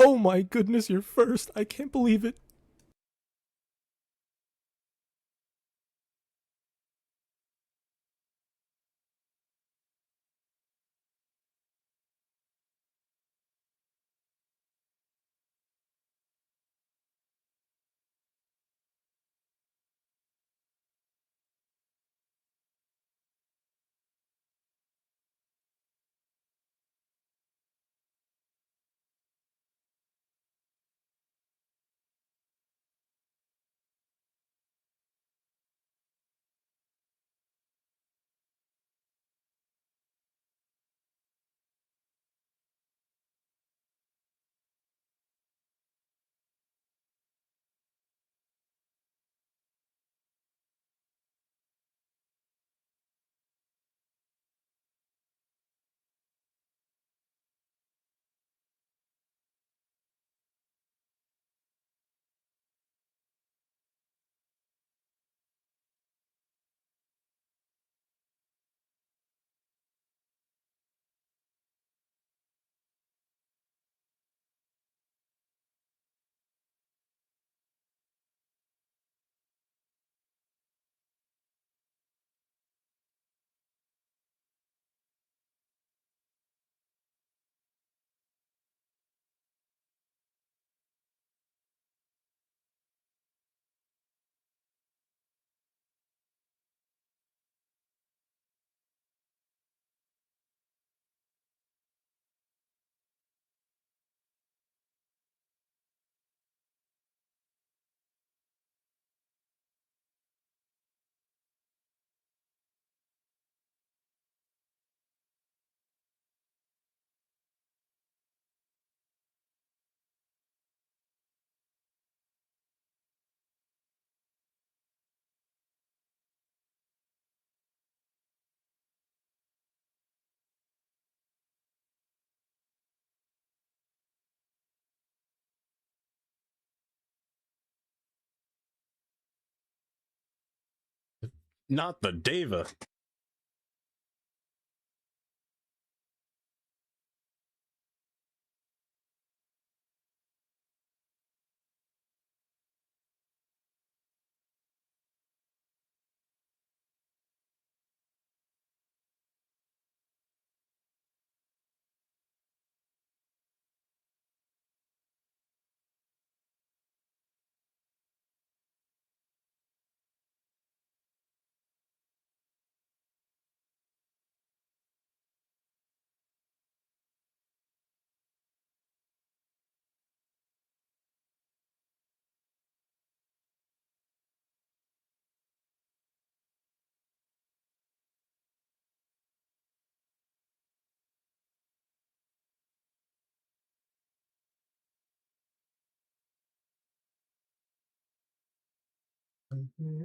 Oh my goodness, you're first. I can't believe it. Not the Deva.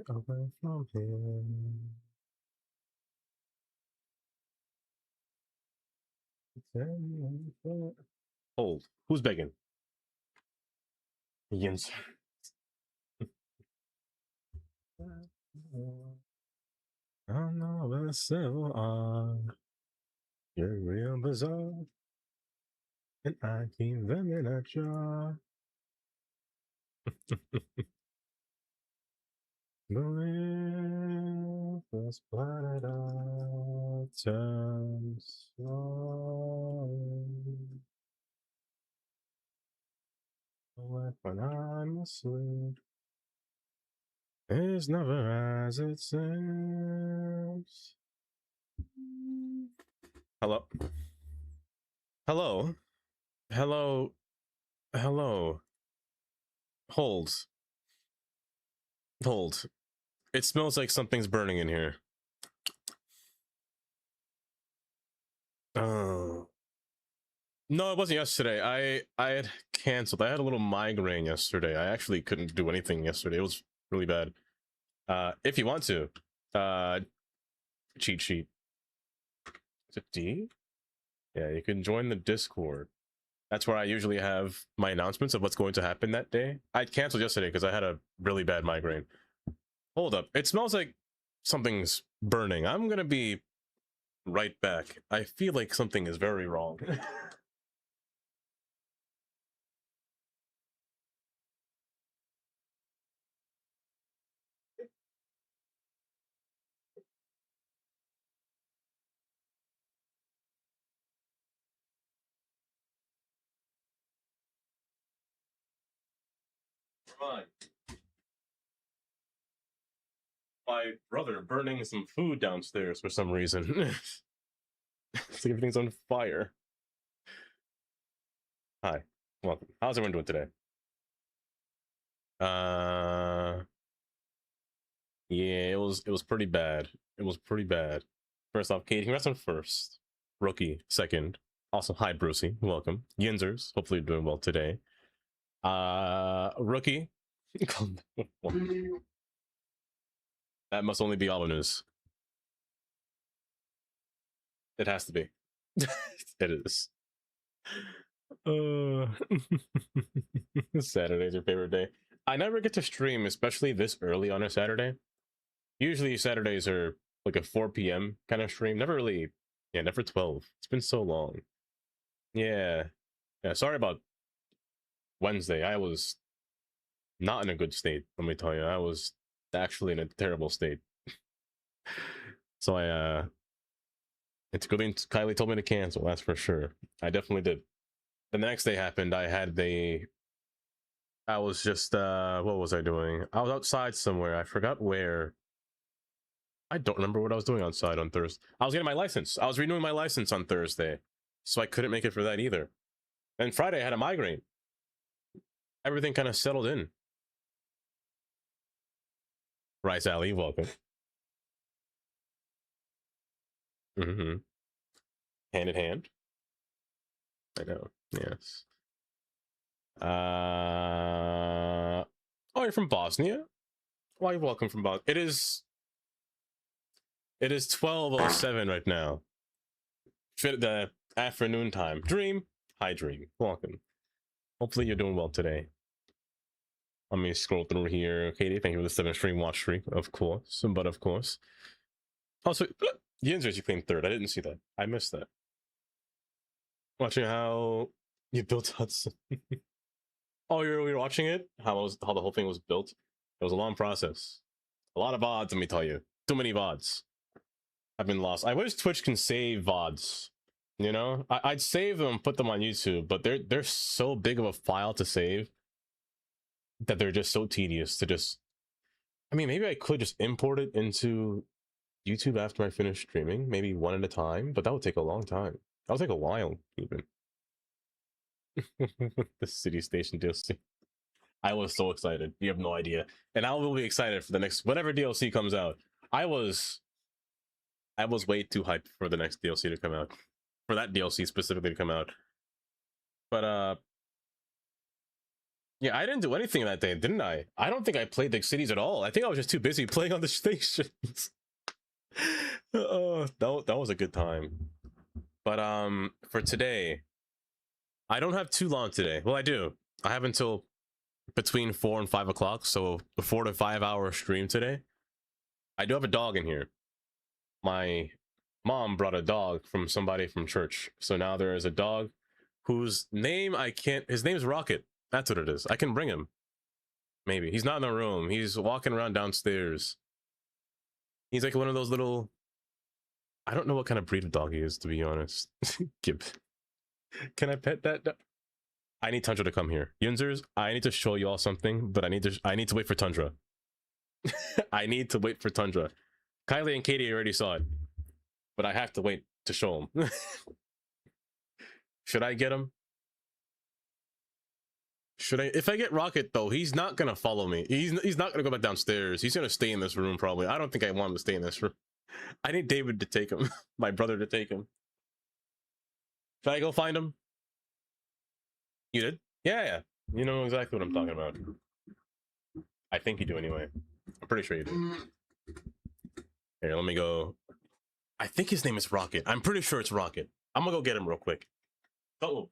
Away from here. Hold. Who's begging? Jens. I know a civil art. You're real bizarre. And I keep them in a jar. Believe this planet Earth turns slowly away when I'm asleep. It's never as it seems. Hello? Hello? Hello? Hello? Hold. Hold. It smells like something's burning in here. Oh. No, it wasn't yesterday. I had canceled. I had a little migraine yesterday. I actually couldn't do anything yesterday. It was really bad. If you want to, uh, cheat sheet. Is it D? Yeah, you can join the Discord. That's where I usually have my announcements of what's going to happen that day. I canceled yesterday because I had a really bad migraine. Hold up. It smells like something's burning. I'm gonna be right back. I feel like something is very wrong. mind. My brother burning some food downstairs for some reason. It's like everything's on fire. Hi, welcome. How's everyone doing today? Uh, yeah, it was pretty bad. It was pretty bad. First off, Katie, congrats on first. Rookie, second. Also, hi, Brucey. Welcome. Yinzers, hopefully you're doing well today. Rookie. That must only be all news. It has to be. It is. Uh, Saturday's your favorite day. I never get to stream, especially this early on a Saturday. Usually Saturdays are like a 4 p.m. kind of stream. Never really, yeah, never 12. It's been so long. Yeah. Yeah, sorry about Wednesday. I was not in a good state, let me tell you. I was actually in a terrible state. So it's good thing Kylie told me to cancel, that's for sure. I definitely did. The next day happened, I was just what was I doing? I was outside somewhere. I forgot where. I don't remember what I was doing outside on Thursday. I was getting my license. I was renewing my license on Thursday. So I couldn't make it for that either. And Friday I had a migraine. Everything kind of settled in. Rice Alley, welcome. Mm-hmm. Hand in hand. I know. Yes. Oh, you're from Bosnia? Why, you're welcome from Bosnia. It is 12:07 right now. Fit the afternoon time. Dream. Hi, Dream. Welcome. Hopefully you're doing well today. Let me scroll through here. Katie, thank you for the 7 stream watch streak, of course. But of course. Also, Yinzers, you claimed third. I didn't see that. I missed that. Watching how you built Hudson. Oh, you're watching it? How the whole thing was built? It was a long process. A lot of VODs, let me tell you. Too many VODs. I've been lost. I wish Twitch can save VODs. You know, I'd save them, put them on YouTube, but they're so big of a file to save that they're just so tedious to just. I mean, maybe I could just import it into YouTube after I finish streaming, maybe one at a time, but that would take a long time. That would take a while, even. The City Station DLC. I was so excited. You have no idea. And I will be excited for the next whatever DLC comes out. I was way too hyped for the next DLC to come out. For that DLC specifically to come out. But yeah, I didn't do anything that day, didn't I? I don't think I played the cities at all. I think I was just too busy playing on the stations. Oh, that was a good time. But for today, I don't have too long today. Well, I do. I have until between 4 and 5 o'clock, so a 4 to 5 hour stream today. I do have a dog in here. My mom brought a dog from somebody from church, so now there is a dog whose name I can't. His name's Rocket. That's what it is. I can bring him. Maybe he's not in the room. He's walking around downstairs. He's like one of those little. I don't know what kind of breed of dog he is, to be honest. Gib. Can I pet that dog? I need Tundra to come here. Yunzers, I need to show you all something, but I need to wait for Tundra. I need to wait for Tundra. Kylie and Katie already saw it, but I have to wait to show them. Should I get him? Should I? If I get Rocket though, he's not gonna follow me. He's not gonna go back downstairs. He's gonna stay in this room probably. I don't think I want him to stay in this room. I need David to take him. My brother to take him. Should I go find him? You did? Yeah. You know exactly what I'm talking about. I think you do anyway. I'm pretty sure you do. Here, let me go. I think his name is Rocket. I'm pretty sure it's Rocket. I'm gonna go get him real quick. Oh.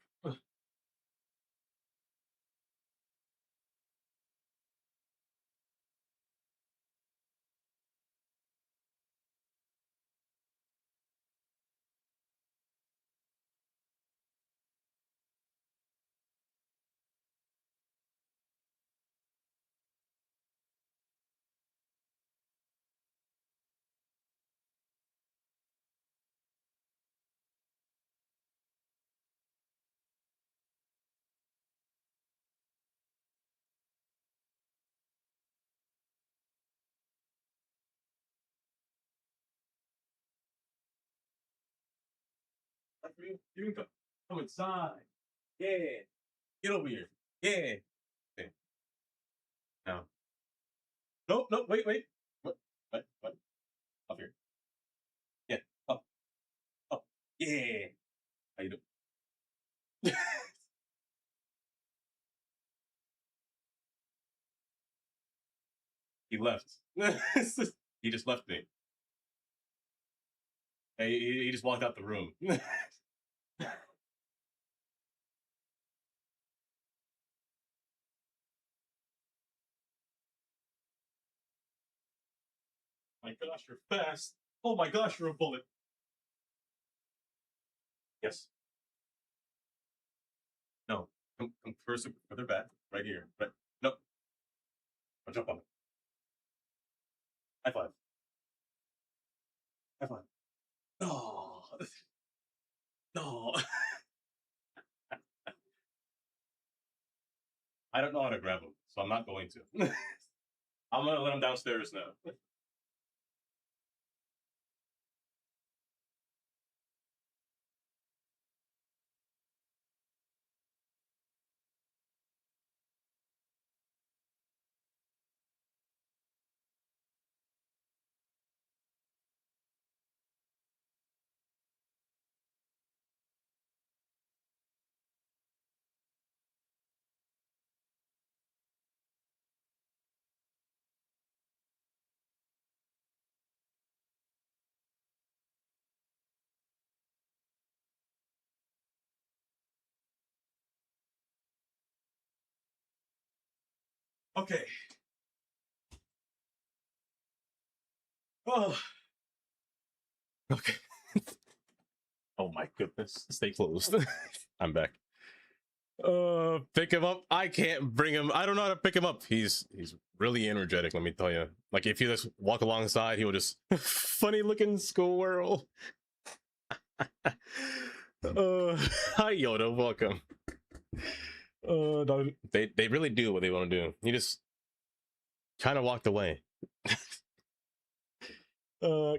You can come inside. Yeah. Get over here. Yeah. Okay. Now. Nope, nope, wait. What? Up here. Yeah. Up. Up. Yeah. How you doing? He left. He just left me. He just walked out the room. My gosh, you're fast. Oh my gosh, you're a bullet. Yes. No. Come further back. Right here. Right. No. I'll jump on it. High five. High five. No. No. I don't know how to grab him, so I'm not going to. I'm gonna let him downstairs now. Okay. Oh. Okay. Oh my goodness. Stay closed. I'm back. Pick him up. I can't bring him. I don't know how to pick him up. He's really energetic, let me tell you. Like if you just walk alongside, he will just funny looking squirrel. Hi Yoda, welcome. No, they really do what they want to do. He just kind of walked away.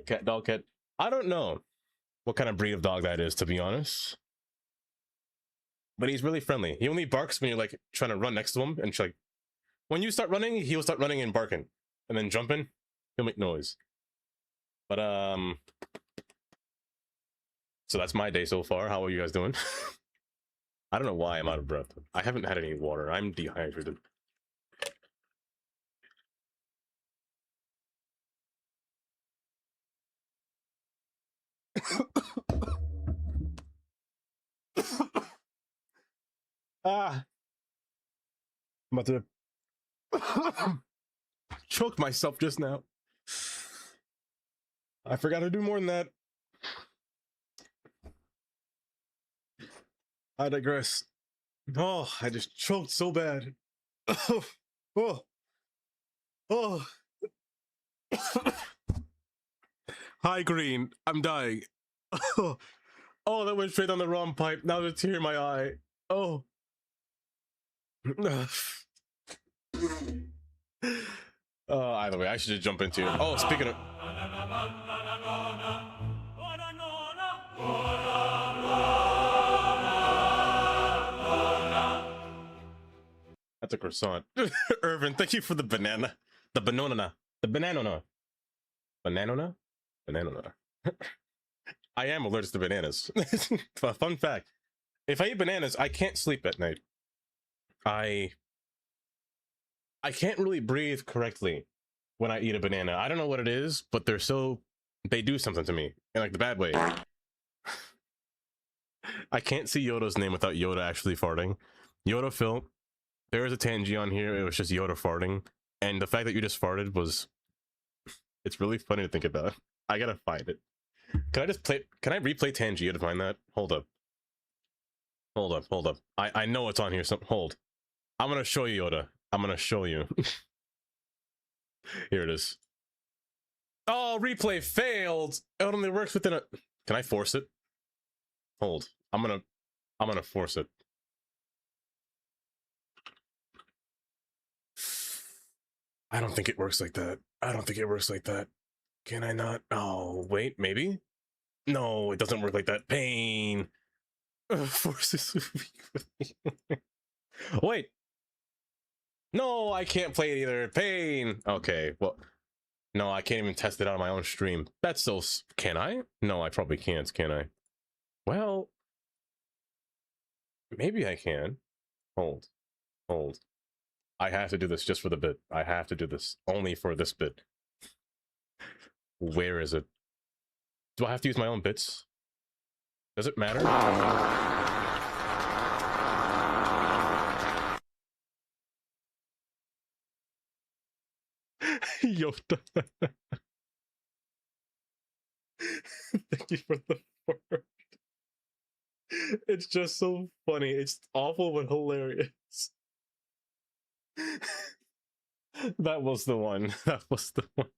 Cat. I don't know what kind of breed of dog that is, to be honest. But he's really friendly. He only barks when you're like trying to run next to him, and like when you start running, he'll start running and barking, and then jumping, he'll make noise. But so that's my day so far. How are you guys doing? I don't know why I'm out of breath. I haven't had any water. I'm dehydrated. I'm about to choke myself just now. I forgot to do more than that. I digress. Oh, I just choked so bad. Oh. Hi, Green. I'm dying. Oh, that went straight on the wrong pipe. Now there's a tear in my eye. Oh. Either way, I should just jump into it. Oh, speaking of... That's a croissant. Irvin, thank you for the banana. The banana. The banana. Banana? Banana. I am allergic to bananas. Fun fact. If I eat bananas, I can't sleep at night. I can't really breathe correctly when I eat a banana. I don't know what it is, but they do something to me in like the bad way. I can't see Yoda's name without Yoda actually farting. Yoda Phil, there is a Tangy on here. It was just Yoda farting. And the fact that you just farted was... It's really funny to think about. I gotta find it. Can I replay Tangia to find that? Hold up. I know it's on here. Hold. I'm gonna show you, Yoda. I'm gonna show you. Here it is. Oh, replay failed. It only works within a... Can I force it? Hold. I'm gonna force it. I don't think it works like that. Can I not? Oh, wait, maybe? No, it doesn't work like that. Pain. Forces. Wait. No, I can't play it either. Pain. Okay, well, no, I can't even test it out on my own stream. That's so. Can I? No, I probably can't. Can I? Well, maybe I can. Hold. Hold. I have to do this just for the bit. I have to do this only for this bit. Where is it? Do I have to use my own bits? Does it matter? Yoda. Thank you for the word. It's just so funny. It's awful but hilarious. That was the one. That was the one.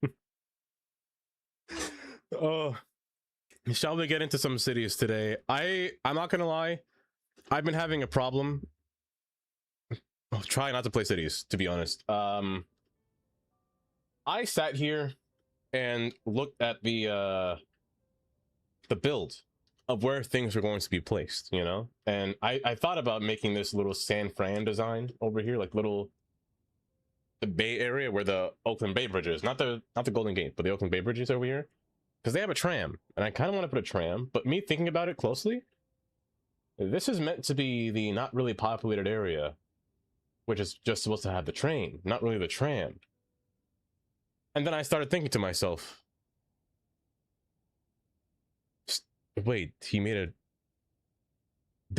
Oh, shall we get into some cities today? I'm not gonna lie. I've been having a problem. I'll try not to play cities, to be honest. I sat here and looked at the build of where things are going to be placed, you know? And I thought about making this little San Fran design over here, like little the Bay Area where the Oakland Bay Bridge is, not the Golden Gate, but the Oakland Bay Bridge is over here. Because they have a tram, and I kind of want to put a tram, but me thinking about it closely, this is meant to be the not really populated area, which is just supposed to have the train, not really the tram. And then I started thinking to myself, wait, did he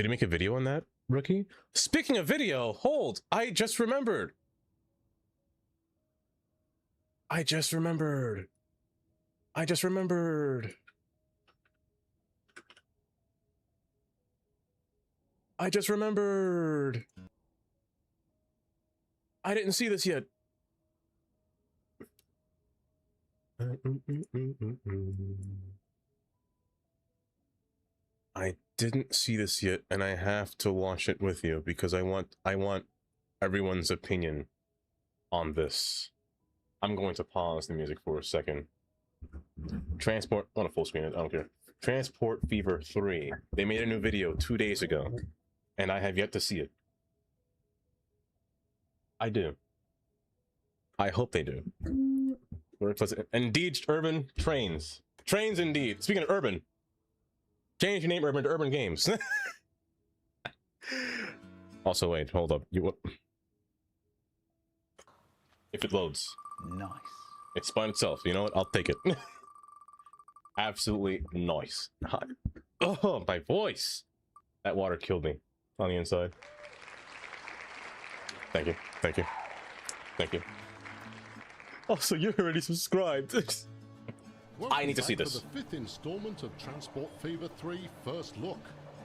make a video on that, Rookie? Speaking of video, hold, I just remembered. I just remembered. I didn't see this yet. I didn't see this yet, and I have to watch it with you because I want everyone's opinion on this. I'm going to pause the music for a second. Transport on a full screen, I don't care. Transport Fever 3. They made a new video 2 days ago, and I have yet to see it. I do. I hope they do. Indeed, urban trains. Trains indeed. Speaking of urban, change your name urban to Urban Games. Also, wait, hold up. If it loads. Nice. It spun itself. You know what? I'll take it. Absolutely nice. Oh, my voice. That water killed me on the inside. Thank you. Thank you. Thank you. Also, you're already subscribed. I need to see this. For the 5th installment of Transport Fever 3 First Look.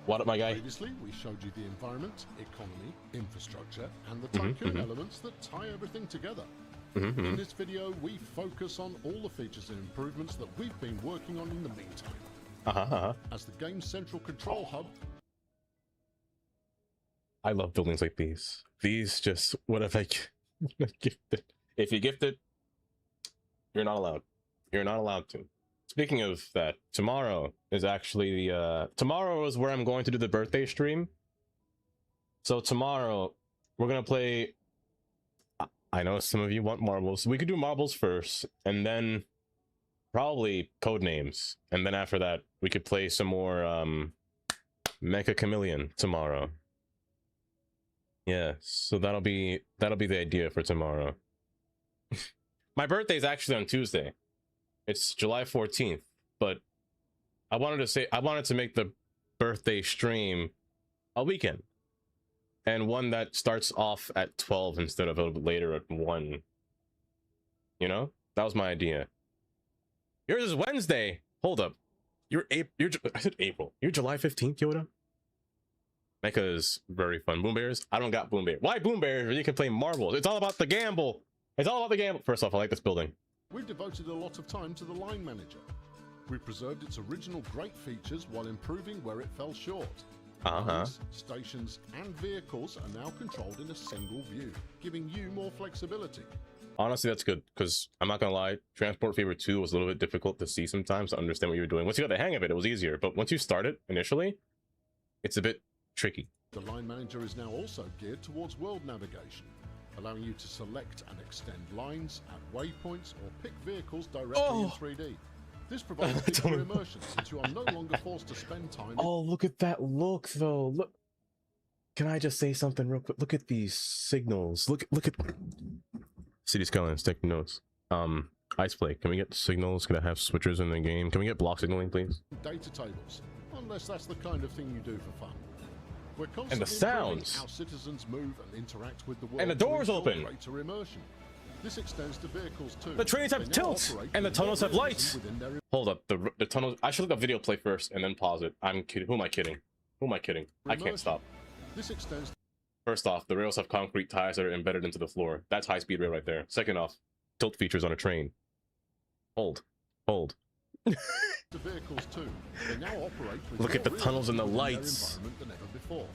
What up, my guy? Previously, we showed you the environment, economy, infrastructure, and the tycoon elements that tie everything together. In this video, we focus on all the features and improvements that we've been working on in the meantime. As the game's central control hub. I love buildings like these. These just, what if I gifted? If you gift it, you're not allowed. You're not allowed to. Speaking of that, tomorrow is actually tomorrow is where I'm going to do the birthday stream. So tomorrow we're gonna play. I know some of you want marbles. We could do marbles first, and then probably code names, and then after that we could play some more Mecha Chameleon tomorrow. Yeah, so that'll be the idea for tomorrow. My birthday is actually on Tuesday. It's July 14th, but I wanted to make the birthday stream a weekend. And one that starts off at 12 instead of a little bit later at 1. You know? That was my idea. Yours is Wednesday. Hold up. I said April. You're July 15th, Yoda? Mecha is very fun. Boom Bears? I don't got Boom Bears. Why Boom Bears when you can play marbles? It's all about the gamble. It's all about the gamble. First off, I like this building. We've devoted a lot of time to the line manager. We preserved its original great features while improving where it fell short. Lines, stations, and vehicles are now controlled in a single view, giving you more flexibility. Honestly, that's good, because I'm not gonna lie, Transport Fever 2 was a little bit difficult to see sometimes, to understand what you were doing. Once you got the hang of it, it was easier, but once you start it initially, it's a bit tricky. The line manager is now also geared towards world navigation, allowing you to select and extend lines, add waypoints, or pick vehicles directly in 3D. This provides deeper immersion since you are no longer forced to spend time. Oh, look at that look, though. Look. Can I just say something real quick? Look at these signals. Look at City Skylines. Taking notes. Ice Play. Can we get signals? Can I have switchers in the game? Can we get block signaling, please? Data tables, unless that's the kind of thing you do for fun. We're constantly And the sounds. how citizens move and interact with the world. And the doors open. Greater immersion. This extends to vehicles too. The trains have tilts, and the tunnels have lights. Hold up, the tunnels. I should let the video play first and then pause it. I'm kidding. Who am I kidding? Who am I kidding? I can't stop. This extends. First off, the rails have concrete ties that are embedded into the floor. That's high-speed rail right there. Second off, tilt features on a train. Hold. The vehicles too. They now operate with Look at the more tunnels and the realism in their lights. environment than ever before.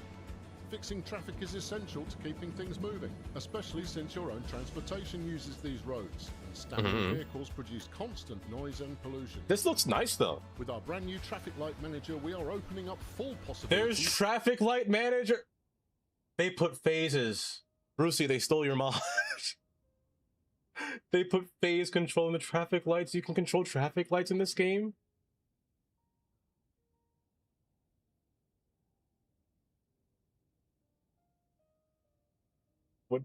Fixing traffic is essential to keeping things moving, especially since your own transportation uses these roads, and standard vehicles produce constant noise and pollution. This looks nice, though. With our brand new traffic light manager, we are opening up full possibilities. There's traffic light manager. They put phases. Brucey, they stole your mod. They put phase control in the traffic lights. You can control traffic lights in this game. What?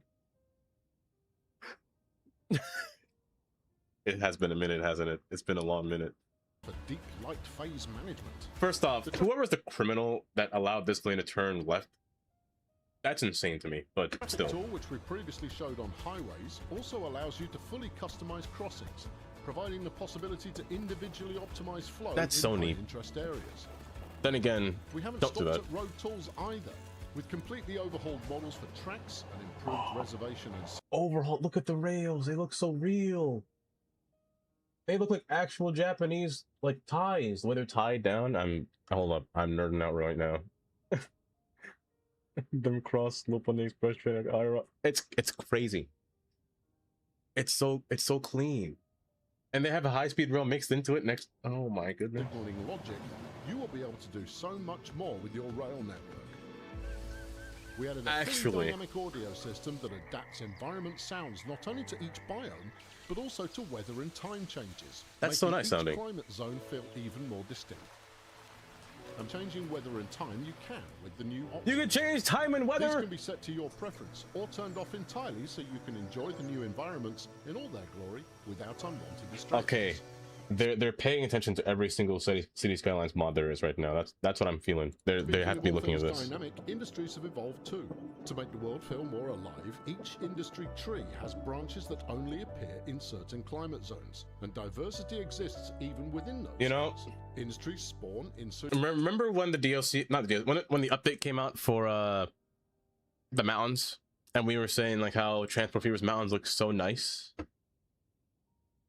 It has been a minute, hasn't it? It's been a long minute. For deep light phase management. First off, whoever's the criminal that allowed this lane to turn left, that's insane to me, but still. The tool which we previously showed on highways also allows you to fully customize crossings, providing the possibility to individually optimize flow That's in so high neat. interest areas. Then again, We haven't don't do stopped that. at road tools either, with completely overhauled models for tracks and improved reservation and Overhaul, look at the rails. They look so real. They look like actual Japanese, like, ties. The way they're tied down. Hold up. I'm nerding out right now. Them cross loop on the express train. It's crazy. It's so clean. And they have a high-speed rail mixed into it next. Oh my goodness. signaling logic, you will be able to do so much more with your rail network. We added a fully dynamic audio system that adapts environment sounds not only to each biome, but also to weather and time changes. That's so making nice each sounding. climate zone feel even more distinct. And changing weather and time you can with the new options. You can change time and These weather. can be set to your preference or turned off entirely so you can enjoy the new environments in all their glory without unwanted distractions. Okay, they're paying attention to every single City Skylines mod there is right now. That's what I'm feeling. They have to be looking at this. Dynamic, industries have evolved too. To make the world feel more alive, each industry tree has branches that only appear in certain climate zones, and diversity exists even within those. You know, zones. Industries spawn in remember when the DLC, not the DLC, when the update came out for the mountains, and we were saying like how Transport Fever's mountains look so nice.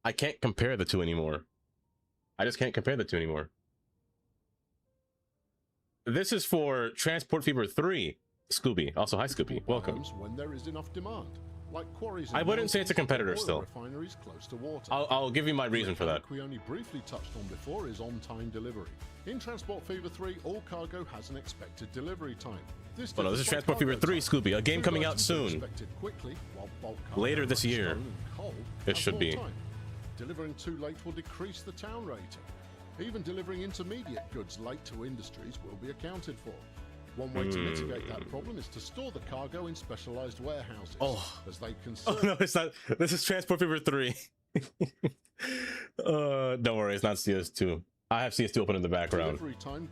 I can't compare the two anymore. I just can't compare the two anymore. This is for Transport Fever 3. Scooby. Also, hi Scooby. Welcome. when there is enough demand, like quarries. I wouldn't say it's a competitor oil still. Refineries close to water. I'll give you my reason for that. We only briefly touched on before is on-time delivery. In Transport Fever 3, all cargo has an expected delivery time. This Oh no, this is Transport Fever 3, Scooby, a game coming out soon. Quickly, while bulk cargo Later this like year. stone and coal It has should more be. time. Delivering too late will decrease the town rating. Even delivering intermediate goods late to industries will be accounted for. One way to mitigate that problem is to store the cargo in specialized warehouses, as they can Oh no, it's not. This is Transport Fever 3. Don't worry, it's not CS2. I have CS2 open in the background.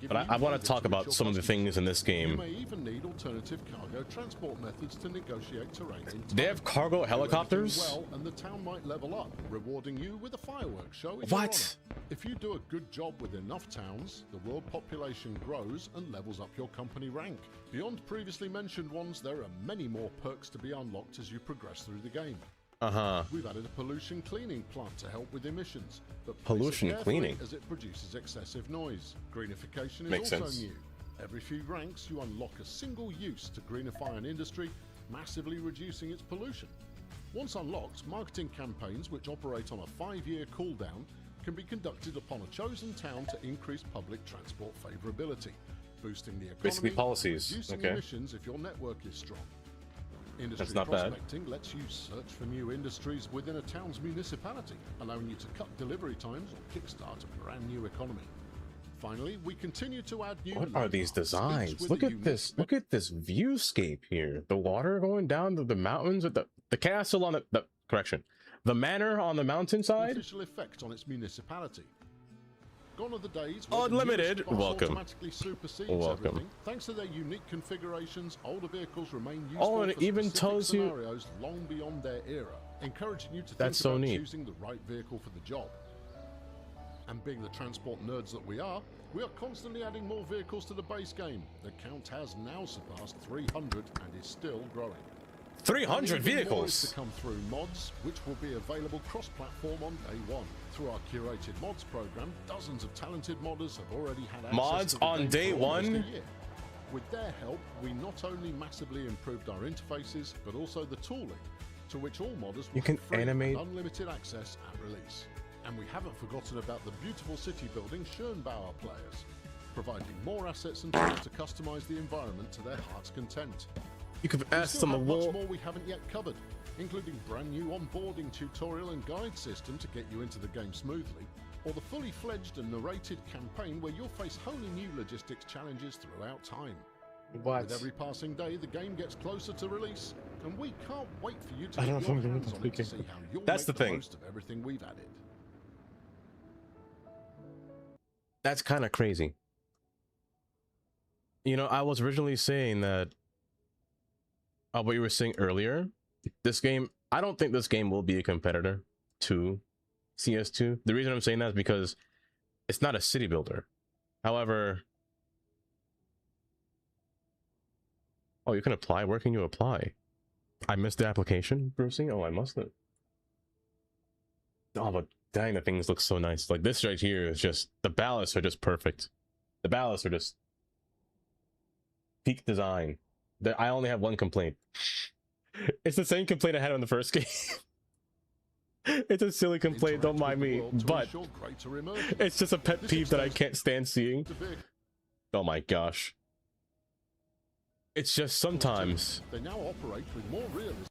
But I want to talk about some of the things in this You game. may even need alternative cargo transport methods to negotiate terrain in time. They have cargo Do everything helicopters? well, and the town might level up, rewarding you with a fireworks show. in your What? honor. If you do a good job with enough towns, the world population grows and levels up your company rank. Beyond previously mentioned ones, there are many more perks to be unlocked as you progress through the game. We've added a pollution cleaning plant to help with emissions. But place it Pollution carefully cleaning? as it produces excessive noise. Greenification is Makes also sense. new. Every few ranks, you unlock a single use to greenify an industry, massively reducing its pollution. Once unlocked, marketing campaigns which operate on a 5-year cooldown can be conducted upon a chosen town to increase public transport favourability. boosting the economy, Basically policies. reducing Okay. emissions if your network is strong. Industry That's not bad. prospecting lets you search for new industries within a town's municipality, allowing you to cut delivery times or kickstart a brand new economy. Finally, we continue to add new. What are these landmarks, each designs? with Look a at unique this. Look at this viewscape here. The water going down to the mountains with the castle on the correction. The manor on the mountainside. beneficial effect on its municipality. Gone are the days where the Unlimited. newest bus Welcome. automatically supersedes Welcome. everything. Thanks to their unique configurations, older vehicles remain useful Oh, and it for even specific tells you- scenarios long beyond their era, encouraging you to That's think so about neat. choosing the right vehicle for the job. And being the transport nerds that we are constantly adding more vehicles to the base game. The count has now surpassed 300 and is still growing. 300 And even more is vehicles. to come through mods, which will be available cross-platform on day one. Through our curated mods program, dozens of talented modders have already had access Mods to the on game day for almost a one? year. With their help, we not only massively improved our interfaces, but also the tooling, to which all modders will You can have free animate- and unlimited access at release. And we haven't forgotten about the beautiful city building Schönbauer players, providing more assets and tools to customize the environment to their heart's content. You could We ask still on the have wall. much more we haven't yet covered, including brand new onboarding tutorial and guide system to get you into the game smoothly, or the fully fledged and narrated campaign where you'll face wholly new logistics challenges throughout time. What? With every passing day, the game gets closer to release, and we can't wait for you to I get don't know your if I'm hands gonna on it to speak see how you'll That's make the thing. most of everything we've added. That's kind of crazy. You know, I was originally saying that what you were saying earlier, this game, I don't think this game will be a competitor to CS2. The reason I'm saying that is because it's not a city builder. However, oh, you can apply. Where can you apply? I missed the application, Brucey. Oh, I must have. Oh, but dang, the things look so nice. Like this right here is just, the ballasts are just perfect. The ballasts are just peak design. I only have one complaint. It's the same complaint I had on the first game. It's a silly complaint, don't mind me, but it's just a pet peeve that I can't stand seeing. Oh my gosh. It's just sometimes, They now operate with more realism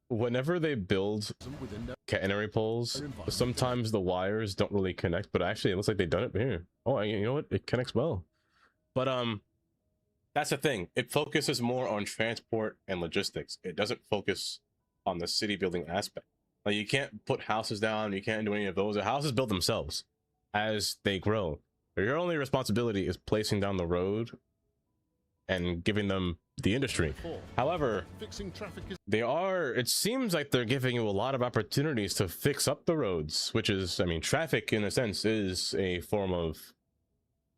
whenever they build within their catenary poles, sometimes the wires don't really connect, but actually it looks like they've done it here. Oh, you know what? It connects well. But that's the thing. It focuses more on transport and logistics. It doesn't focus on the city building aspect. Like, you can't put houses down, you can't do any of those. The houses build themselves as they grow. Your only responsibility is placing down the road and giving them the industry. However, fixing traffic is it seems like they're giving you a lot of opportunities to fix up the roads, which is, I mean, traffic in a sense is a form of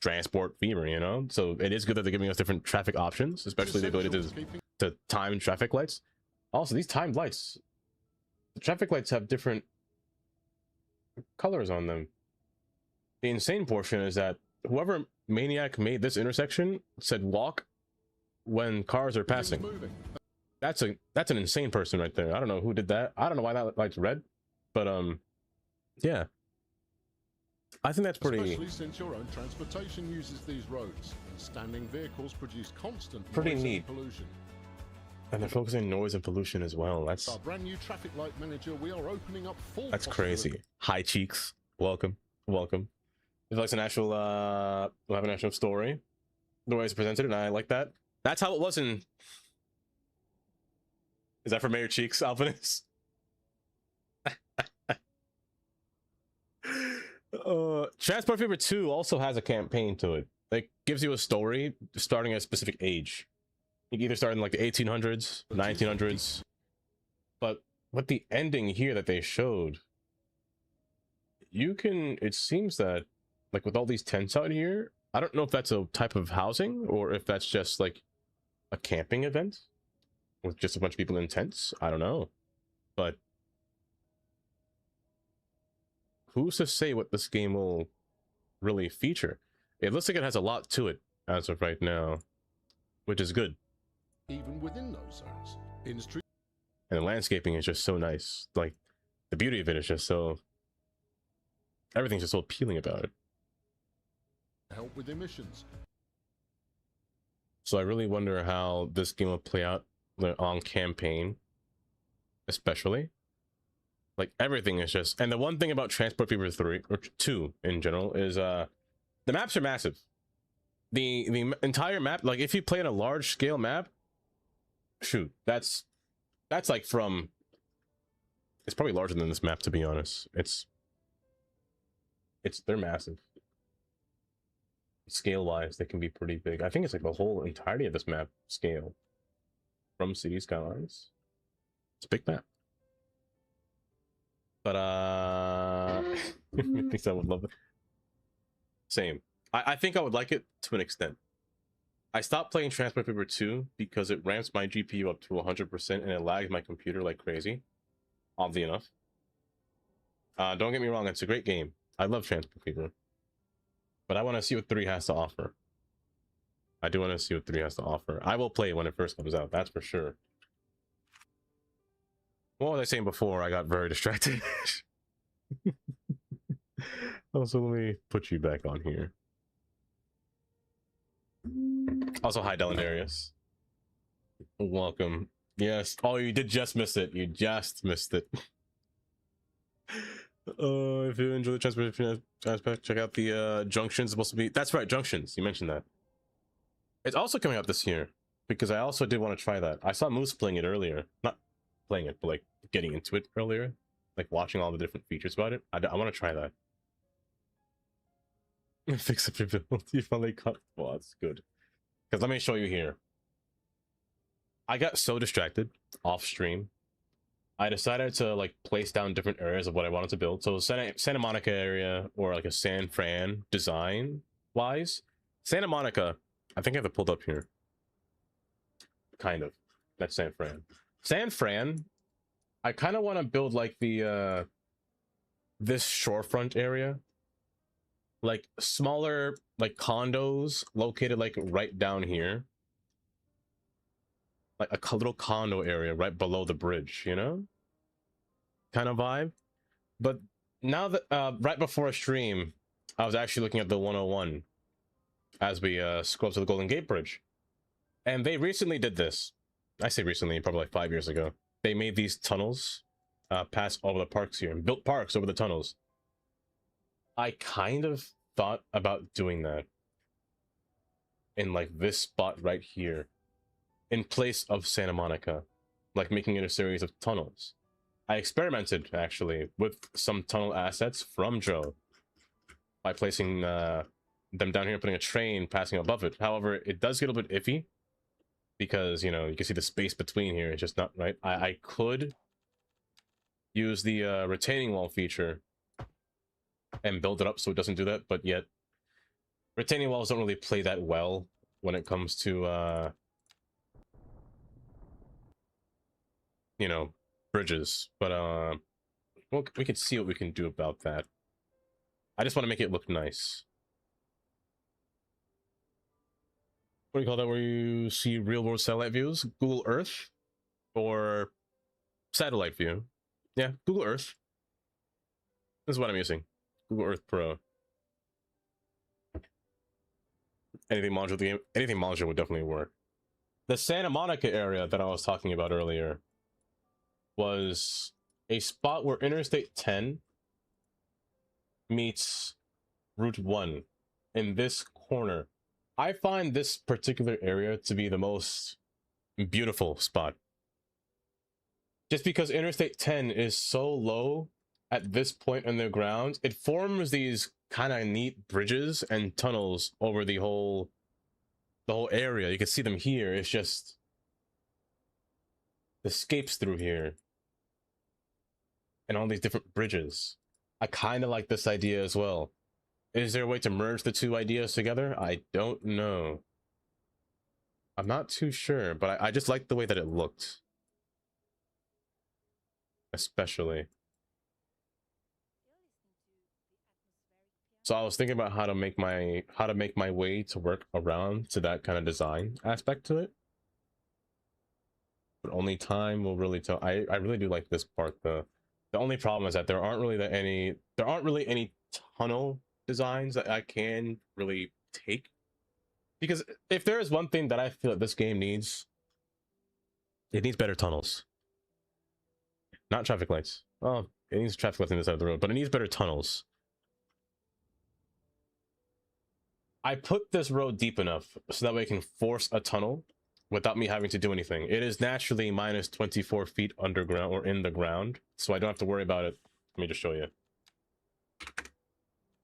transport fever, you know? So it is good that they're giving us different traffic options, especially the ability to time traffic lights. Also, these timed lights, the traffic lights have different colors on them. The insane portion is that whoever maniac made this intersection said walk when cars are passing. moving. That's an insane person right there. I don't know who did that. I don't know why that light's red, but yeah, I think that's pretty Especially since your own transportation uses these roads, and standing vehicles produce constant Pretty noise neat. and pollution. and they're focusing on noise and pollution as well. With That's our brand new traffic light manager, we are opening up full crazy. Hi cheeks, welcome. It's like an actual we'll have an actual story the way it's presented, and I like that. That's how it was in. Is that for Mayor Cheeks, Alvinus? Transport Fever 2 also has a campaign to it. It gives you a story starting at a specific age. You can either start in like the 1800s, 1900s. But with the ending here that they showed, it seems that, like with all these tents out here, I don't know if that's a type of housing or if that's just like a camping event with just a bunch of people in tents. I don't know. But who's to say what this game will really feature? It looks like it has a lot to it as of right now, which is good. Even within those zones, industry And the landscaping is just so nice. Like, the beauty of it is just so, everything's just so appealing about it. help with emissions. So I really wonder how this game will play out on campaign, especially. Like everything is just, and the one thing about Transport Fever 3 or 2 in general is the maps are massive. The entire map, like if you play in a large scale map, shoot, that's like from, it's probably larger than this map, to be honest. It's they're massive. Scale wise, they can be pretty big. I think it's like the whole entirety of this map scale from City Skylines. It's a big map. But I think I would love it. Same. I think I would like it to an extent. I stopped playing Transport Fever 2 because it ramps my GPU up to 100% and it lags my computer like crazy. Oddly enough. Don't get me wrong, it's a great game. I love Transport Fever. But I want to see what 3 has to offer. I do want to see what 3 has to offer. I will play it when it first comes out, that's for sure. What was I saying before? I got very distracted. Also, let me put you back on here. Also, hi, Delandarius. Welcome. Yes. Oh, you did just miss it. You just missed it. If you enjoy the transportation aspect, check out the Junctions. Supposed to be. That's right, Junctions. You mentioned that. It's also coming out this year because I also did want to try that. I saw Moose playing it earlier. Not playing it, but like getting into it earlier. Like watching all the different features about it. I want to try that. Fix up your build. You finally cut. Well, that's good. Because let me show you here. I got so distracted off stream. I decided to like place down different areas of what I wanted to build. So Santa Monica area or like a San Fran design wise. Santa Monica, I think I have it pulled up here. Kind of. That's San Fran. San Fran, I kind of want to build like the this shorefront area. Like smaller like condos located like right down here. Like a little condo area right below the bridge, you know? Kind of vibe. But now that right before a stream, I was actually looking at the 101 as we scroll to the Golden Gate Bridge. And they recently did this. I say recently, probably like 5 years ago. They made these tunnels pass over the parks here and built parks over the tunnels. I kind of thought about doing that in like this spot right here in place of Santa Monica, like making it a series of tunnels. I experimented actually with some tunnel assets from Joe by placing them down here, putting a train passing above it. However, it does get a bit iffy because, you know, you can see the space between here. It's just not right. I could use the retaining wall feature and build it up so it doesn't do that, but yet retaining walls don't really play that well when it comes to you know, bridges. But well, we can see what we can do about that. I just want to make it look nice. What do you call that where you see real world satellite views? Google Earth or satellite view? Yeah, Google Earth. This is what I'm using. Google Earth Pro. Anything modular the game, anything modular would definitely work. The Santa Monica area that I was talking about earlier was a spot where Interstate 10 meets Route 1 in this corner. I find this particular area to be the most beautiful spot. Just because Interstate 10 is so low at this point in the ground, it forms these kind of neat bridges and tunnels over the whole area. You can see them here. It's just the escapes through here and all these different bridges. I kind of like this idea as well. Is there a way to merge the two ideas together? I don't know. I'm not too sure, but I just like the way that it looked. Especially. So I was thinking about how to make my way to work around to that kind of design aspect to it. But only time will really tell. I really do like this part though. The only problem is that there aren't really any tunnel designs that I can really take. Because if there is one thing that I feel that this game needs, it needs better tunnels. Not traffic lights. Oh, it needs traffic lights on the side of the road, but it needs better tunnels. I put this road deep enough so that way I can force a tunnel without me having to do anything. It is naturally minus 24 feet underground or in the ground, so I don't have to worry about it. Let me just show you.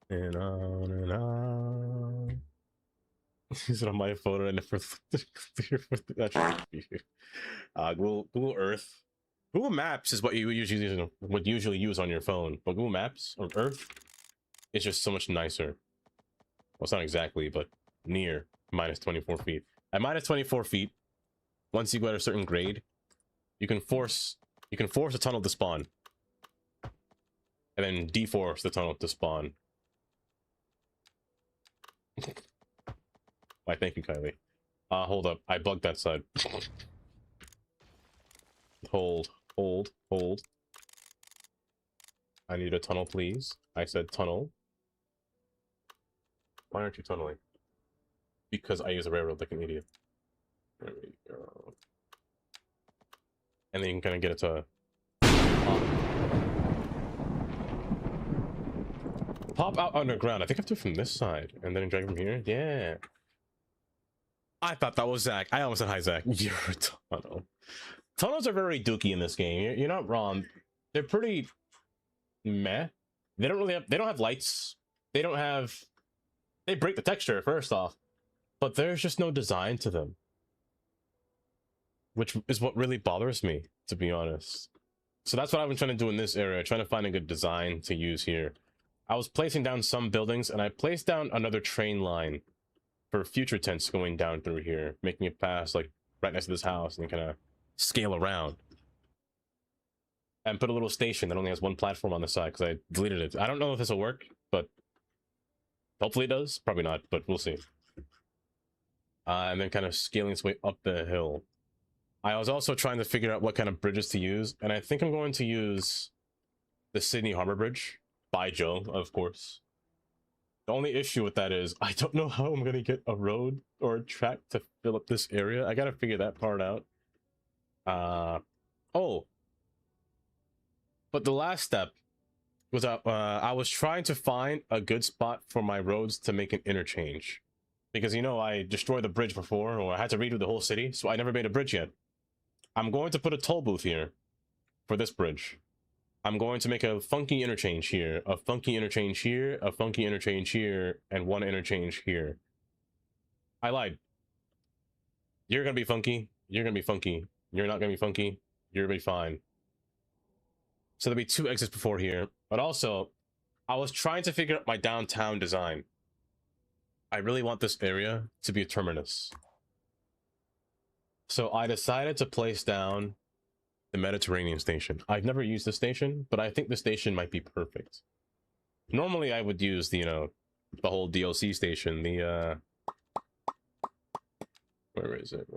And on and on. Is it on my phone? I never Google Earth. Google Maps is what you usually use on your phone, but Google Maps or Earth is just so much nicer. Well, it's not exactly, but near minus 24 feet. At minus 24 feet, once you go at a certain grade, you can force a tunnel to spawn, and then deforce the tunnel to spawn. Why, thank you, Kylie. Hold up, I bugged that side. Hold. I need a tunnel, please. I said tunnel. Why aren't you tunneling? Because I use a railroad like an idiot. There we go. And then you can kind of get it to pop out underground. I think I have to from this side and then drag from here. Yeah. I thought that was Zach. I almost said hi, Zach. You're a tunnel. Tunnels are very dookie in this game. You're not wrong. They're pretty meh. They don't have lights. They break the texture first off, but there's just no design to them, which is what really bothers me, to be honest. So that's what I've been trying to do in this area, trying to find a good design to use here. I was placing down some buildings, and I placed down another train line for future tents going down through here, making it pass like right next to this house and kind of scale around. And put a little station that only has one platform on the side because I deleted it. I don't know if this will work, but hopefully it does. Probably not, but we'll see. And then kind of scaling its way up the hill. I was also trying to figure out what kind of bridges to use, and I think I'm going to use the Sydney Harbor Bridge by Joe, of course. The only issue with that is I don't know how I'm going to get a road or a track to fill up this area. I got to figure that part out. Oh. But the last step was I was trying to find a good spot for my roads to make an interchange. Because, you know, I destroyed the bridge before, or I had to redo the whole city, so I never made a bridge yet. I'm going to put a toll booth here for this bridge. I'm going to make a funky interchange here, a funky interchange here, a funky interchange here, and one interchange here. I lied. You're gonna be funky. You're gonna be funky. You're not gonna be funky. You're gonna be fine. So there'll be two exits before here. But also, I was trying to figure out my downtown design. I really want this area to be a terminus. So I decided to place down the Mediterranean station. I've never used this station, but I think the station might be perfect. Normally I would use the, you know, the whole DLC station, the where is it?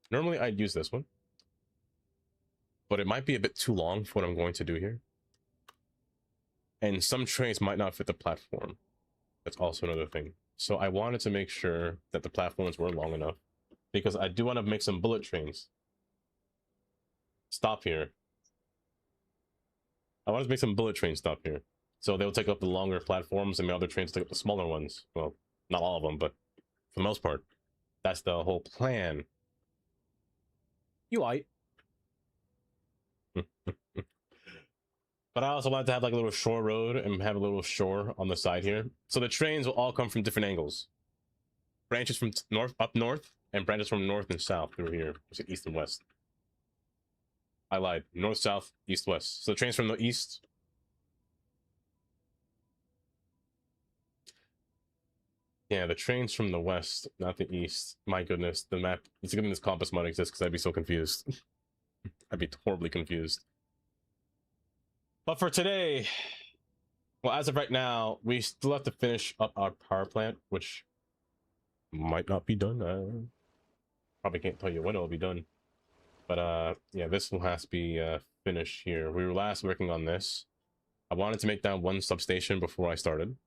Normally I'd use this one, but it might be a bit too long for what I'm going to do here. And some trains might not fit the platform. That's also another thing. So I wanted to make sure that the platforms were long enough, because I do want to make some bullet trains stop here. I want to make some bullet trains stop here. So they'll take up the longer platforms and the other trains take up the smaller ones. Well, not all of them, but for the most part. That's the whole plan. You light. But I also wanted to have like a little shore road and have a little shore on the side here. So the trains will all come from different angles. Branches from up north and branches from north and south through here. So east and west. I lied. North, south, east, west. So the trains from the east. Yeah, the trains from the west, not the east. My goodness, the map. It's good this compass might exist because I'd be so confused. I'd be horribly confused. But for today, well, as of right now, we still have to finish up our power plant, which might not be done. Probably can't tell you when it'll be done. But yeah, this will have to be finished here. We were last working on this. I wanted to make down one substation before I started.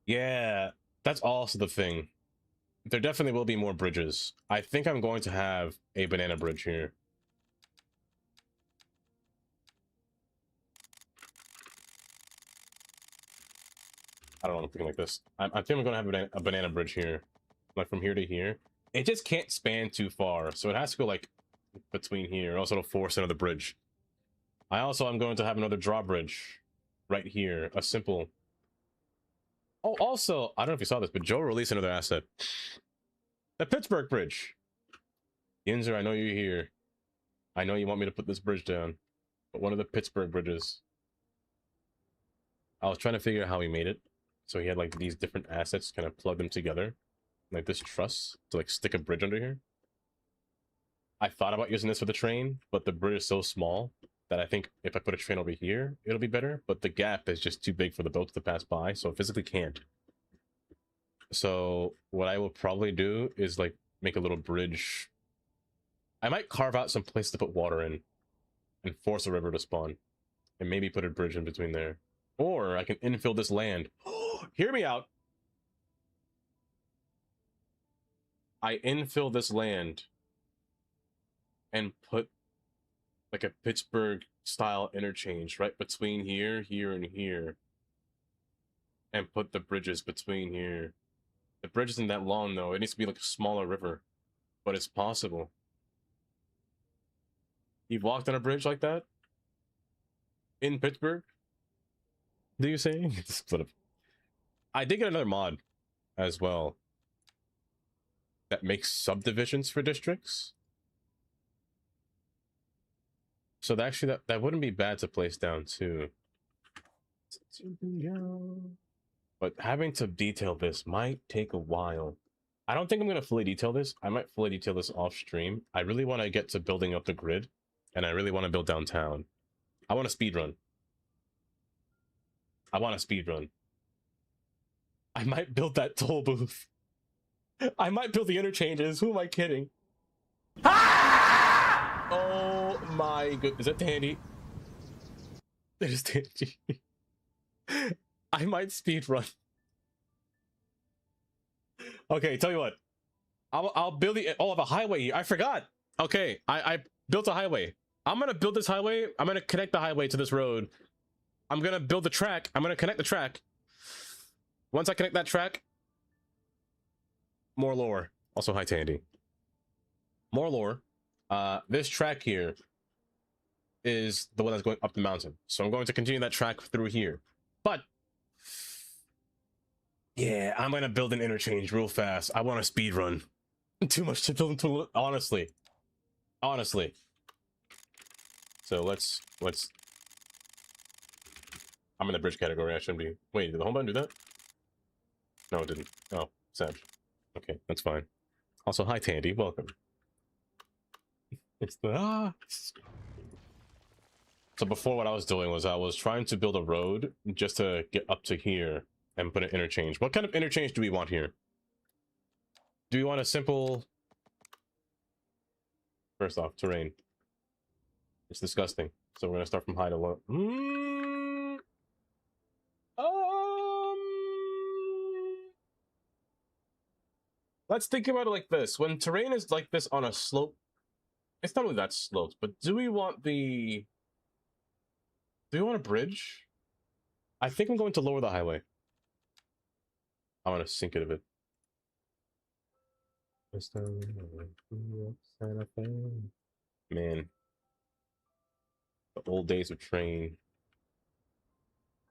Yeah, That's also the thing. There definitely will be more bridges. I think I'm going to have a banana bridge here. I don't know, something like this. I think I'm going to have a banana bridge here. Like from here to here. It just can't span too far. So it has to go like between here. Also it'll force another bridge. I'm going to have another drawbridge right here. A simple... Oh, also, I don't know if you saw this, but Joe released another asset. The Pittsburgh Bridge. Yinzer, I know you're here. I know you want me to put this bridge down. But one of the Pittsburgh bridges. I was trying to figure out how he made it. So he had like these different assets, kind of plug them together. Like this truss to like stick a bridge under here. I thought about using this for the train, but the bridge is so small that I think if I put a train over here, it'll be better. But the gap is just too big for the boat to pass by, so I physically can't. So what I will probably do is like make a little bridge. I might carve out some place to put water in and force a river to spawn and maybe put a bridge in between there. Or I can infill this land. Hear me out. I infill this land and put like a Pittsburgh style interchange right between here, here, and here. And put the bridges between here. The bridge isn't that long though. It needs to be like a smaller river. But it's possible. You've walked on a bridge like that? In Pittsburgh? Do you say? Split up. I did get another mod as well that makes subdivisions for districts. So actually that wouldn't be bad to place down too. But having to detail this might take a while. I don't think I'm going to fully detail this. I might fully detail this off stream. I really want to get to building up the grid, and I really want to build downtown. I want to speed run. I want to speed run. I might build that toll booth. I might build the interchanges. Who am I kidding? Ah! Oh my god. Is that Tandy? It is Tandy. I might speed run. Okay, tell you what. I'll build the... Oh, I have a highway here. I forgot. Okay, I built a highway. I'm going to build this highway. I'm going to connect the highway to this road. I'm going to build the track. I'm going to connect the track. Once I connect that track... More lore. Also, hi, Tandy. More lore. This track here is the one that's going up the mountain. So I'm going to continue that track through here. But... yeah, I'm going to build an interchange real fast. I want a speed run. Too much to build into... Honestly. Honestly. So let's... I'm in the bridge category. I shouldn't be... Wait, did the home button do that? No, it didn't. Oh, sad. Okay, that's fine. Also, hi, Tandy. Welcome. It's the... So before, what I was doing was I was trying to build a road just to get up to here and put an interchange. What kind of interchange do we want here? Do we want a simple... First off, terrain. It's disgusting. So we're going to start from high to low. Let's think about it like this. When terrain is like this on a slope, it's not really that sloped, but do we want the... Do we want a bridge? I think I'm going to lower the highway. I want to sink it a bit. Man. The old days of train.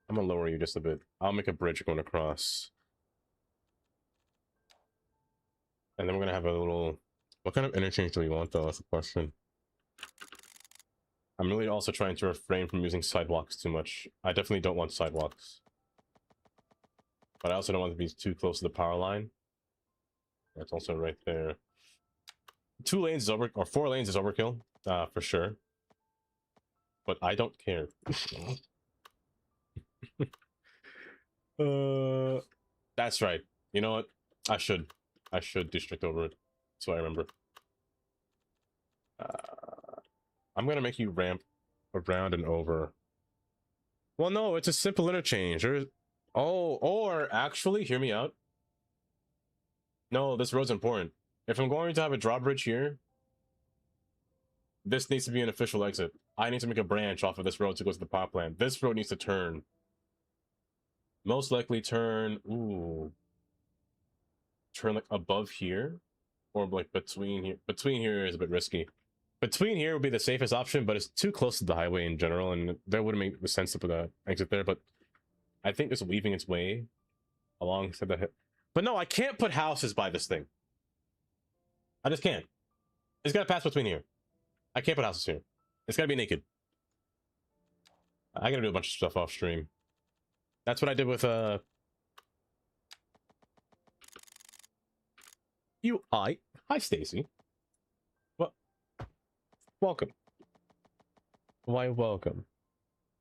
I'm gonna lower you just a bit. I'll make a bridge going across. And then we're gonna have a little... What kind of interchange do we want though? That's the question. I'm really also trying to refrain from using sidewalks too much. I definitely don't want sidewalks. But I also don't want to be too close to the power line. That's also right there. 2 lanes is over, or 4 lanes is overkill, for sure. But I don't care. That's right. You know what? I should district over it. So I remember. I'm gonna make you ramp around and over. Well, no, it's a simple interchange. Or actually, hear me out. No, this road's important. If I'm going to have a drawbridge here, this needs to be an official exit. I need to make a branch off of this road to go to the power plant. This road needs to turn. Most likely turn, ooh. Turn like above here, or like between here. Between here is a bit risky. Between here would be the safest option, but it's too close to the highway in general, and that wouldn't make sense to put an exit there. But I think it's weaving its way alongside the hip. But no, I can't put houses by this thing. I just can't. It's gotta pass between here. I can't put houses here. It's gotta be naked. I gotta do a bunch of stuff off stream. That's what I did with Hi, Stacy. What? Welcome. Why welcome?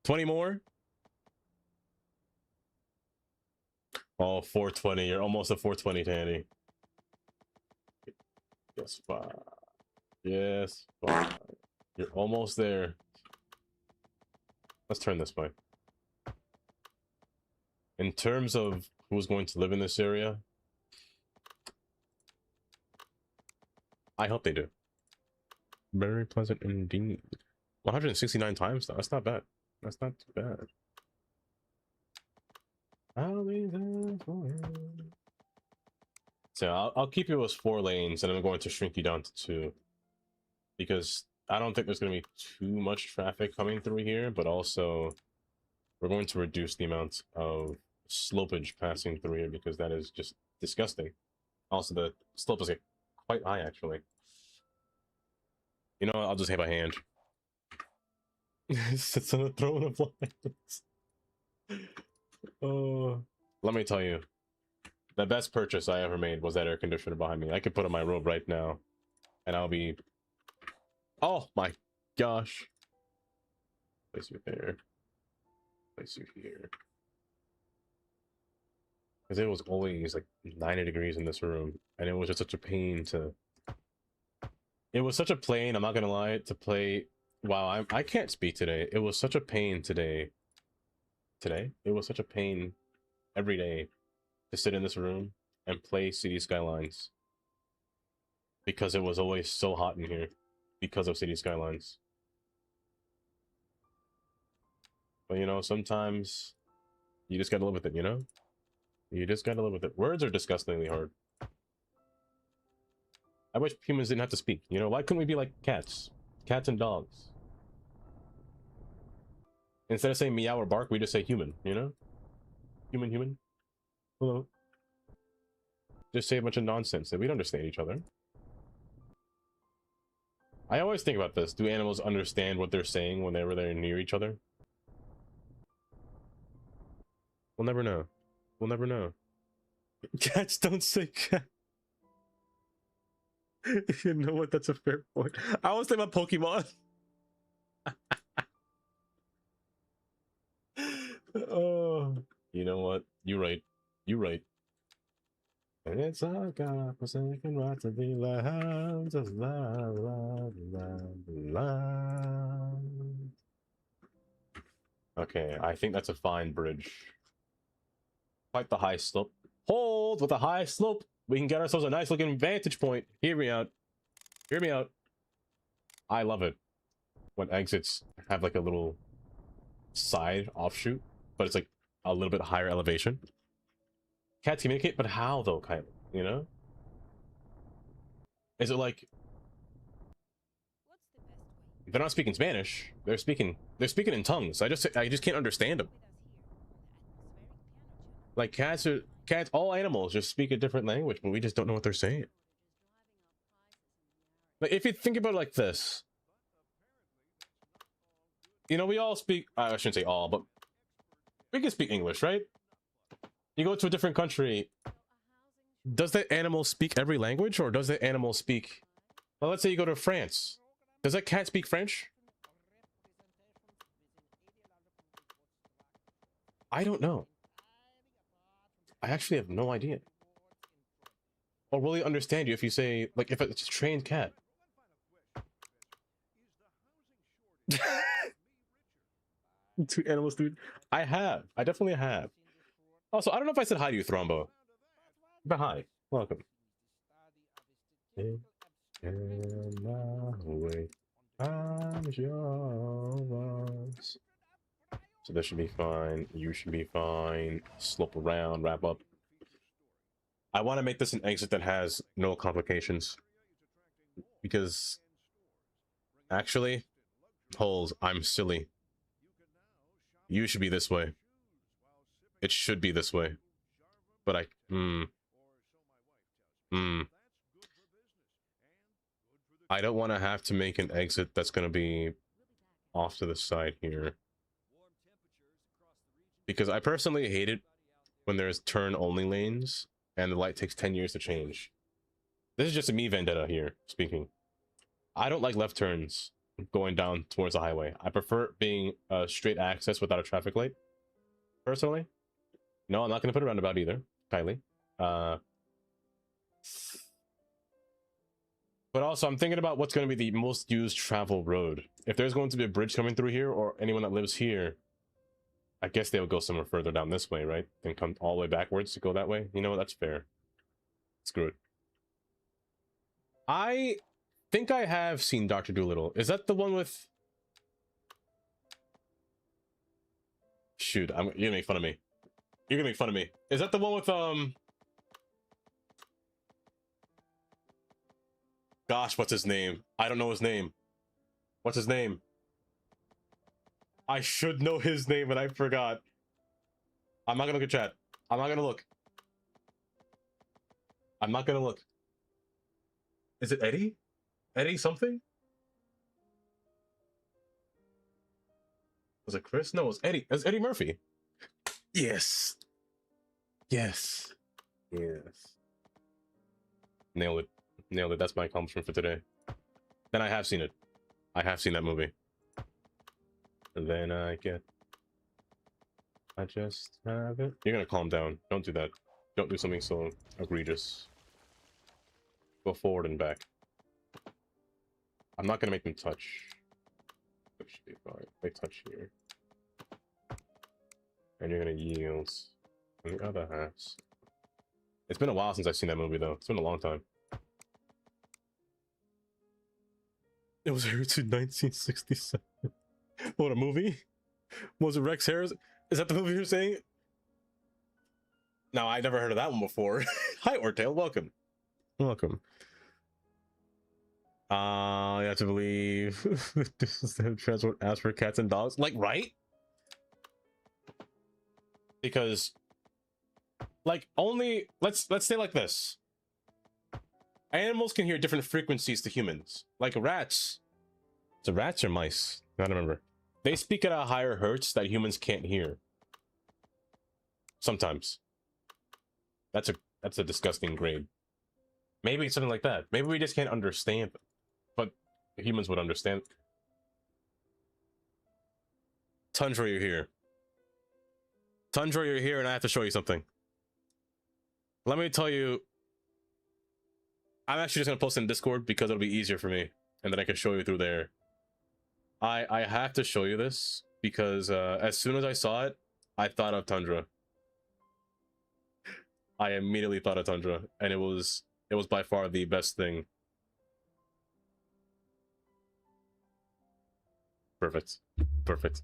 20 more? Oh, 420. You're almost at 420, Tandy. Yes, fine. Yes, fine. You're almost there. Let's turn this way. In terms of who's going to live in this area, I hope they do. Very pleasant indeed. 169 times though. That's not bad. That's not too bad. I'll be there for you. So I'll keep you as 4 lanes, and I'm going to shrink you down to 2, because I don't think there's going to be too much traffic coming through here, but also we're going to reduce the amount of slopage passing through here, because that is just disgusting. Also, the slope is like quite high, actually. You know what? I'll just hit by hand. Sits on a throne of lions. Oh, let me tell you, the best purchase I ever made was that air conditioner behind me. I could put on my robe right now, and I'll be... Oh my gosh. Place you there. Place you here. Because it was always like 90 degrees in this room, and it was just such a pain to... It was such a pain, I'm not gonna lie, to play... Wow, I can't speak today. It was such a pain today. It was such a pain every day to sit in this room and play City Skylines. Because it was always so hot in here. Because of City Skylines. But you know, sometimes you just gotta live with it, you know? You just gotta live with it. Words are disgustingly hard. I wish humans didn't have to speak, you know? Why couldn't we be like cats? Cats and dogs. Instead of saying meow or bark, we just say human, you know? Human. Hello. Just say a bunch of nonsense that we don't understand each other. I always think about this. Do animals understand what they're saying whenever they're near each other? We'll never know. We'll never know. Cats don't say cat. You know what? That's a fair point. I always think about Pokemon. Oh, you know what? You're right. You're right. And it's our God-forsaken right to be lambs of love. Okay, I think that's a fine bridge. Quite the high slope. Hold with a high slope. We can get ourselves a nice looking vantage point. Hear me out. Hear me out. I love it when exits have like a little side offshoot, but it's like a little bit higher elevation. Cats communicate, but how though, kind of, you know? Is it like they're not speaking Spanish? They're speaking in tongues. I just can't understand them. Like cats, all animals just speak a different language, but we just don't know what they're saying. Like if you think about it like this, you know, we all speak, I shouldn't say all, but we can speak English, right? You go to a different country, does that animal speak every language, or does that animal speak... Well, let's say you go to France. Does that cat speak French? I don't know. I actually have no idea. Or will he understand you if you say, like, if it's a trained cat? Two animals, dude. I definitely have. Also, I don't know if I said hi to you, Thrombo. But hi. Welcome. In my way, I'm yours. So this should be fine. You should be fine. Slope around, wrap up. I want to make this an exit that has no complications. Because actually, holes, I'm silly. You should be this way. It should be this way. But I I don't want to have to make an exit that's going to be off to the side here. Because I personally hate it when there's turn-only lanes and the light takes 10 years to change. This is just a me vendetta here, speaking. I don't like left turns going down towards the highway. I prefer being straight access without a traffic light, personally. No, I'm not going to put a roundabout either, Kylie. But also, I'm thinking about what's going to be the most used travel road. If there's going to be a bridge coming through here, or anyone that lives here, I guess they would go somewhere further down this way, right? And come all the way backwards to go that way. You know what? That's fair. Screw it. I think I have seen Dr. Dolittle. Is that the one with... Shoot, you're gonna make fun of me. You're gonna make fun of me. Is that the one with, Gosh, what's his name? I don't know his name. What's his name? I should know his name, and I forgot. I'm not gonna look at chat. I'm not gonna look. I'm not gonna look. Is it Eddie? Eddie something? Was it Chris? No, it was Eddie. It was Eddie Murphy. Yes. Yes. Yes. Nailed it. Nailed it. That's my accomplishment for today. Then I have seen it. I have seen that movie. And then I just have it. You're gonna calm down. Don't do that. Don't do something so egregious. Go forward and back. I'm not gonna make them touch. That should be fine. They touch here. And you're gonna yield on the other halves. It's been a while since I've seen that movie though. It's been a long time. It was aired to 1967. What, a movie? Was it Rex Harris? Is that the movie you're saying? No, I never heard of that one before. Hi, Ortail. Welcome. Welcome. You have to believe this is the transport as for cats and dogs. Like, right? Because, like, only let's say like this. Animals can hear different frequencies to humans. Like rats. Is it rats or mice? I don't remember. They speak at a higher hertz that humans can't hear. Sometimes. That's a disgusting grade. Maybe it's something like that. Maybe we just can't understand. But humans would understand. Tundra, you're here. Tundra, you're here, and I have to show you something. Let me tell you. I'm actually just gonna post in Discord because it'll be easier for me, and then I can show you through there. I have to show you this because as soon as I saw it, I thought of Tundra. I immediately thought of Tundra, and it was by far the best thing. Perfect. Perfect.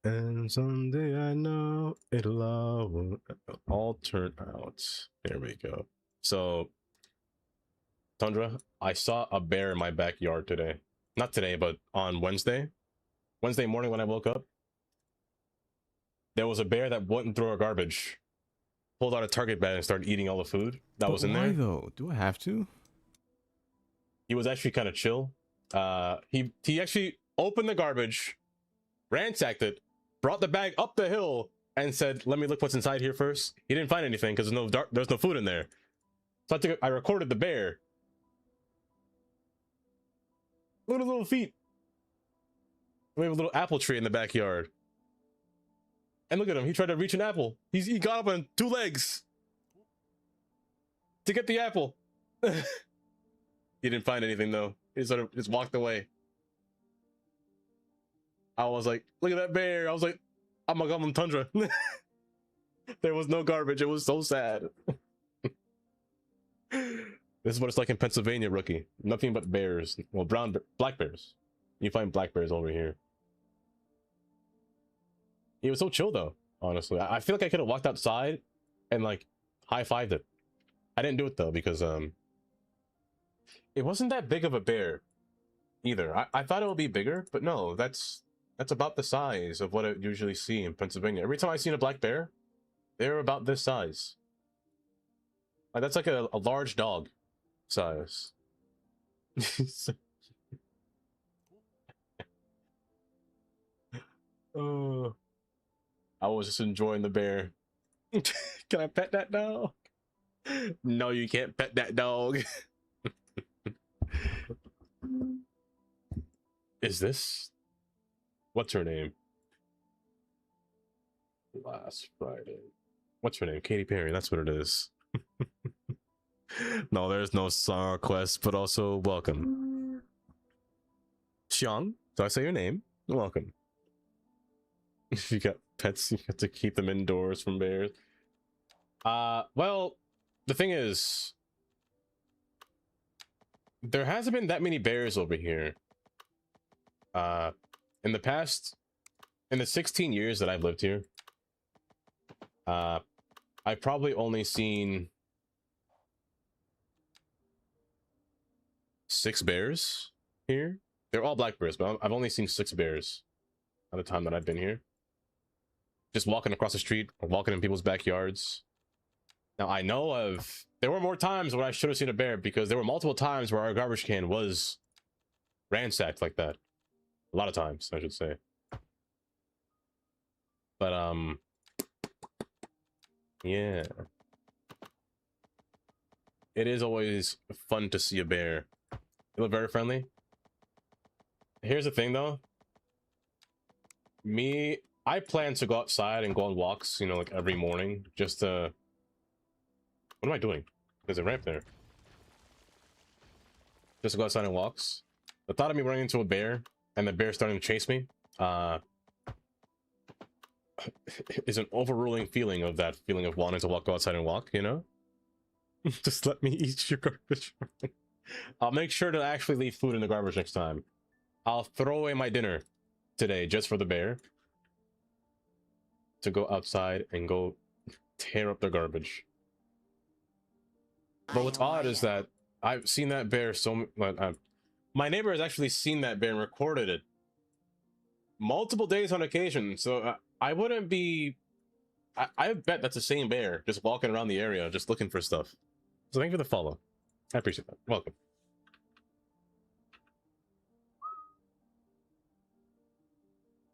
And someday I know it'll all turn out. There we go. So, Tundra, I saw a bear in my backyard today. Not today, but on Wednesday. Wednesday morning when I woke up. There was a bear that wouldn't throw our garbage. Pulled out a Target bag and started eating all the food that was in there. Why though? Do I have to? He was actually kind of chill. He actually opened the garbage, ransacked it, brought the bag up the hill, and said, "Let me look what's inside here first." He didn't find anything because there's no food in there. So I recorded the bear. Look at his little feet. We have a little apple tree in the backyard. And look at him. He tried to reach an apple. He got up on 2 legs to get the apple. He didn't find anything though. He sort of just walked away. I was like, look at that bear. I was like, I'm gonna call him Tundra. There was no garbage. It was so sad. This is what it's like in Pennsylvania, rookie. Nothing but bears. Well, black bears. You find black bears over here. He was so chill though, honestly. I feel like I could have walked outside and like high-fived it. I didn't do it though because it wasn't that big of a bear either. I thought it would be bigger, but no, that's about the size of what I usually see in Pennsylvania. Every time I seen a black bear, they're about this size. Like that's like a large dog size. Oh, I was just enjoying the bear. Can I pet that dog? No, you can't pet that dog. Is this? What's her name? Last Friday. What's her name? Katy Perry. That's what it is. No, there's no song request, but also welcome. Xiang, did I say your name? Welcome. If you got pets, you have to keep them indoors from bears. Well, the thing is, there hasn't been that many bears over here. In the 16 years that I've lived here, I've probably only seen 6 bears here. They're all black bears, but I've only seen 6 bears at the time that I've been here. Just walking across the street or walking in people's backyards. Now, I know there were more times where I should have seen a bear because there were multiple times where our garbage can was ransacked like that. A lot of times, I should say. But, yeah. It is always fun to see a bear. They look very friendly. Here's the thing, though. I plan to go outside and go on walks, you know, like every morning, just to... What am I doing? There's a ramp there. Just to go outside and walks. The thought of me running into a bear and the bear starting to chase me, is an overruling feeling of that feeling of wanting to go outside and walk, you know? Just let me eat your garbage. I'll make sure to actually leave food in the garbage next time. I'll throw away my dinner today just for the bear to go outside and go tear up their garbage. But what's odd is that I've seen that bear so much. My neighbor has actually seen that bear and recorded it multiple days on occasion. So I wouldn't be... I bet that's the same bear just walking around the area, just looking for stuff. So thank you for the follow. I appreciate that. Welcome.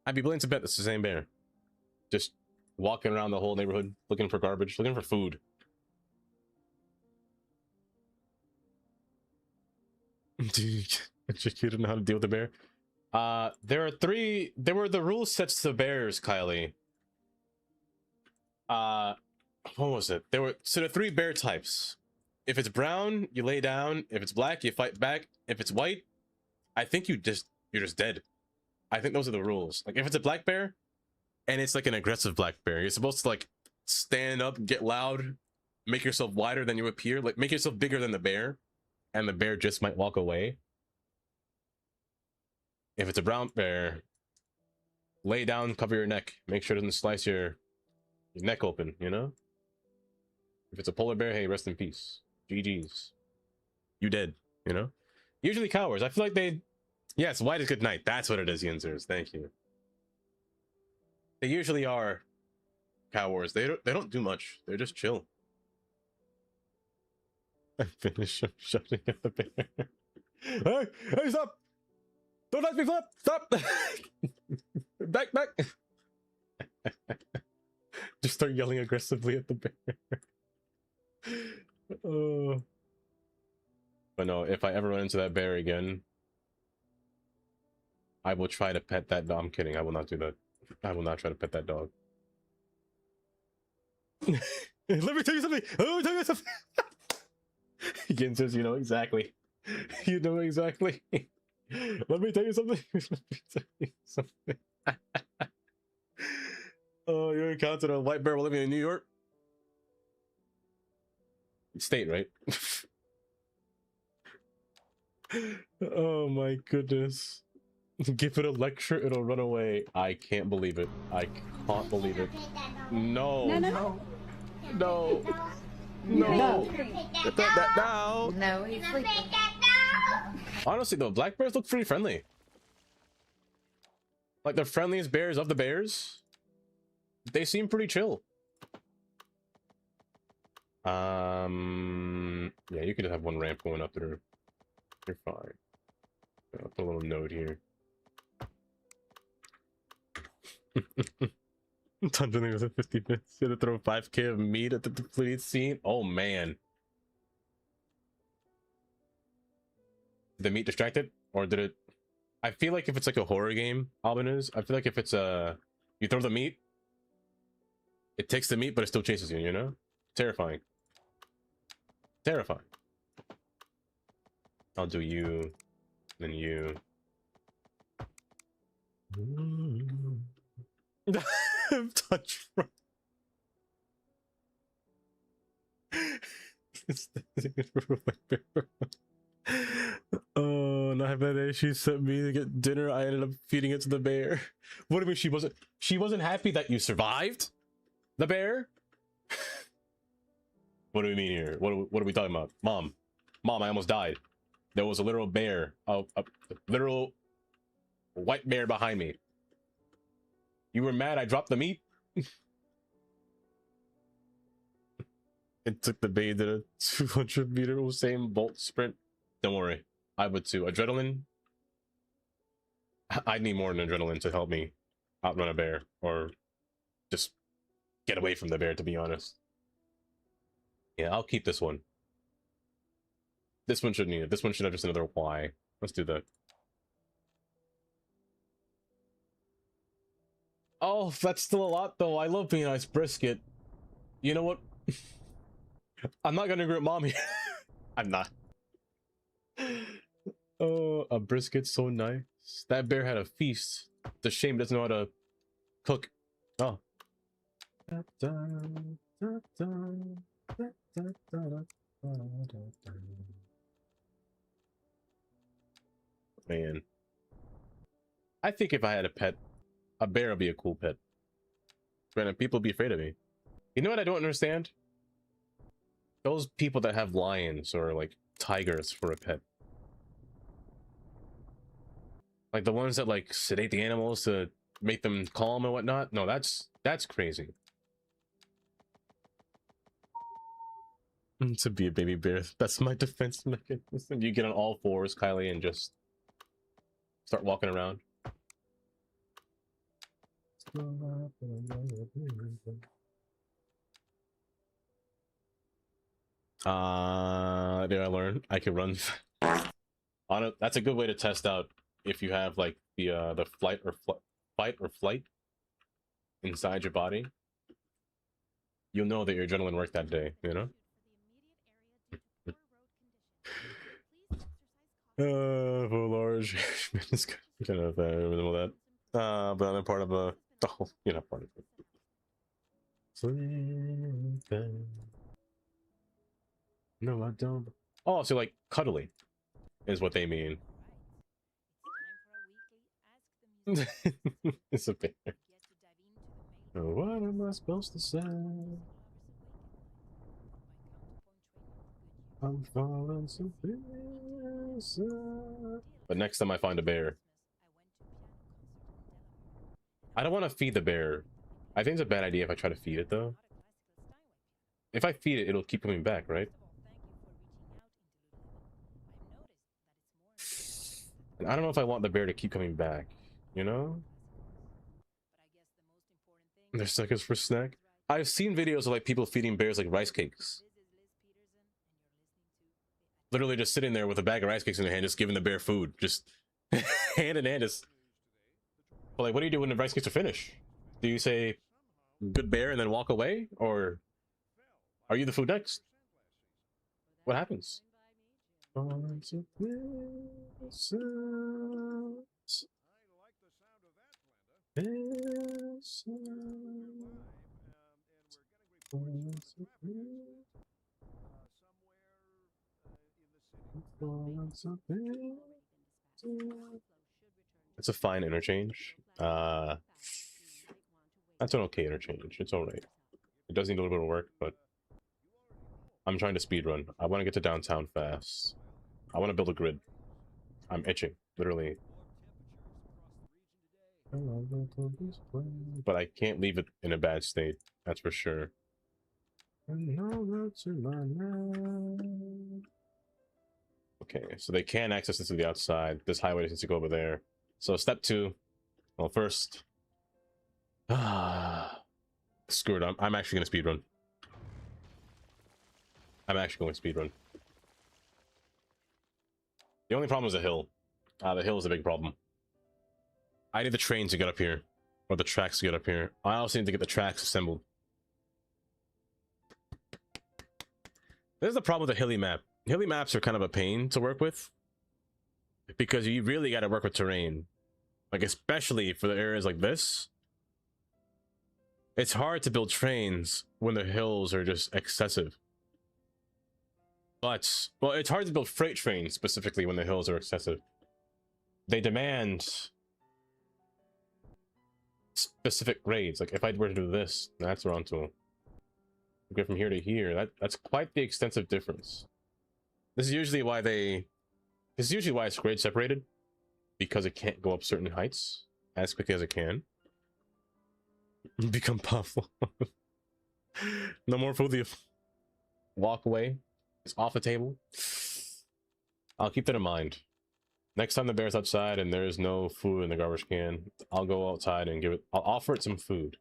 I'd be willing to bet that's the same bear. Just walking around the whole neighborhood, looking for garbage, looking for food. You don't know how to deal with the bear. There were the rule sets to bears, Kylie. What was it? There are 3 bear types. If it's brown, you lay down. If it's black, you fight back. If it's white, I think you're just dead. I think those are the rules. Like if it's a black bear and it's like an aggressive black bear, you're supposed to like stand up, get loud, make yourself wider than you appear, like make yourself bigger than the bear, and the bear just might walk away. If it's a brown bear, lay down, cover your neck, make sure it doesn't slice your neck open, you know? If it's a polar bear, hey, rest in peace. GG's. You dead, you know? Usually cowards. I feel like they... Yes, white is good night. That's what it is, Yinzers. Thank you. They usually are cowards. They don't do much. They're just chill. I finish shouting at the bear. Hey, stop! Don't let me flip! Stop! Back! Just start yelling aggressively at the bear. But no, if I ever run into that bear again, I will try to pet that dog. I'm kidding. I will not do that. I will not try to pet that dog. Let me tell you something. Let me tell you something. Gin says, you know exactly. You know exactly. Let me tell you something. Let me tell you something. Oh, you encountered a white bear living in New York? State, right? Oh my goodness. Give it a lecture, it'll run away. I can't believe it. I can't believe it. No. No. No. No. Get that now. No, he's sleeping. Honestly though, black bears look pretty friendly. Like the friendliest bears of the bears. They seem pretty chill. Yeah, you could have one ramp going up there. You're fine. I'll put a little note here. Dungeoning was at 50 minutes. You had to throw 5k of meat at the depleted scene. Oh man. Did the meat distracted? Or did it? I feel like if it's like a horror game, Alban is, I feel like if it's you throw the meat, it takes the meat, but it still chases you, you know? Terrifying. Terrifying. I'll do you, then you. Touch. Oh, not bad. She sent me to get dinner. I ended up feeding it to the bear. What do you mean she wasn't happy that you survived the bear? What do we mean here? What are we talking about? Mom, I almost died. There was a literal bear, a literal white bear behind me. You were mad I dropped the meat? It took the bait at a 200-meter Usain Bolt sprint. Don't worry, I would too. Adrenaline? I need more than adrenaline to help me outrun a bear, or just get away from the bear, to be honest. Yeah, I'll keep this one. This one should need it. This one should have just another Y. Let's do that. Oh, that's still a lot though. I love being nice brisket. You know what? I'm not gonna grip mommy. I'm not. Oh, a brisket's so nice. That bear had a feast. It's a shame it doesn't know how to cook. Oh. Man. I think if I had a pet, a bear would be a cool pet. Granted, people would be afraid of me. You know what I don't understand? Those people that have lions or like tigers for a pet. Like the ones that like sedate the animals to make them calm and whatnot. No, that's crazy. To be a baby bear, that's my defense mechanism. You get on all fours, Kylie, and just start walking around. Did I learn I can run on it? That's a good way to test out if you have like the fight or flight inside your body. You'll know that your adrenaline worked that day, you know. For large it's kind of all that. But I'm part of a oh, you're not part of it. Sleeping. No, I don't. Oh, so like cuddly is what they mean. It's a bear. What am I supposed to say? I'm falling so pieces. But next time I find a bear, I don't want to feed the bear. I think it's a bad idea if I try to feed it though. If I feed it, it'll keep coming back, right? And I don't know if I want the bear to keep coming back, you know? There's seconds for snack. I've seen videos of like people feeding bears like rice cakes. Literally just sitting there with a bag of rice cakes in their hand, just giving the bear food, just hand in hand. Just, but like, what do you do when the rice cakes are finished? Do you say good bear and then walk away, or are you the food next? What happens? It's a fine interchange. That's an okay interchange. It's all right. It does need a little bit of work, but I'm trying to speed run. I want to get to downtown fast. I want to build a grid. I'm itching, literally. But I can't leave it in a bad state. That's for sure. Okay, so they can access this to the outside. This highway needs to go over there. So step 2. Well, first, screw it. I'm actually gonna speedrun. I'm actually going to speedrun. The only problem is the hill. The hill is a big problem. I need the train to get up here, or the tracks to get up here. I also need to get the tracks assembled. This is the problem with the hilly map. Hilly maps are kind of a pain to work with, because you really got to work with terrain. Like, especially for the areas like this. It's hard to build trains when the hills are just excessive. But, well, it's hard to build freight trains specifically when the hills are excessive. They demand specific grades. Like, if I were to do this, that's wrong to go from here to here. That's quite the extensive difference. This is usually why it's grade separated, because it can't go up certain heights as quickly as it can. Become Puffle. No more food. Walk away. It's off the table. I'll keep that in mind. Next time the bear's outside and there's no food in the garbage can, I'll go outside and I'll offer it some food.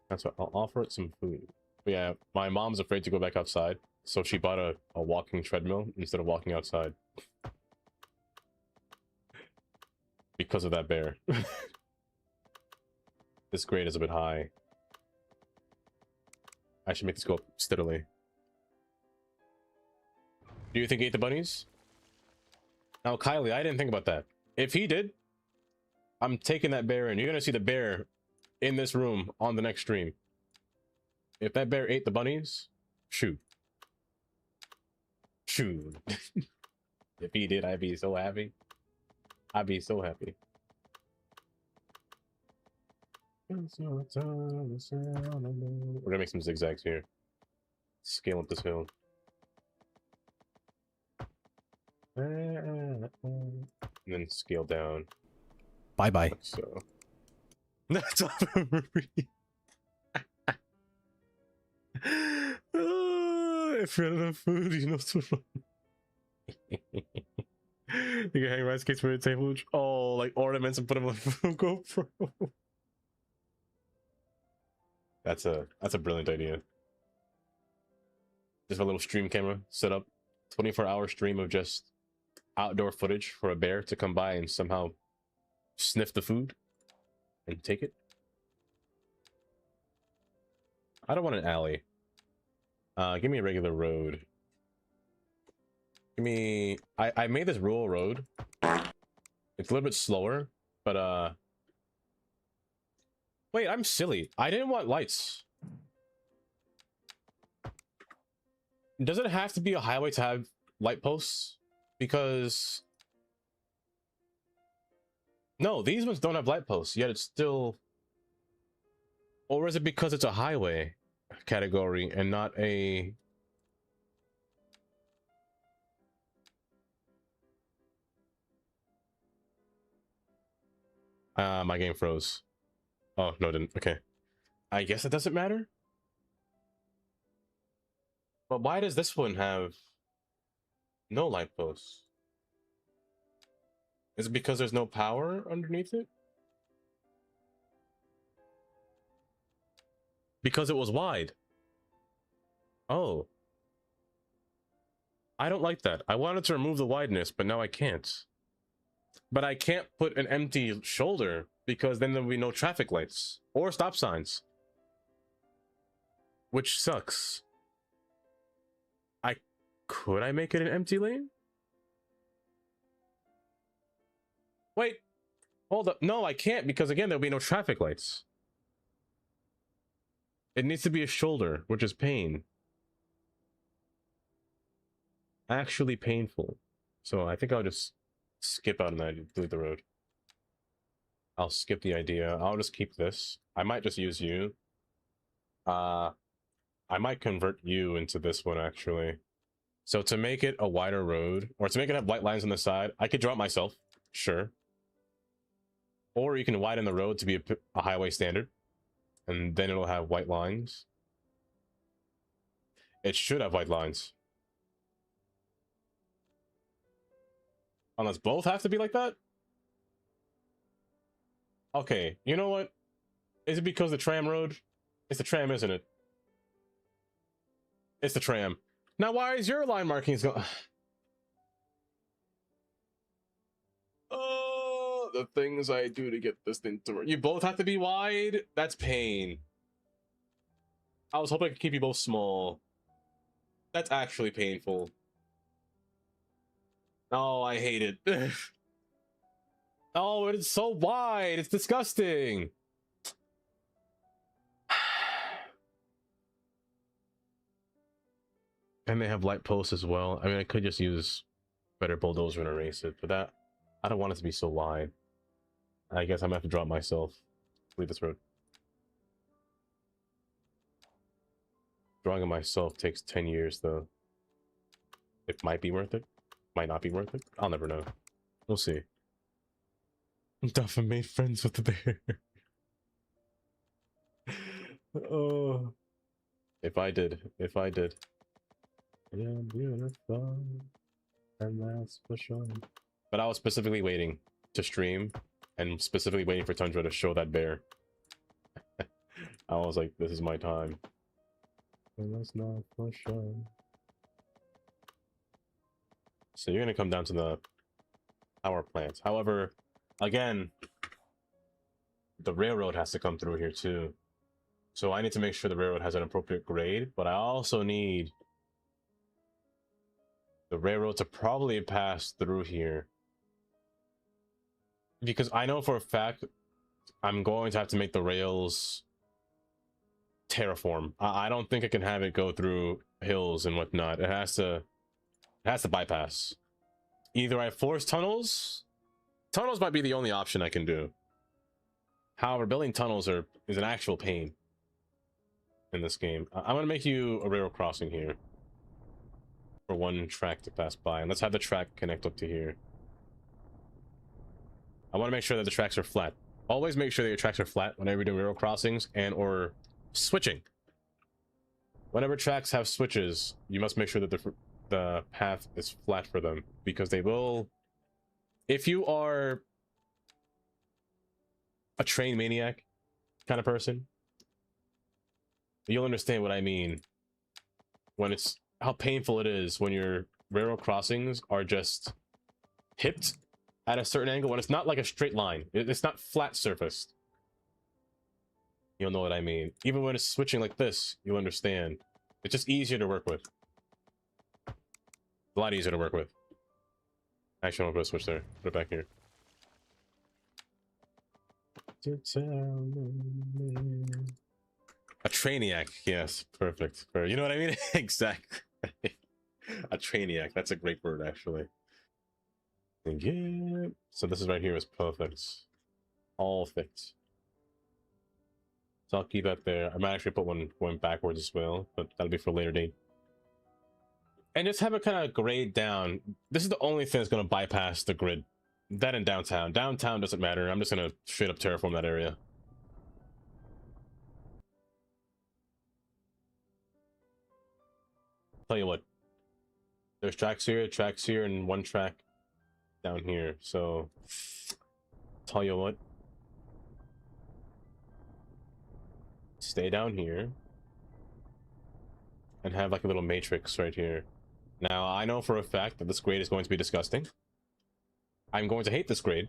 That's what, I'll offer it some food. But yeah, my mom's afraid to go back outside, so she bought a walking treadmill instead of walking outside. Because of that bear. This grade is a bit high. I should make this go up steadily. Do you think he ate the bunnies? Now, Kylie, I didn't think about that. If he did, I'm taking that bear in. You're gonna see the bear in this room on the next stream. If that bear ate the bunnies, shoot. Shoot. If he did, I'd be so happy. I'd be so happy. We're gonna make some zigzags here. Scale up this hill. And then scale down. Bye bye. Like so. That's all. If you're out of food, you know what's wrong. You can hang rice cakes for your table. Oh, like ornaments and put them on GoPro. That's a brilliant idea. Just a little stream camera set up. 24-hour stream of just outdoor footage for a bear to come by and somehow sniff the food and take it. I don't want an alley. Give me a regular road. Give me... I made this rural road. It's a little bit slower, but wait, I'm silly. I didn't want lights. Does it have to be a highway to have light posts? Because... no, these ones don't have light posts, yet it's still... or is it because it's a highway category and not a... my game froze. Oh, no, it didn't. Okay. I guess it doesn't matter? But why does this one have no light posts? Is it because there's no power underneath it? Because it was wide. Oh. I don't like that. I wanted to remove the wideness, but now I can't. But I can't put an empty shoulder because then there'll be no traffic lights or stop signs. Which sucks. Could I make it an empty lane? Wait. Hold up. No, I can't because again, there'll be no traffic lights. It needs to be a shoulder, which is pain. Actually painful. So I think I'll just skip out and delete the road. I'll skip the idea. I'll just keep this. I might just use you. I might convert you into this one actually. So to make it a wider road, or to make it have white lines on the side, I could draw it myself, sure. Or you can widen the road to be a highway standard, and then it'll have white lines. It should have white lines. Unless both have to be like that? Okay, you know what? Is it because the tram road? It's the tram, isn't it? It's the tram. Now, why is your line markings going? Oh, the things I do to get this thing to work. You both have to be wide? That's pain. I was hoping I could keep you both small. That's actually painful. Oh, I hate it. Oh, it's so wide. It's disgusting. And they have light posts as well. I mean, I could just use better bulldozer and erase it, but that I don't want it to be so wide. I guess I'm gonna have to draw it myself. Leave this road. Drawing it myself takes 10 years though. It might be worth it. Might not be worth it. I'll never know. We'll see. Duffin made friends with the bear. Oh. If I did. Yeah, beautiful. And that's for sure. But I was specifically waiting to stream and specifically waiting for Tundra to show that bear. I was like, this is my time. And that's not for sure. So you're gonna come down to the power plant. However, again, the railroad has to come through here too. So I need to make sure the railroad has an appropriate grade, but I also need the railroad to probably pass through here. Because I know for a fact I'm going to have to make the rails terraform. I don't think I can have it go through hills and whatnot. It has to bypass. Either I force tunnels. Tunnels might be the only option I can do. However, building tunnels is an actual pain in this game. I'm gonna make you a railroad crossing here for one track to pass by, and let's have the track connect up to here. I want to make sure that the tracks are flat. Always make sure that your tracks are flat whenever you're doing railroad crossings and or switching. Whenever tracks have switches, you must make sure that the path is flat for them, because they will, if you are a train maniac kind of person, you'll understand what I mean when it's how painful it is when your railroad crossings are just hipped at a certain angle, when it's not like a straight line. It's not flat surfaced. You'll know what I mean. Even when it's switching like this, you'll understand. It's just easier to work with. A lot easier to work with. Actually, I'm gonna put a switch there. Put it back here. A trainiac, yes, perfect. You know what I mean? Exactly. A trainiac. That's a great word, actually. Yeah. So this is right here is perfect. All fixed. So I'll keep that there. I might actually put one going backwards as well, but that'll be for a later date. And just have it kind of grade down. This is the only thing that's going to bypass the grid. That in downtown. Downtown doesn't matter. I'm just going to straight up terraform that area. Tell you what. There's tracks here, and one track down here. So, tell you what. Stay down here. And have like a little matrix right here. Now, I know for a fact that this grade is going to be disgusting. I'm going to hate this grade.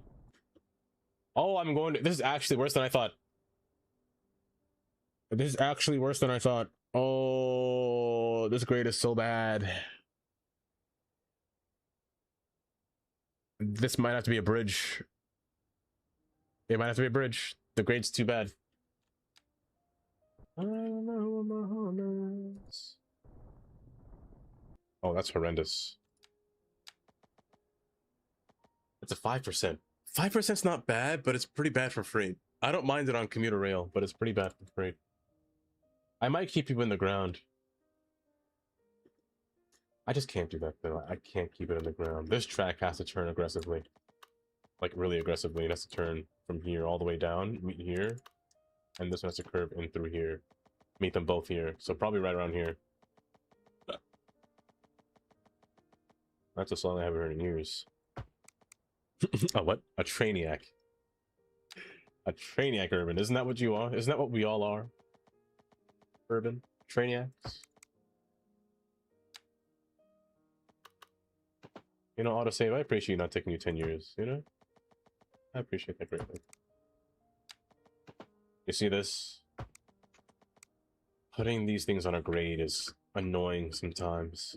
Oh, this is actually worse than I thought. This is actually worse than I thought. Oh, this grade is so bad. This might have to be a bridge. It might have to be a bridge. The grade's too bad. I don't know my hormones. Oh, that's horrendous. It's a 5%. 5%'s not bad, but it's pretty bad for freight. I don't mind it on commuter rail, but it's pretty bad for freight. I might keep people in the ground. I just can't do that though. I can't keep it in the ground. This track has to turn aggressively. Like really aggressively. It has to turn from here all the way down, meet here. And this one has to curve in through here. Meet them both here. So probably right around here. That's a song I haven't heard in years. Oh, what? A trainiac. A trainiac, Urban. Isn't that what you are? Isn't that what we all are? Urban? Trainiacs? You know, autosave, I appreciate not taking you 10 years, you know? I appreciate that greatly. You see this? Putting these things on a grade is annoying sometimes.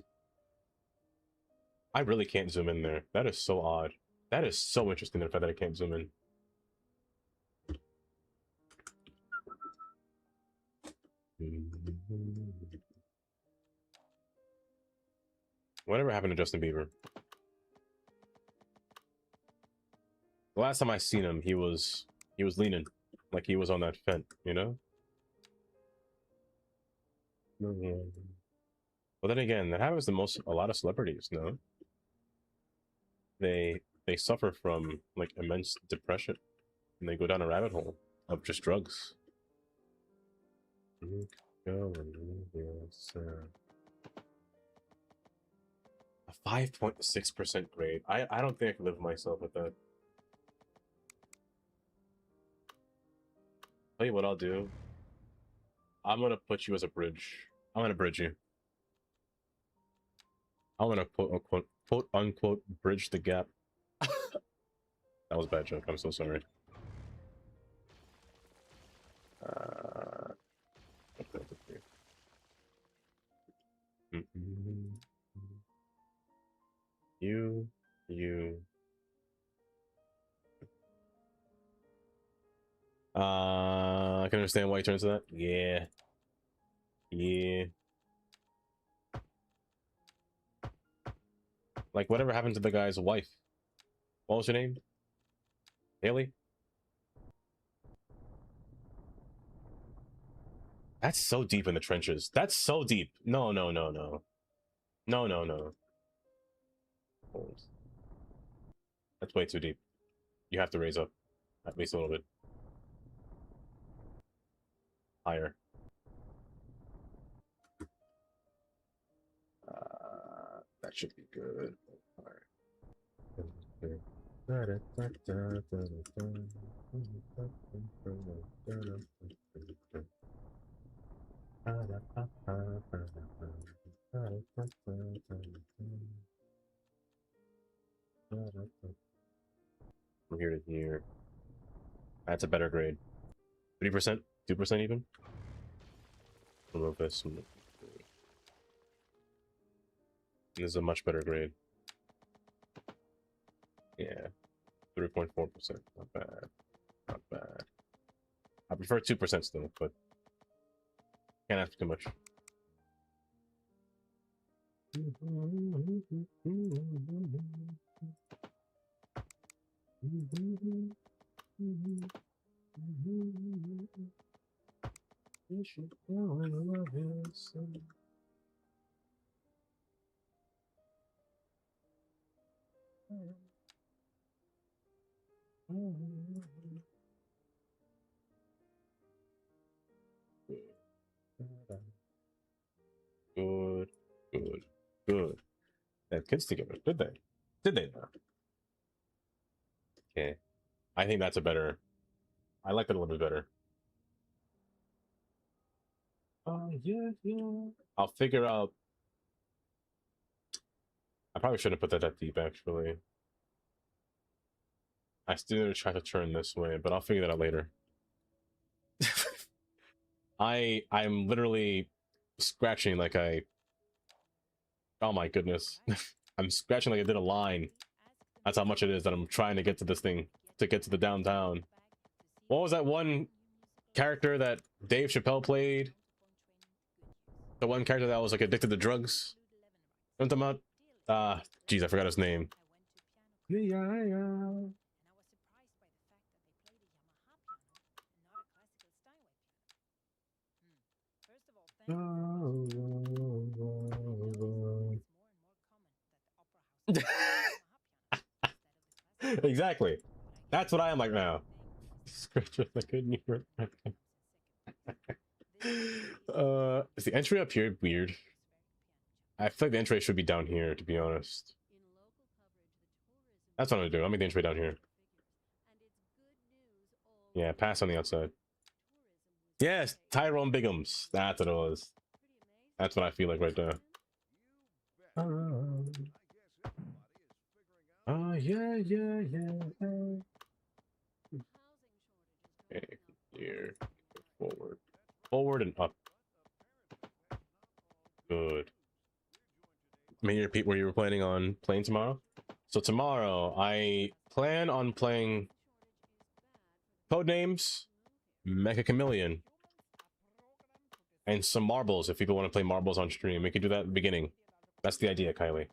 I really can't zoom in there. That is so odd. That is so interesting, the fact that I can't zoom in. Whatever happened to Justin Bieber? The last time I seen him, he was leaning like he was on that fence, you know? But then again, that happens to a lot of celebrities, no? They suffer from like immense depression and they go down a rabbit hole of just drugs. A 5.6% grade. I don't think I could live myself with that. Tell you what I'll do. I'm gonna put you as a bridge. I'm gonna bridge you. I'm gonna quote unquote bridge the gap. That was a bad joke. I'm so sorry. You. I can understand why he turns to that. Yeah. Like, whatever happened to the guy's wife? What was her name? Haley? That's so deep in the trenches. That's so deep. No. That's way too deep. You have to raise up. At least a little bit. Higher. That should be good. From here to here. That's a better grade. 3%? 2% even? Remove this. This is a much better grade. Yeah. 3.4%. Not bad. Not bad. I prefer 2% still, but can't ask too much. Good. They had kids together, did they? Did they not? Okay. I think that's a better. I like that a little bit better. Yeah. I'll figure out. I probably shouldn't put that deep, actually. I still need to try to turn this way, but I'll figure that out later. I'm literally scratching like oh my goodness. I'm scratching like I did a line. That's how much it is that I'm trying to get to this thing, to get to the downtown. What was that one character that Dave Chappelle played? The one character that was like addicted to drugs? Something about geez, I forgot his name. Exactly. That's what I am like now. Is the entry up here weird? I feel like the entry should be down here, to be honest. That's what I'm gonna do. I'll make the entry down here. Yeah, pass on the outside. Yes, Tyrone Biggums. That's what it was. That's what I feel like right there. Oh, yeah. Okay, here. Forward. Forward and up. Good. May you repeat where you were planning on playing tomorrow? So tomorrow, I plan on playing Codenames, Mecha Chameleon, and some marbles if people want to play marbles on stream. We can do that at the beginning. That's the idea, Kylie.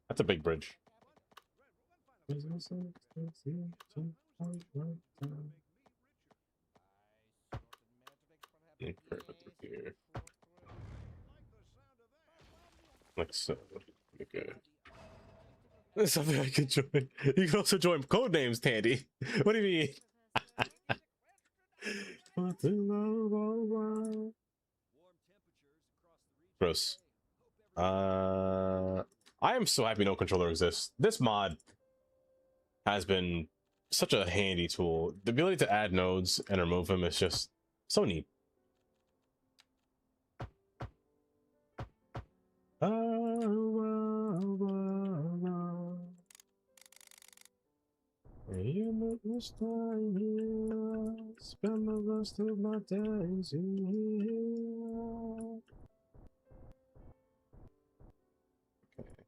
That's a big bridge. Here. Like so. Okay. That's something I can join. You can also join Codenames, Tandy. What do you mean? Gross. I am so happy no controller exists. This mod has been such a handy tool. The ability to add nodes and remove them is just so neat. You make me stay here, spend the rest of my days in here. Okay.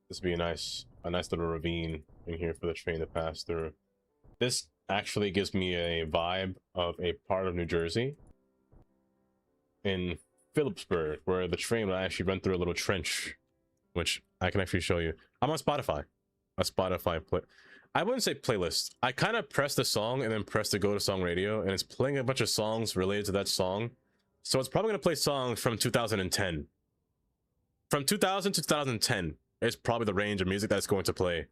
This would be a nice little ravine in here for the train to pass through. This actually gives me a vibe of a part of New Jersey in Phillipsburg, where the train will actually run through a little trench, which I can actually show you. I'm on Spotify. A Spotify play. I wouldn't say playlist. I kind of press the song and then press the go to song radio, and it's playing a bunch of songs related to that song. So it's probably going to play songs from 2010. From 2000 to 2010 is probably the range of music that's going to play.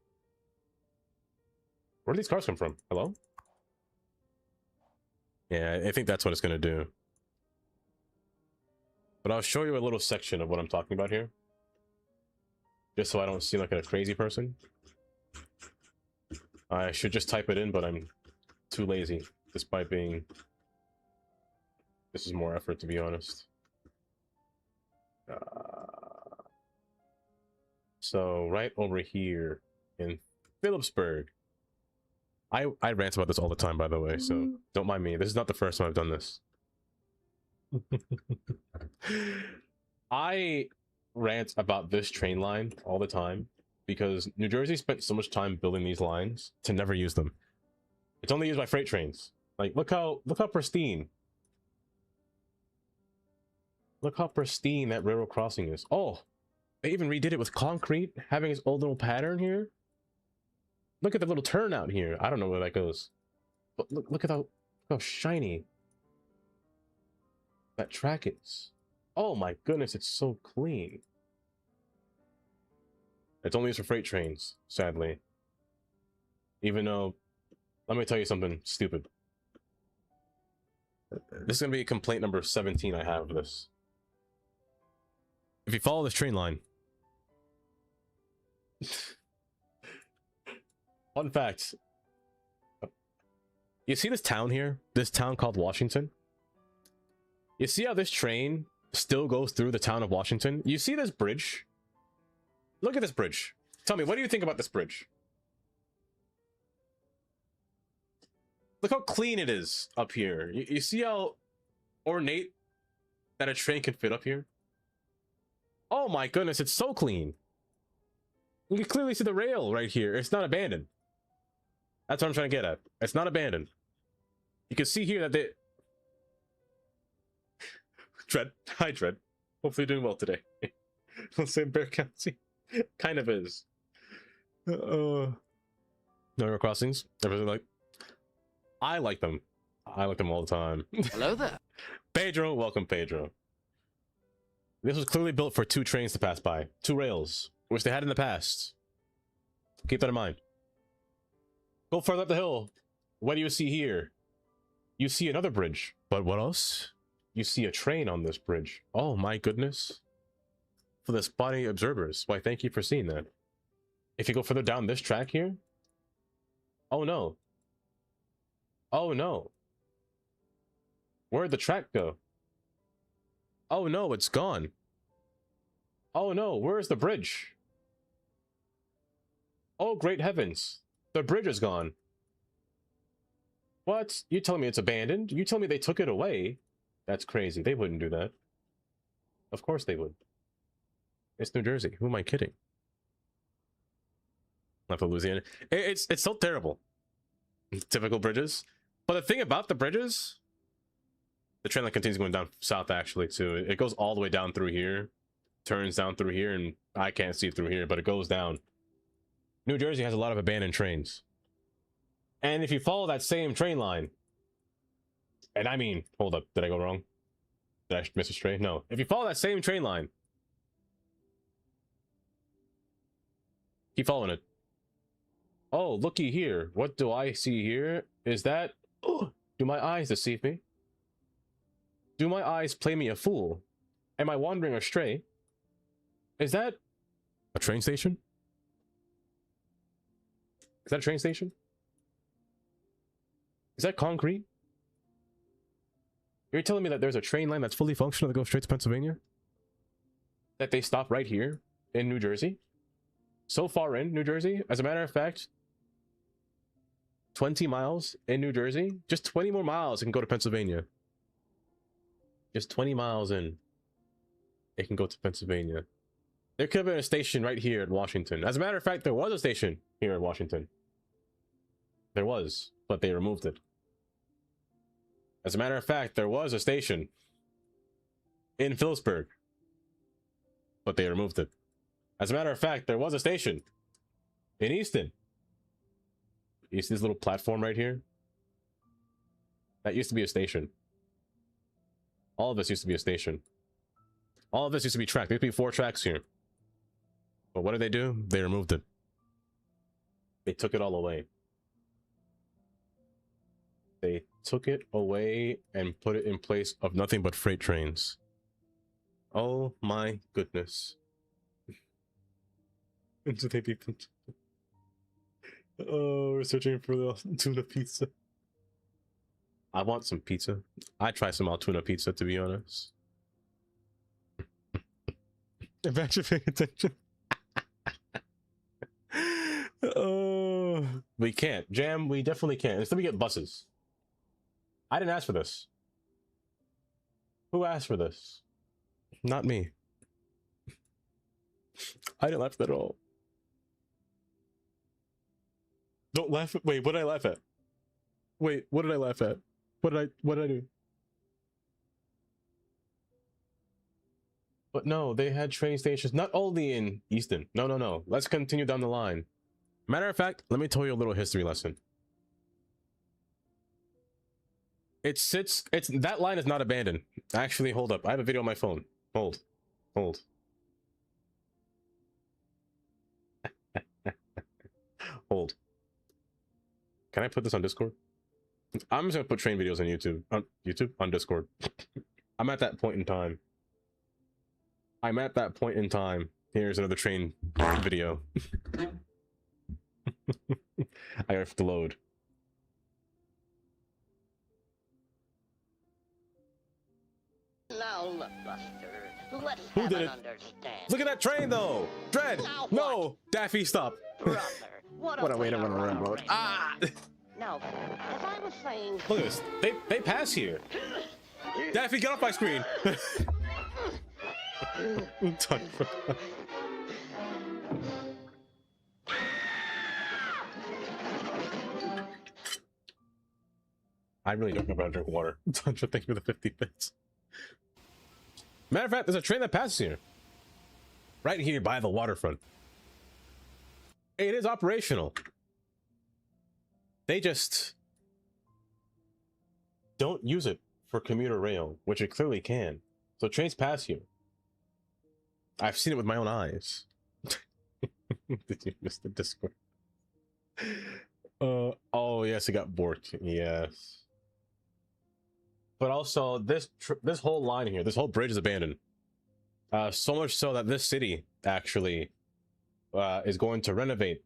Where do these cars come from? Hello? Yeah, I think that's what it's going to do. But I'll show you a little section of what I'm talking about here. Just so I don't seem like a crazy person. I should just type it in, but I'm too lazy, despite being... This is more effort, to be honest. So, right over here in Phillipsburg. I rant about this all the time, by the way, so don't mind me. This is not the first time I've done this. I rant about this train line all the time because New Jersey spent so much time building these lines to never use them. It's only used by freight trains. Like, look how pristine. Look how pristine that railroad crossing is. Oh, they even redid it with concrete, having its old little pattern here. Look at the little turnout here. I don't know where that goes, but look at how shiny that track is. Oh my goodness, it's so clean. It's only used for freight trains, sadly. Even though, let me tell you something stupid. This is gonna be complaint number 17 I have of this. If you follow this train line, fun fact, you see this town here? This town called Washington? You see how this train still goes through the town of Washington? You see this bridge? Look at this bridge. Tell me, what do you think about this bridge? Look how clean it is up here. You see how ornate that a train can fit up here? Oh my goodness, it's so clean. You can clearly see the rail right here. It's not abandoned. That's what I'm trying to get at. It's not abandoned. You can see here that they... Dread. Hi, Dread. Hopefully you're doing well today. Let's say Bear County. Kind of is. No more crossings. Everything like... I like them. I like them all the time. Hello there. Pedro, welcome, Pedro. This was clearly built for 2 trains to pass by. 2 rails, which they had in the past. Keep that in mind. Go further up the hill. What do you see here? You see another bridge. But what else? You see a train on this bridge. Oh my goodness. For the spotty observers. Why, thank you for seeing that. If you go further down this track here. Oh no. Oh no. Where'd the track go? Oh no, it's gone. Oh no, where's the bridge? Oh great heavens. The bridge is gone. What? You telling me it's abandoned? You tell me they took it away? That's crazy. They wouldn't do that. Of course they would. It's New Jersey. Who am I kidding? Not for Louisiana. It's so terrible. Typical bridges. But the thing about the bridges, the train line continues going down south actually too. It goes all the way down through here, turns down through here, and I can't see through here, but it goes down. New Jersey has a lot of abandoned trains. And if you follow that same train line, and I mean, hold up, did I go wrong? Did I miss a stray? No. If you follow that same train line, keep following it. Oh, looky here. What do I see here? Is that... Oh, do my eyes deceive me? Do my eyes play me a fool? Am I wandering astray? Is that a train station? Is that a train station? Is that concrete? You're telling me that there's a train line that's fully functional that goes straight to Pennsylvania? That they stop right here in New Jersey? So far in New Jersey? As a matter of fact, 20 miles in New Jersey? Just 20 more miles, it can go to Pennsylvania. Just 20 miles in, it can go to Pennsylvania. There could have been a station right here in Washington. As a matter of fact, there was a station here in Washington. There was, but they removed it. As a matter of fact, there was a station in Phillipsburg, but they removed it. As a matter of fact, there was a station in Easton. You see this little platform right here? That used to be a station. All of this used to be a station. All of this used to be tracked. There used to be 4 tracks here. But what did they do? They removed it. They took it all away. They took it away and put it in place of nothing but freight trains. Oh my goodness. Oh, we're searching for the tuna pizza. I want some pizza. I'd try some Altoona pizza, to be honest. Imagine paying attention. Oh, we can't. Jam, we definitely can't. Instead we get buses. I didn't ask for this. Who asked for this? Not me. I didn't laugh at that at all. Don't laugh at... Wait, what did I laugh at? Wait, what did I laugh at? What did I do? But no, they had train stations not only in Easton. No. Let's continue down the line. Matter of fact, let me tell you a little history lesson. That line is not abandoned. Actually, hold up. I have a video on my phone. Hold. Hold. Can I put this on Discord? I'm just gonna put train videos on YouTube. On Discord. I'm at that point in time. Here's another train video. I have to load. Now look, Buster. Let's Who have did an it? understanding. Look at that train, though. Dread. Now No, what? Daffy, stop. Brother, what a way to run run around, a bro. race. Ah! Now, as I was saying... Look at this. They pass here. Daffy, get off my screen. I really don't know about drink water. Tundra, thank you for the 50 bits. Matter of fact, there's a train that passes here. Right here by the waterfront. It is operational. They just don't use it for commuter rail, which it clearly can. So trains pass here. I've seen it with my own eyes. Did you miss the Discord? Oh yes, it got borked. Yes. But also, this whole line here, this whole bridge is abandoned. So much so that this city actually is going to renovate,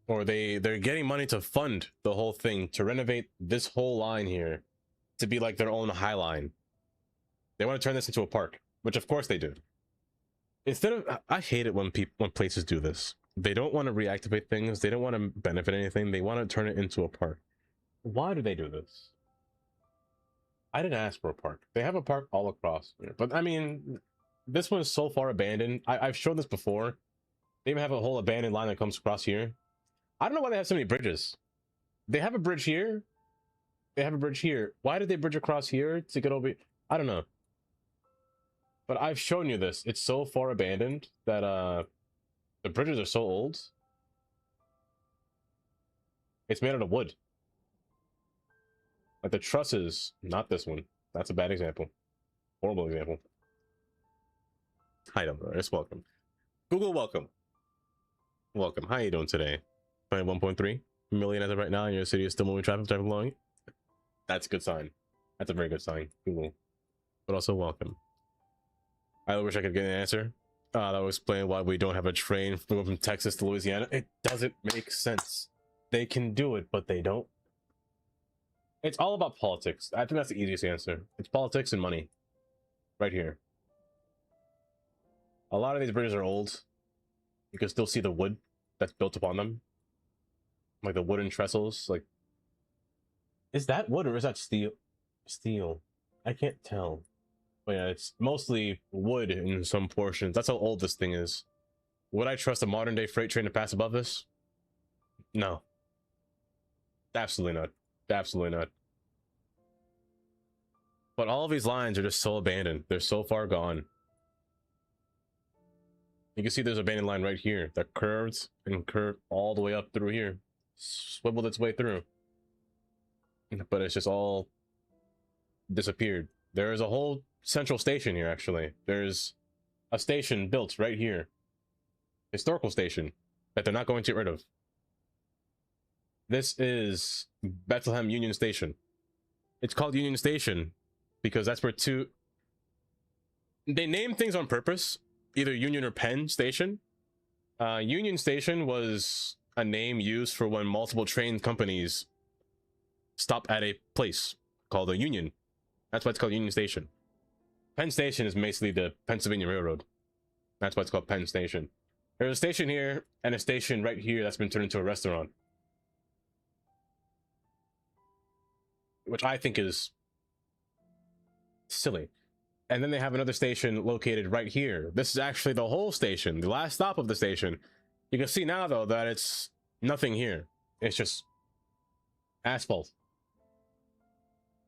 or they're getting money to fund the whole thing to renovate this whole line here to be like their own High Line. They want to turn this into a park, which of course they do. Instead of, I hate it when places do this. They don't want to reactivate things. They don't want to benefit anything. They want to turn it into a park. Why do they do this? I didn't ask for a park. They have a park all across here. But I mean, this one is so far abandoned. I've shown this before. They even have a whole abandoned line that comes across here. I don't know why they have so many bridges. They have a bridge here. They have a bridge here. Why did they bridge across here to get over? I don't know. But I've shown you this. It's so far abandoned that the bridges are so old. It's made out of wood. Like the trusses, not this one. That's a bad example. Horrible example. Hi, Dumbledore. Welcome. Google, welcome. Welcome. How you doing today? 1.3 million as of right now, and your city is still moving traffic along. That's a good sign. That's a very good sign. Google. But also, welcome. I wish I could get an answer. That would explain why we don't have a train going from Texas to Louisiana. It doesn't make sense. They can do it, but they don't. It's all about politics. I think that's the easiest answer. It's politics and money. Right here. A lot of these bridges are old. You can still see the wood that's built upon them. Like the wooden trestles. Like, is that wood or is that steel? Steel. I can't tell. But yeah, it's mostly wood in some portions. That's how old this thing is. Would I trust a modern day freight train to pass above this? No. Absolutely not. Absolutely not. But all of these lines are just so abandoned. They're so far gone. You can see there's an abandoned line right here that curves and curved all the way up through here. Swiveled its way through. But it's just all disappeared. There is a whole central station here, actually. There's a station built right here. Historical station that they're not going to get rid of. This is Bethlehem Union Station. It's called Union Station because that's where they name things on purpose, either Union or Penn Station. Union Station was a name used for when multiple train companies stop at a place called a Union. That's why it's called Union Station. Penn Station is basically the Pennsylvania Railroad. That's why it's called Penn Station. There's a station here and a station right here that's been turned into a restaurant. Which I think is silly. And then they have another station located right here. This is actually the whole station, the last stop of the station. You can see now, though, that it's nothing here. It's just asphalt.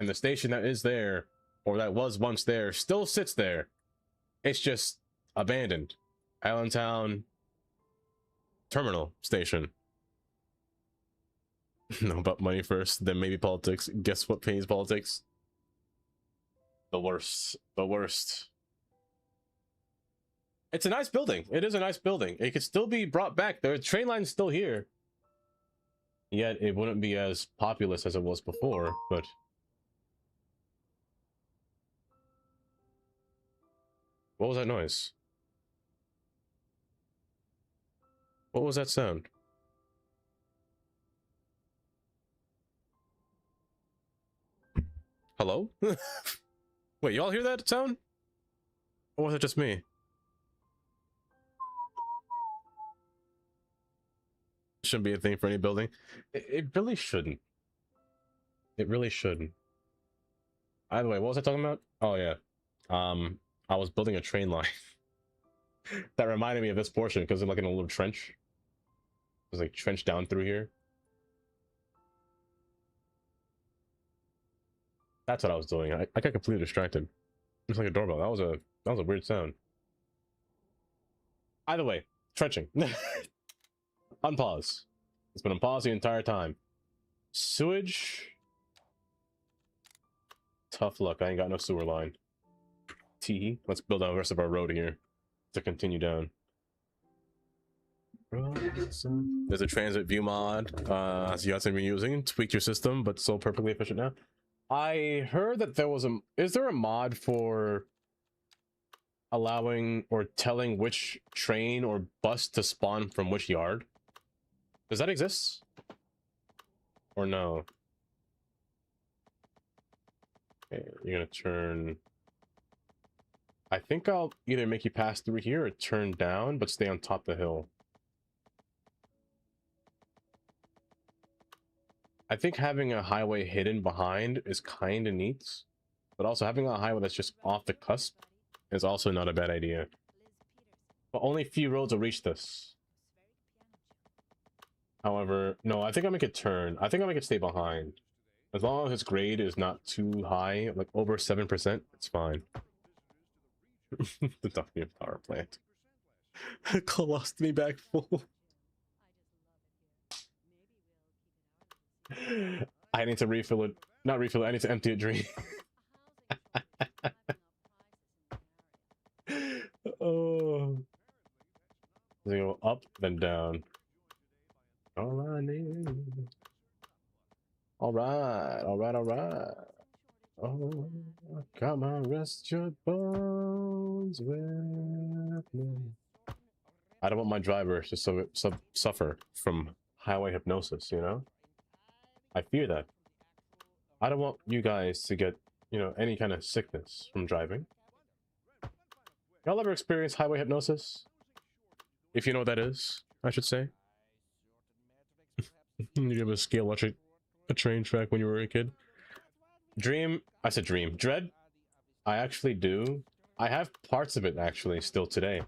And the station that is there, or that was once there, still sits there. It's just abandoned. Allentown Terminal Station. No, about money first, then maybe politics. Guess what pays politics? The worst. The worst. It's a nice building. It is a nice building. It could still be brought back. The train line's still here. Yet it wouldn't be as populous as it was before, but... What was that noise? What was that sound? Hello? Wait, y'all hear that sound? Or was it just me? Shouldn't be a thing for any building. It really shouldn't. It really shouldn't. Either way, what was I talking about? Oh yeah. I was building a train line. that reminded me of this portion because I'm like in a little trench. There's like trench down through here. That's what I was doing. I got completely distracted. It's like a doorbell. That was a weird sound. Either way, trenching. Unpause. It's been on pause the entire time. Sewage. Tough luck. I ain't got no sewer line. T. Let's build out the rest of our road here to continue down. There's a transit view mod, as you guys have been using. Tweak your system, but still perfectly efficient now. I heard that there was is there a mod for allowing or telling which train or bus to spawn from which yard? Does that exist? Or no? Okay, you're gonna turn... I think I'll either make you pass through here or turn down, but stay on top of the hill. I think having a highway hidden behind is kind of neat, but also having a highway that's just off the cusp is also not a bad idea. But only few roads will reach this. However, no, I think I'll make it turn. I think I'll make it stay behind. As long as its grade is not too high, like over 7%, it's fine. The Duckmeat power plant. Colostomy bag full. I need to refill it. Not refill it, I need to empty it, Dream. Oh. They go up, then down. All I need. Alright. Oh, come on, rest your bones with me. I don't want my driver to suffer from highway hypnosis, you know? I fear that. I don't want you guys to get, you know, any kind of sickness from driving. Y'all ever experience highway hypnosis? If you know what that is, I should say. You ever scale a train track when you were a kid? I said Dream. Dread? I actually do. I have parts of it actually still today.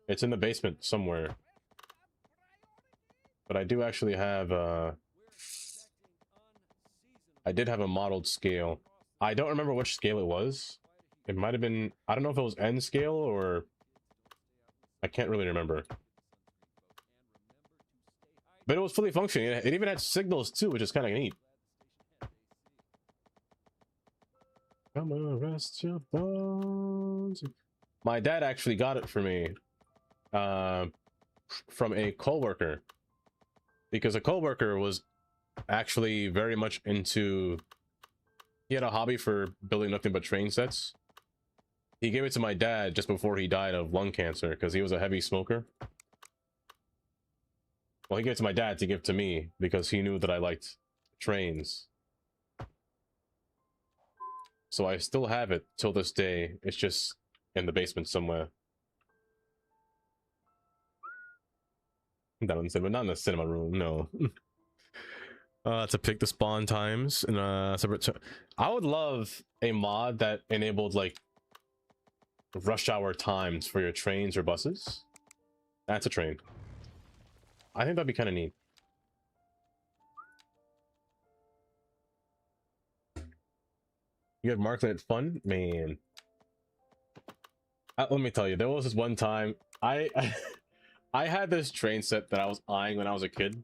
It's in the basement somewhere. But I do actually have I did have a modeled scale. I don't remember which scale it was. It might have been, I don't know if it was N scale or I can't really remember. But it was fully functioning. It even had signals too, which is kind of neat. Come on, rest your bones. My dad actually got it for me from a coworker, because a coworker was actually very much into, he had a hobby for building nothing but train sets. He gave it to my dad just before he died of lung cancer because he was a heavy smoker. Well, he gave it to my dad to give to me because he knew that I liked trains. So I still have it till this day. It's just in the basement somewhere. Not in the cinema, not in the cinema room, no. To pick the spawn times in a separate. I would love a mod that enabled like rush hour times for your trains or buses. That's a train. I think that'd be kind of neat. You had marketing it fun, man. Let me tell you, there was this one time I had this train set that I was eyeing when I was a kid.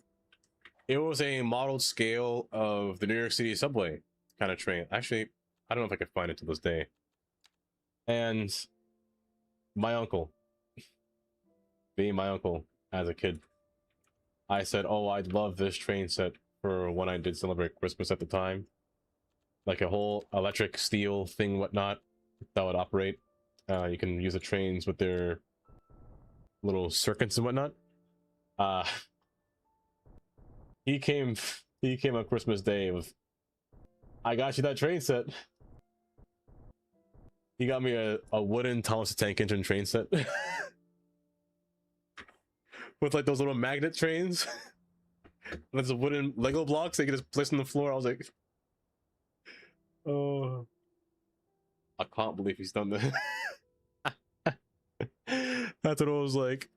It was a modeled scale of the New York City subway kind of train. Actually, I don't know if I could find it to this day. And my uncle, being my uncle as a kid, I said, oh, I'd love this train set for when I did celebrate Christmas at the time. Like a whole electric steel thing, whatnot, that would operate. You can use the trains with their little circuits and whatnot. He came on Christmas Day with, I got you that train set. He got me a wooden Thomas the Tank Engine train set. With like those little magnet trains. There's a wooden Lego blocks they can just place on the floor. I was like, oh, I can't believe he's done that. That's what it was like.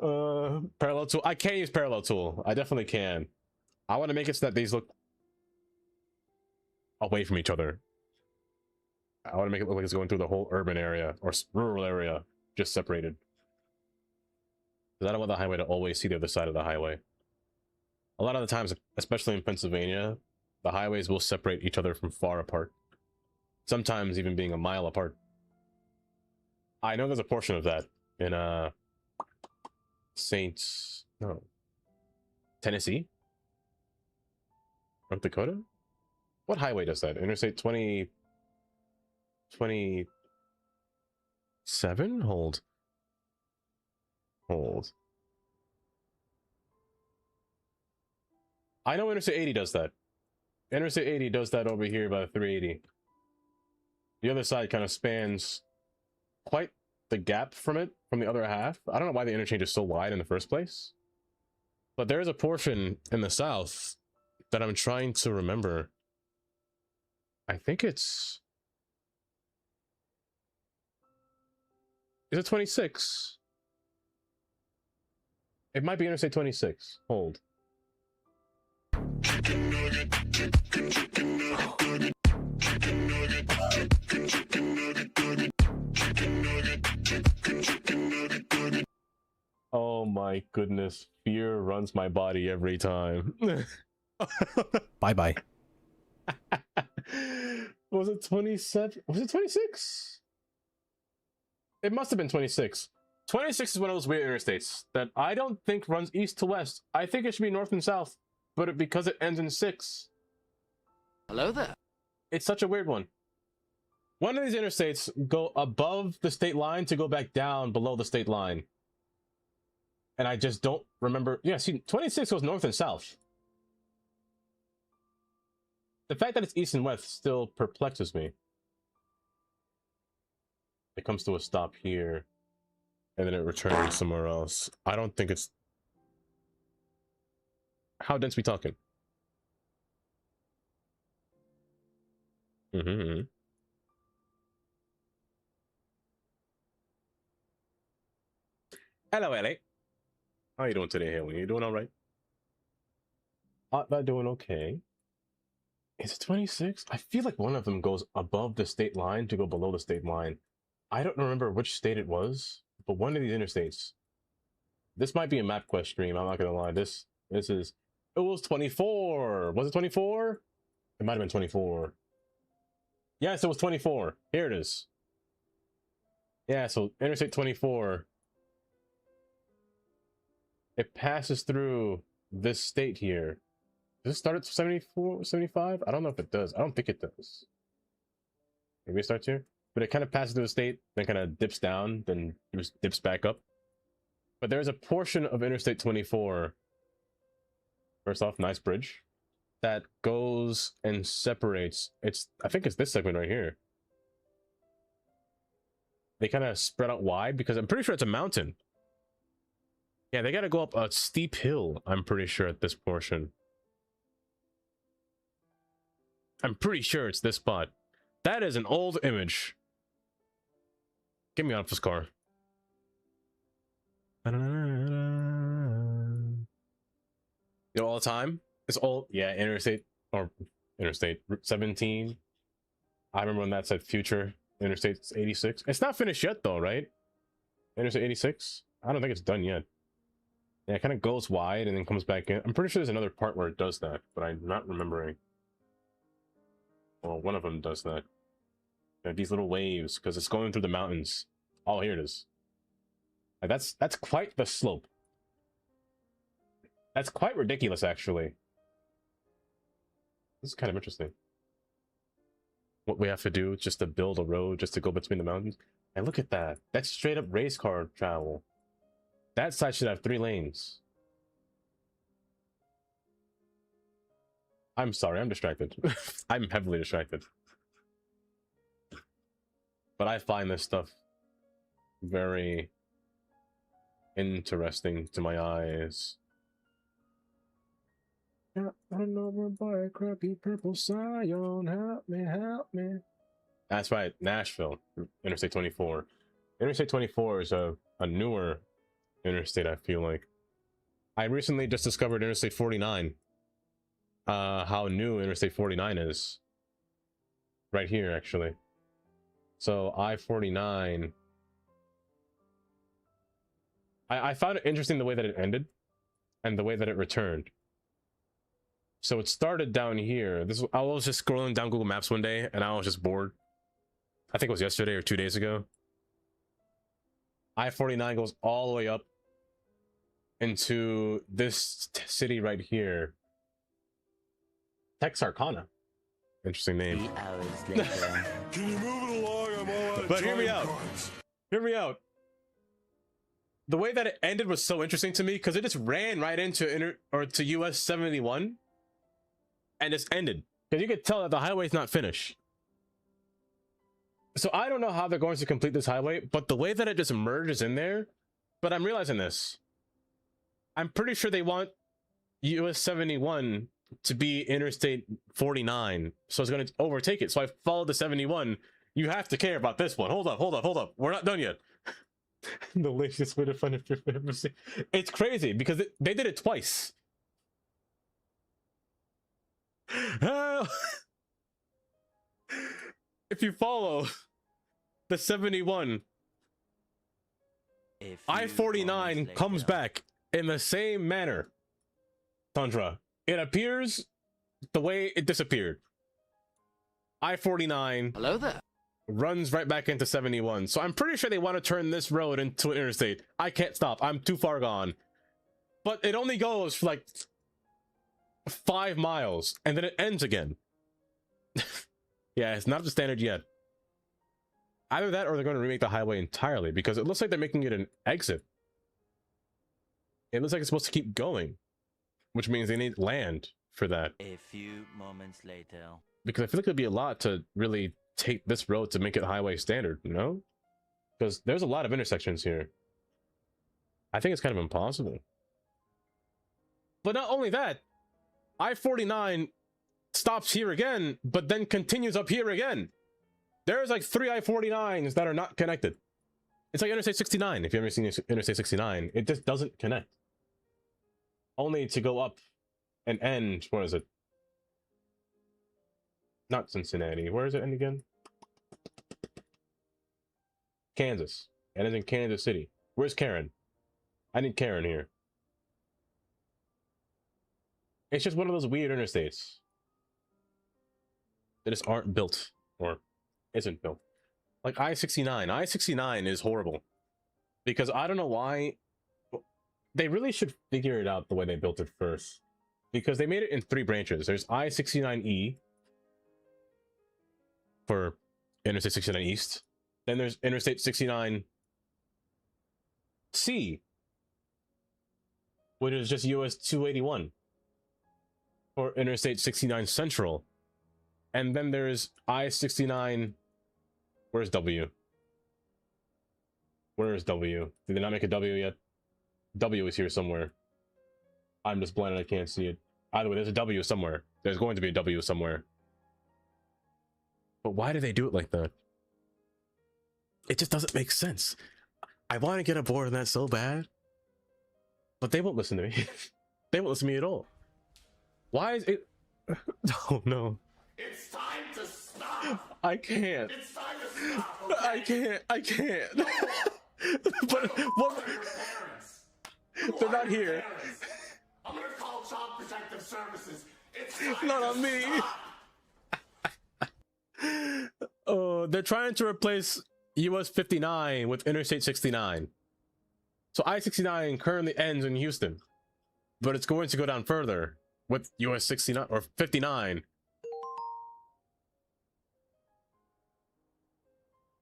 Parallel tool. I can use parallel tool. I definitely can. I want to make it so that these look away from each other. I want to make it look like it's going through the whole urban area or rural area, just separated. Because I don't want the highway to always see the other side of the highway. A lot of the times, especially in Pennsylvania, the highways will separate each other from far apart. Sometimes even being a mile apart. I know there's a portion of that in Tennessee? North Dakota? What highway does that? Interstate 27? Hold. I know Interstate 80 does that. Interstate 80 does that over here by 380. The other side kind of spans quite the gap from it, from the other half. I don't know why the interchange is so wide in the first place. But there is a portion in the south that I'm trying to remember. I think it's... Is it 26? It might be Interstate 26. Hold. Oh my goodness. Fear runs my body every time. Bye-bye. Was it 27? Was it 26? It must have been 26. 26 is one of those weird interstates that I don't think runs east to west. I think it should be north and south, but because it ends in 6. Hello there. It's such a weird one. One of these interstates go above the state line to go back down below the state line. And I just don't remember. Yeah, see, 26 goes north and south. The fact that it's east and west still perplexes me. It comes to a stop here, and then it returns somewhere else. I don't think it's... How dense we talking? Hello, Ellie. How you doing today, Haley? You doing all right? Not doing okay. Is it 26? I feel like one of them goes above the state line to go below the state line. I don't remember which state it was, but one of these interstates. This might be a MapQuest stream, I'm not gonna lie. This is... It was 24! Was it 24? It might have been 24. Yes, it was 24. Here it is. Yeah, so Interstate 24. It passes through this state here. Does it start at 74, 75? I don't know if it does. I don't think it does. Maybe it starts here. But it kind of passes through the state, then kind of dips down, then just dips back up. But there's a portion of Interstate 24. First off, nice bridge. That goes and separates. I think it's this segment right here. They kind of spread out wide because I'm pretty sure it's a mountain. Yeah, they got to go up a steep hill, I'm pretty sure, at this portion. I'm pretty sure it's this spot. That is an old image. Get me off this car. You know, all the time? It's old. Yeah, Interstate 17. I remember when that said future. Interstate 86. It's not finished yet, though, right? Interstate 86? I don't think it's done yet. Yeah, it kind of goes wide and then comes back in. I'm pretty sure there's another part where it does that, but I'm not remembering. Well, one of them does that. You know, these little waves, because it's going through the mountains. Oh, here it is. Like, that's quite the slope. That's quite ridiculous, actually. This is kind of interesting. What we have to do just to build a road, just to go between the mountains. And look at that. That's straight up race car travel. That side should have 3 lanes. I'm sorry, I'm distracted. I'm heavily distracted. But I find this stuff very interesting to my eyes. I don't know where by a crappy purple Scion. Help me, help me. That's right, Nashville, Interstate 24. Interstate 24 is a newer interstate, I feel like. I recently just discovered Interstate 49. How new Interstate 49 is. Right here, actually. So, I-49... I found it interesting the way that it ended, and the way that it returned. So it started down here. I was just scrolling down Google Maps one day, and I was just bored. I think it was yesterday or 2 days ago. I-49 goes all the way up into this city right here. Texarkana. Interesting name. 3 hours later. Can you move it along? I'm all out of But hear me time out. cards. Hear me out. The way that it ended was so interesting to me because it just ran right into to US 71 and just ended. Because you could tell that the highway's not finished. So I don't know how they're going to complete this highway, but the way that it just merges in there, but I'm realizing this. I'm pretty sure they want US 71 to be Interstate 49, so it's going to overtake it. So I followed the 71. You have to care about this one. Hold up. We're not done yet. The latest way to find a fifth ever. It's crazy because they did it twice. If you follow the 71, I-49 comes back in the same manner. Tundra. It appears the way it disappeared. I-49 Hello there. runs right back into 71. So I'm pretty sure they want to turn this road into an interstate. I can't stop. I'm too far gone. But it only goes for like 5 miles and then it ends again. Yeah, it's not the standard yet. Either that or they're going to remake the highway entirely because it looks like they're making it an exit. It looks like it's supposed to keep going, which means they need land for that. A few moments later. Because I feel like it'd be a lot to really take this road to make it highway standard, you know? Because there's a lot of intersections here. I think it's kind of impossible. But not only that, I-49 stops here again, but then continues up here again. There's like 3 I-49s that are not connected. It's like Interstate 69. If you've ever seen Interstate 69, it just doesn't connect. Only to go up and end, what is it? Not Cincinnati. Where is it end again? Kansas. And it's in Kansas City. Where's Karen? I need Karen here. It's just one of those weird interstates that just aren't built or isn't built. Like I-69. I-69 is horrible because I don't know why. They really should figure it out the way they built it first, because they made it in 3 branches. There's I-69E for Interstate 69 East. Then there's Interstate 69C, which is just US 281 for Interstate 69 Central. And then there's I-69. Where's W? Where is W? Did they not make a W yet? W is here somewhere. I'm just blind and I can't see it. Either way, there's a W somewhere. There's going to be a W somewhere. But why do they do it like that? It just doesn't make sense. I want to get aboard on that so bad. But they won't listen to me. They won't listen to me at all. Why is it... Oh no. It's time to stop. I can't. It's time to stop. Okay? I can't. But what... Your parents. They're not here. Parents. I'm gonna call Child Protective Services. It's time Not to on me. stop. Oh, they're trying to replace US 59 with Interstate 69. So I-69 currently ends in Houston, but it's going to go down further with US 69 or 59.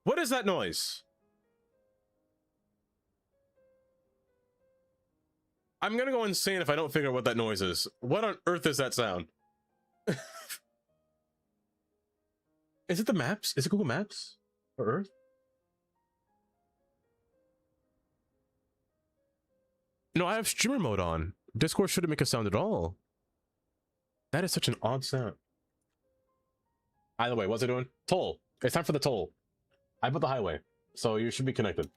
What is that noise? I'm gonna go insane if I don't figure out what that noise is. What on earth is that sound? Is it the maps? Is it Google Maps? Or Earth? No, I have streamer mode on. Discord shouldn't make a sound at all. That is such an odd sound. Either way, what's it doing? Toll. It's time for the toll. I put the highway. So you should be connected.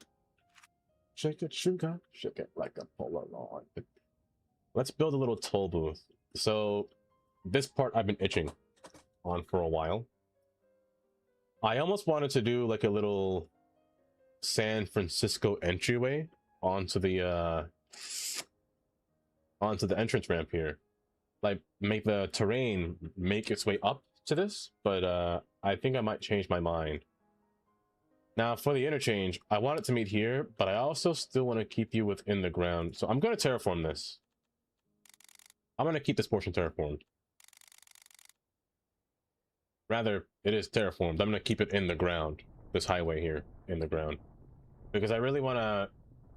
Shake it, sugar, shake it like a Polaroid. Let's build a little toll booth. So this part I've been itching on for a while. I almost wanted to do like a little San Francisco entryway onto the entrance ramp here. Like make the terrain make its way up to this, but I think I might change my mind. Now for the interchange, I want it to meet here, but I also still want to keep you within the ground. So I'm going to terraform this. I'm going to keep this portion terraformed. Rather, it is terraformed. I'm going to keep it in the ground. This highway here in the ground. Because I really want to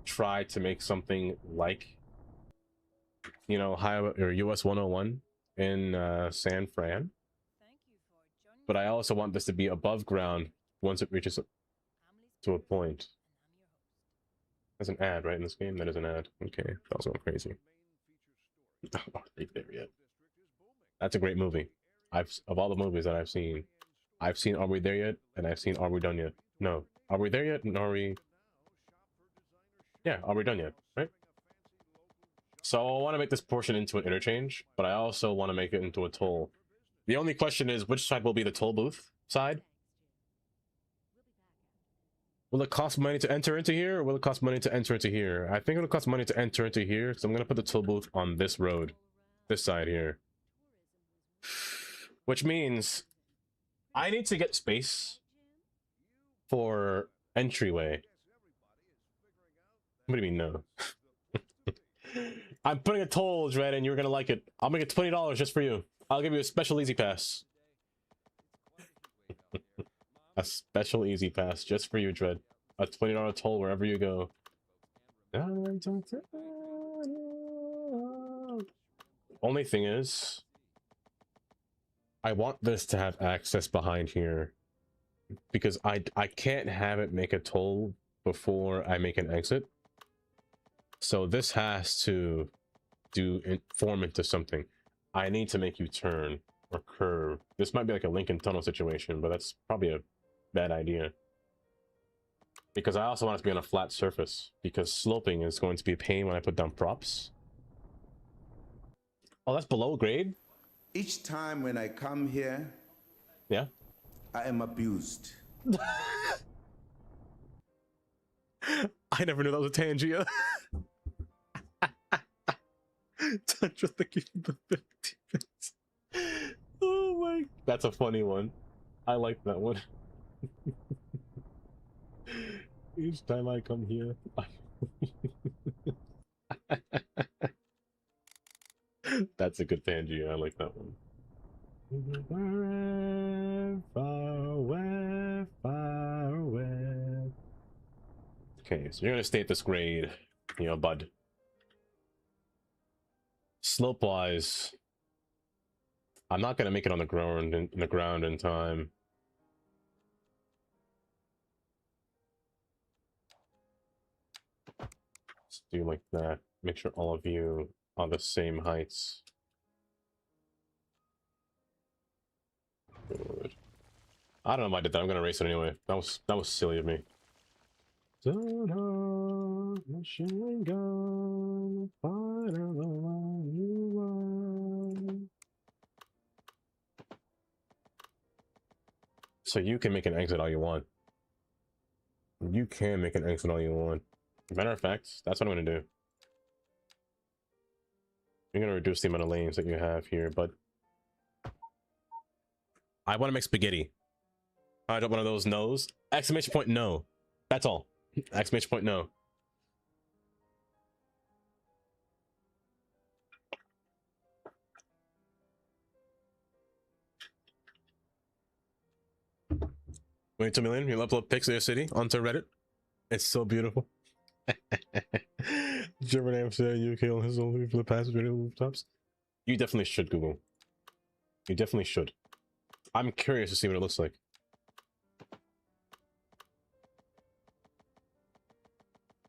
try to make something like, you know, highway or US 101 in San Fran. But I also want this to be above ground once it reaches to a point. There's an ad, right, in this game? That is an ad. Okay, that was going crazy. Oh, are they there yet? That's a great movie. Of all the movies that I've seen Are We There Yet? And I've seen Are We Done Yet? No. Are We There Yet? And Are We... Yeah, Are We Done Yet? Right? So I want to make this portion into an interchange, but I also want to make it into a toll. The only question is, which side will be the toll booth side? Will it cost money to enter into here, or will it cost money to enter into here? I think it'll cost money to enter into here, so I'm going to put the toll booth on this road. This side here. Which means I need to get space for entryway. What do you mean, no? I'm putting a toll, Dread, and you're going to like it. I'll make it $20 just for you. I'll give you a special easy pass. A special easy pass just for you, Dread. A $20 toll wherever you go. Only thing is, I want this to have access behind here because I can't have it make a toll before I make an exit. So this has to form into something. I need to make you turn or curve. This might be like a Lincoln Tunnel situation, but that's probably a bad idea. Because I also want it to be on a flat surface, because sloping is going to be a pain when I put down props. Oh, that's below grade? Each time when I come here, Yeah. I am abused. I never knew that was a Tangia. Tundra, thank you for the 50 bits. Oh my, that's a funny one. I like that one. Each time I come here, that's a good Tangia. I like that one. Far away, far away. Okay, so you're gonna stay at this grade, you know, bud. Slope wise, I'm not gonna make it on the ground in time. Let's do like that. Make sure all of you are the same heights. Good. I don't know why I did that. I'm gonna erase it anyway. That was silly of me. So you can make an exit all you want. You can make an exit all you want. Matter of fact, that's what I'm gonna do. You're gonna reduce the amount of lanes that you have here, but I want to make spaghetti. I don't want one of those no's. Exclamation point no. That's all. Exclamation point no. Wait 2 million. You'll upload pics of your city onto Reddit. It's so beautiful. German Amsterdam, UK on his own for the past video rooftops. You definitely should, Google. You definitely should. I'm curious to see what it looks like.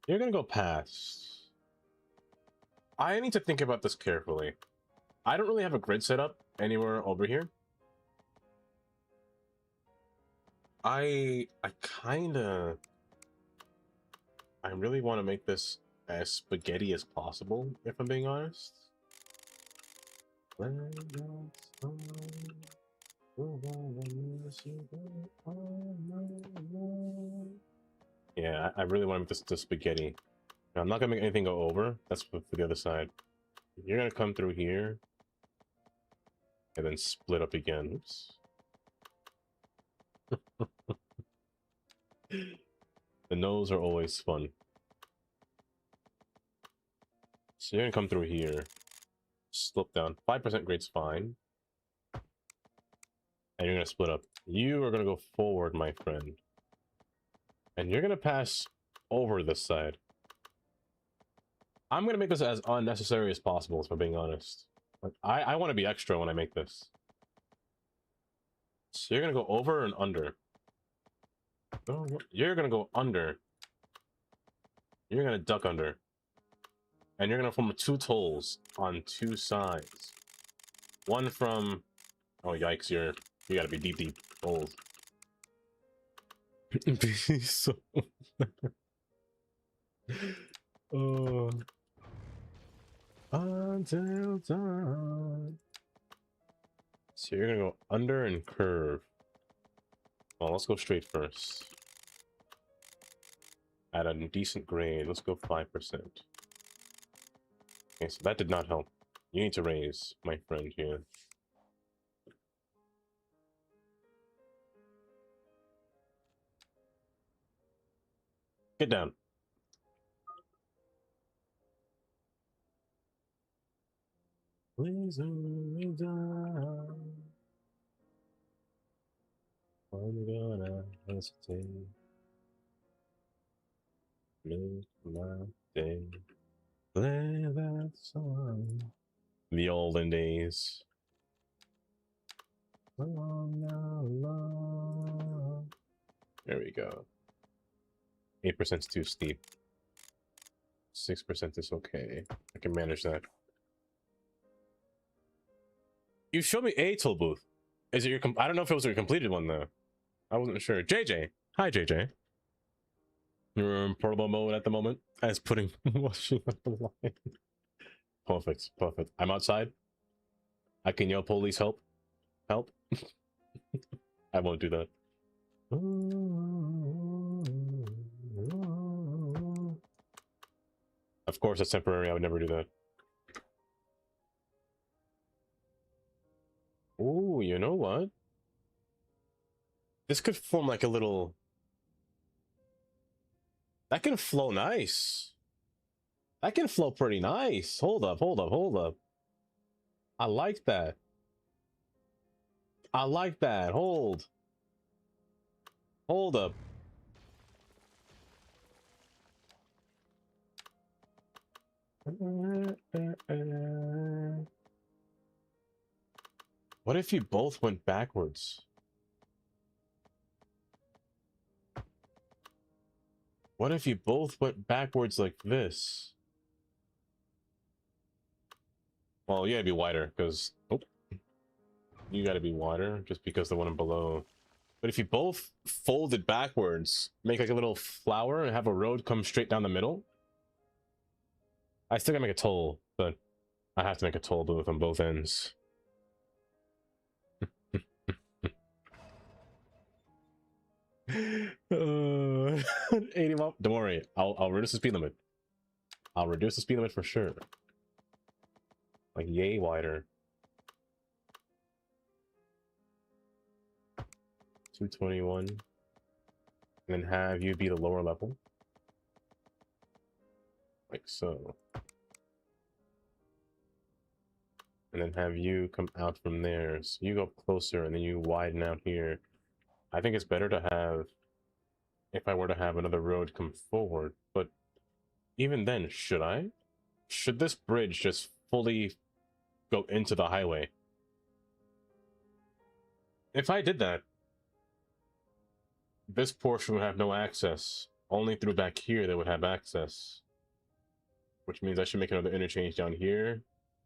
You're gonna go past. I need to think about this carefully. I don't really have a grid set up anywhere over here. I kinda I really want to make this as spaghetti as possible, if I'm being honest. Yeah, I really want to make this to spaghetti. Now, I'm not gonna make anything go over. That's for the other side. You're gonna come through here and then split up again. Oops. The nose are always fun. So you're gonna come through here, slip down. 5% grade's fine. And you're gonna split up. You are gonna go forward, my friend. And you're gonna pass over this side. I'm gonna make this as unnecessary as possible, if I'm being honest. Like, I want to be extra when I make this. So you're gonna go over and under. Oh, you're gonna go under. You're gonna duck under. And you're gonna form 2 tolls on 2 sides. One from... Oh, yikes, you gotta be deep old. So... Oh... Until dawn. So you're gonna go under and curve. Well, let's go straight first. At a decent grade, let's go 5%. Okay, so that did not help. You need to raise, my friend, here. Get down. Please only down. I'm gonna hesitate. Make my day. Play that song. The olden days. There we go. 8% is too steep. 6% is okay. I can manage that. You showed me a toll booth. Is it your? I don't know if it was your completed one though. I wasn't sure. JJ, hi JJ. You're in portable mode at the moment. As putting washing up the line. Perfect, perfect. I'm outside. I can yell police help. Help. I won't do that. Of course, it's temporary. I would never do that. Oh, you know what? This could form like a little... That can flow nice. That can flow pretty nice. Hold up, hold up, hold up. I like that. I like that. Hold. Hold up. What if you both went backwards? What if you both went backwards like this? Well, you gotta be wider, because... Oh. You gotta be wider, just because the one below. But if you both folded backwards, make like a little flower and have a road come straight down the middle. I still gotta make a toll, but I have to make a toll booth on both ends. 80 mile. Don't worry, I'll reduce the speed limit. I'll reduce the speed limit for sure. Like yay wider. 221. And then have you be the lower level. Like so. And then have you come out from there. So you go up closer and then you widen out here. I think it's better to have, if I were to have another road come forward, but even then, should I? Should this bridge just fully go into the highway? If I did that, this portion would have no access. Only through back here they would have access. Which means I should make another interchange down here.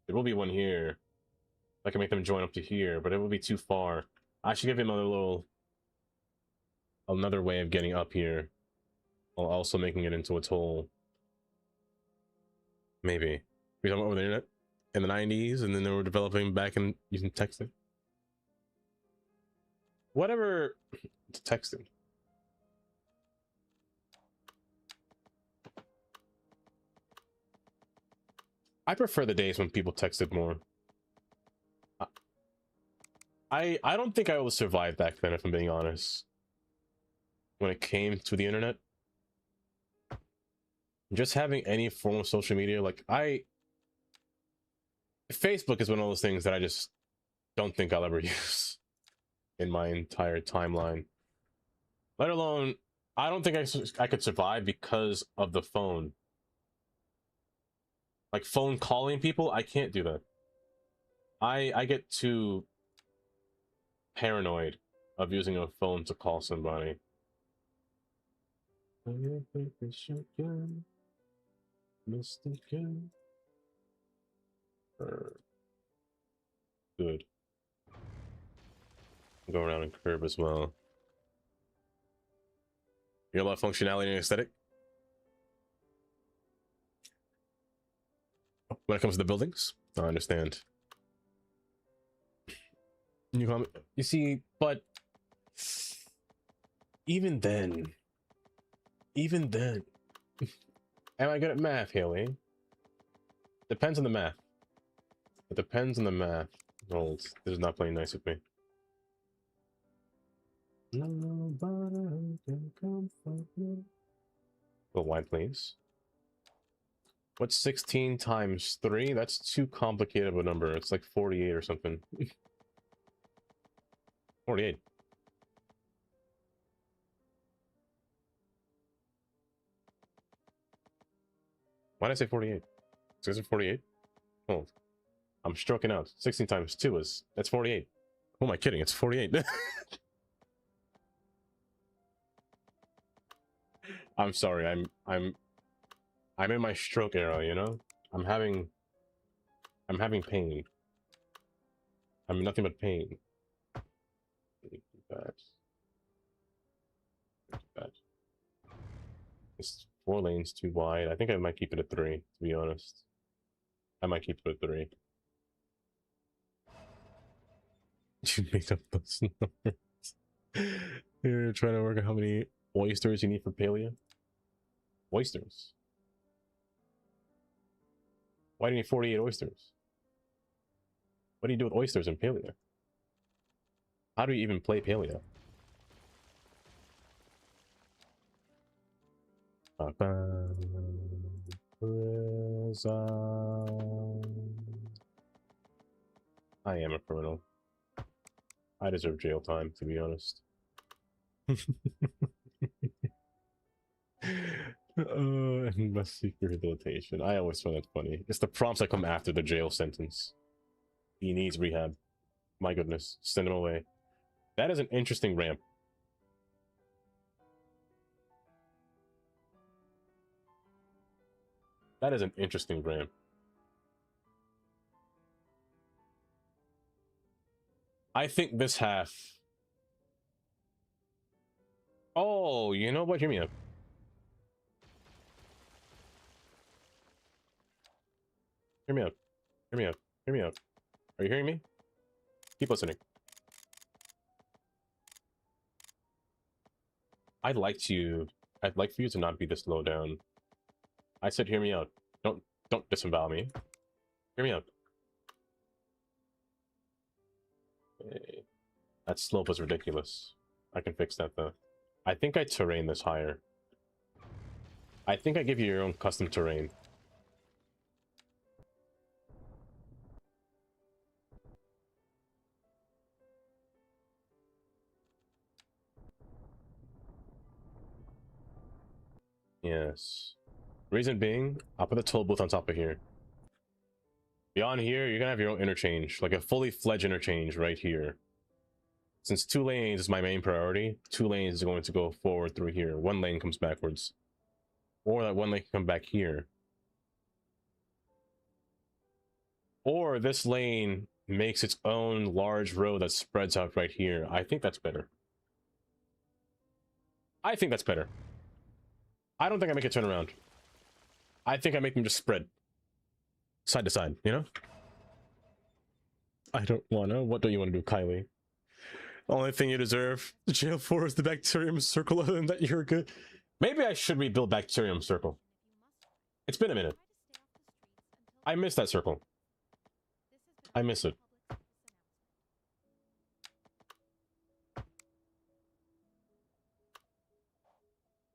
There will be one here. I can make them join up to here, but it will be too far. I should give him another way of getting up here. while also making it into its whole. Maybe we talking over the internet in the 90s, and then they were developing back in using texting. Whatever, it's texting. I prefer the days when people texted more. I don't think I would survive back then, if I'm being honest. When it came to the internet, just having any form of social media, like Facebook is one of those things that I just don't think I'll ever use in my entire timeline. Let alone, I don't think I could survive because of the phone. Like phone calling people, I can't do that. I get too paranoid of using a phone to call somebody. Good. Go around and curve as well. You got a lot of functionality and aesthetic when it comes to the buildings. I understand. You see, but even then, am I good at math, Haley? Depends on the math. It depends on the math. Oh, this is not playing nice with me. Nobody can comfort me. A little wide, please. What's 16 times 3? That's too complicated of a number. It's like 48 or something. 48. Why did I say 48? Is it 48? Oh, I'm stroking out. 16 times 2 that's 48. Who am I kidding? It's 48. I'm sorry. I'm in my stroke era, you know? I'm having pain. I'm nothing but pain. That. It's 4 lanes too wide. I think I might keep it at 3, to be honest. I might keep it at 3. You made up those numbers. You're trying to work out how many oysters you need for paleo? Oysters? Why do you need 48 oysters? What do you do with oysters in paleo? How do you even play paleo? I am a criminal. I deserve jail time, to be honest. Must seek rehabilitation. I always find that funny. It's the prompts that come after the jail sentence. He needs rehab. My goodness. Send him away. That is an interesting ramp. That is an interesting ramp. I think this half... Oh, you know what? Hear me out. Hear me out. Hear me out. Hear me out. Are you hearing me? Keep listening. I'd like for you to not be this low down. I said hear me out. Don't disembowel me. Hear me out. Okay. That slope was ridiculous. I can fix that though. I think I terrain this higher. I think I give you your own custom terrain. Yes. Reason being, I'll put the toll booth on top of here. Beyond here, you're gonna have your own interchange, like a fully fledged interchange right here. Since 2 lanes is my main priority, 2 lanes are going to go forward through here. 1 lane comes backwards. Or that 1 lane can come back here. Or this lane makes its own large road that spreads out right here. I think that's better. I think that's better. I don't think I make a turnaround. I think I make them just spread. Side to side, you know? I don't wanna. What do you want to do, Kylie? Only thing you deserve. Jail 4 is the bacterium circle. Other than that, you're good. Maybe I should rebuild bacterium circle. It's been a minute. I miss that circle. I miss it.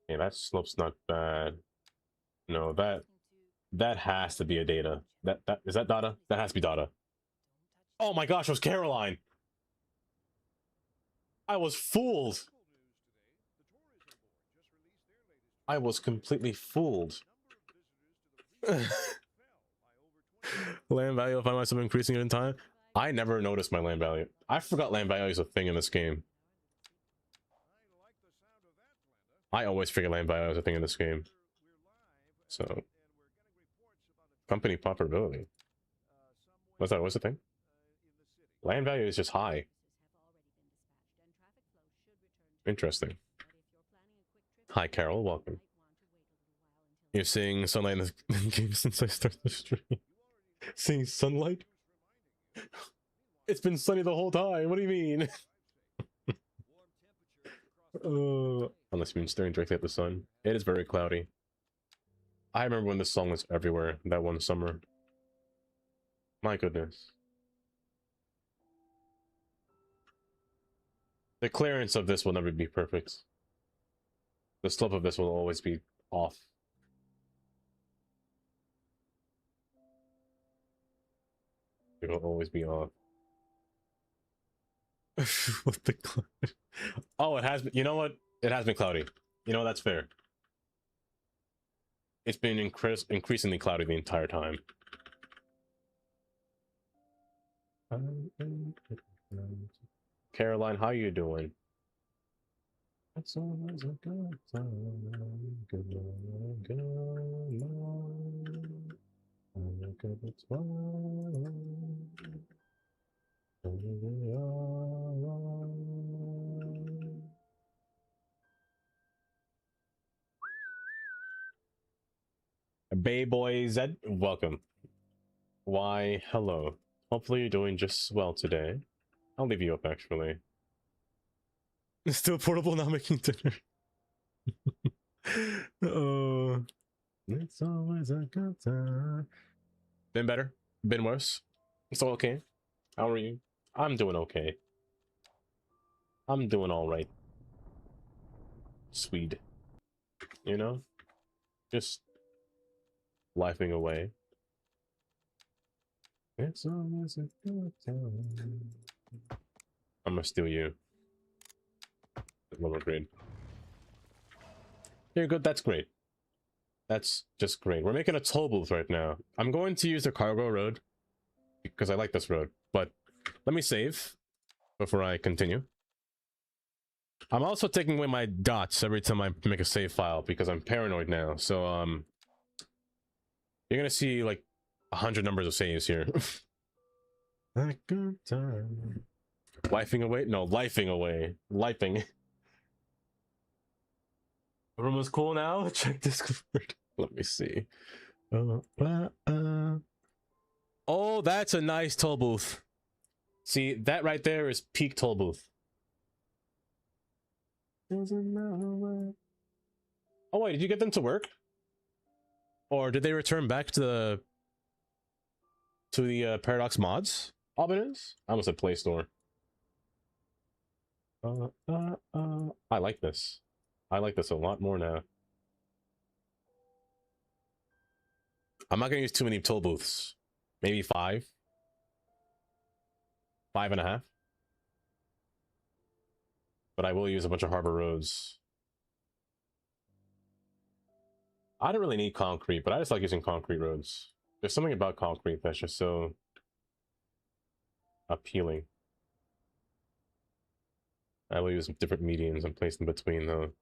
Yeah, that slope's not bad. No, that has to be a data. That is that data? That has to be data. Oh my gosh, it was Caroline. I was fooled. I was completely fooled. Land value, I find myself increasing in time. I never noticed my land value. I forgot land value is a thing in this game. I always forget land value is a thing in this game. So, company profitability. What's that? What's the thing? Land value is just high. Interesting. Hi, Carol. Welcome. You're seeing sunlight in the game since I started the stream. Seeing sunlight? It's been sunny the whole time. What do you mean? Unless you've been staring directly at the sun. It is very cloudy. I remember when this song was everywhere that one summer. My goodness. The clearance of this will never be perfect. The slope of this will always be off. It will always be off. What the cloud? Oh, it has been. You know what? It has been cloudy. You know, that's fair. It's been increasingly cloudy the entire time. Caroline, how you doing? It's always a good time. Good morning, good morning. Look at the twilight. Bay Boy Z, welcome. Why, hello. Hopefully you're doing just well today. I'll leave you up, actually. Still portable, not making dinner. Oh, it's always a good time. Been better? Been worse? It's all okay. How are you? I'm doing okay. I'm doing all right. Swede. You know? Just lifing away. It's always a good time. I'm gonna steal you. Lower grade. You're good, that's great. That's just great. We're making a toll booth right now. I'm going to use the cargo road because I like this road, but let me save before I continue. I'm also taking away my dots every time I make a save file because I'm paranoid now. So you're gonna see like 100 numbers of saves here. A good time. Lifing away? No, lifing away. Lifing. The room is cool now. Check Discord. Let me see. Oh, that's a nice toll booth. See, that right there is peak toll booth. Oh wait, did you get them to work? Or did they return back to the Paradox mods? Albanese? I almost said Play Store. I like this. I like this a lot more now. I'm not gonna use too many toll booths. Maybe 5. 5.5. But I will use a bunch of harbor roads. I don't really need concrete, but I just like using concrete roads. There's something about concrete that's just so appealing. I will use different medians and place in between though.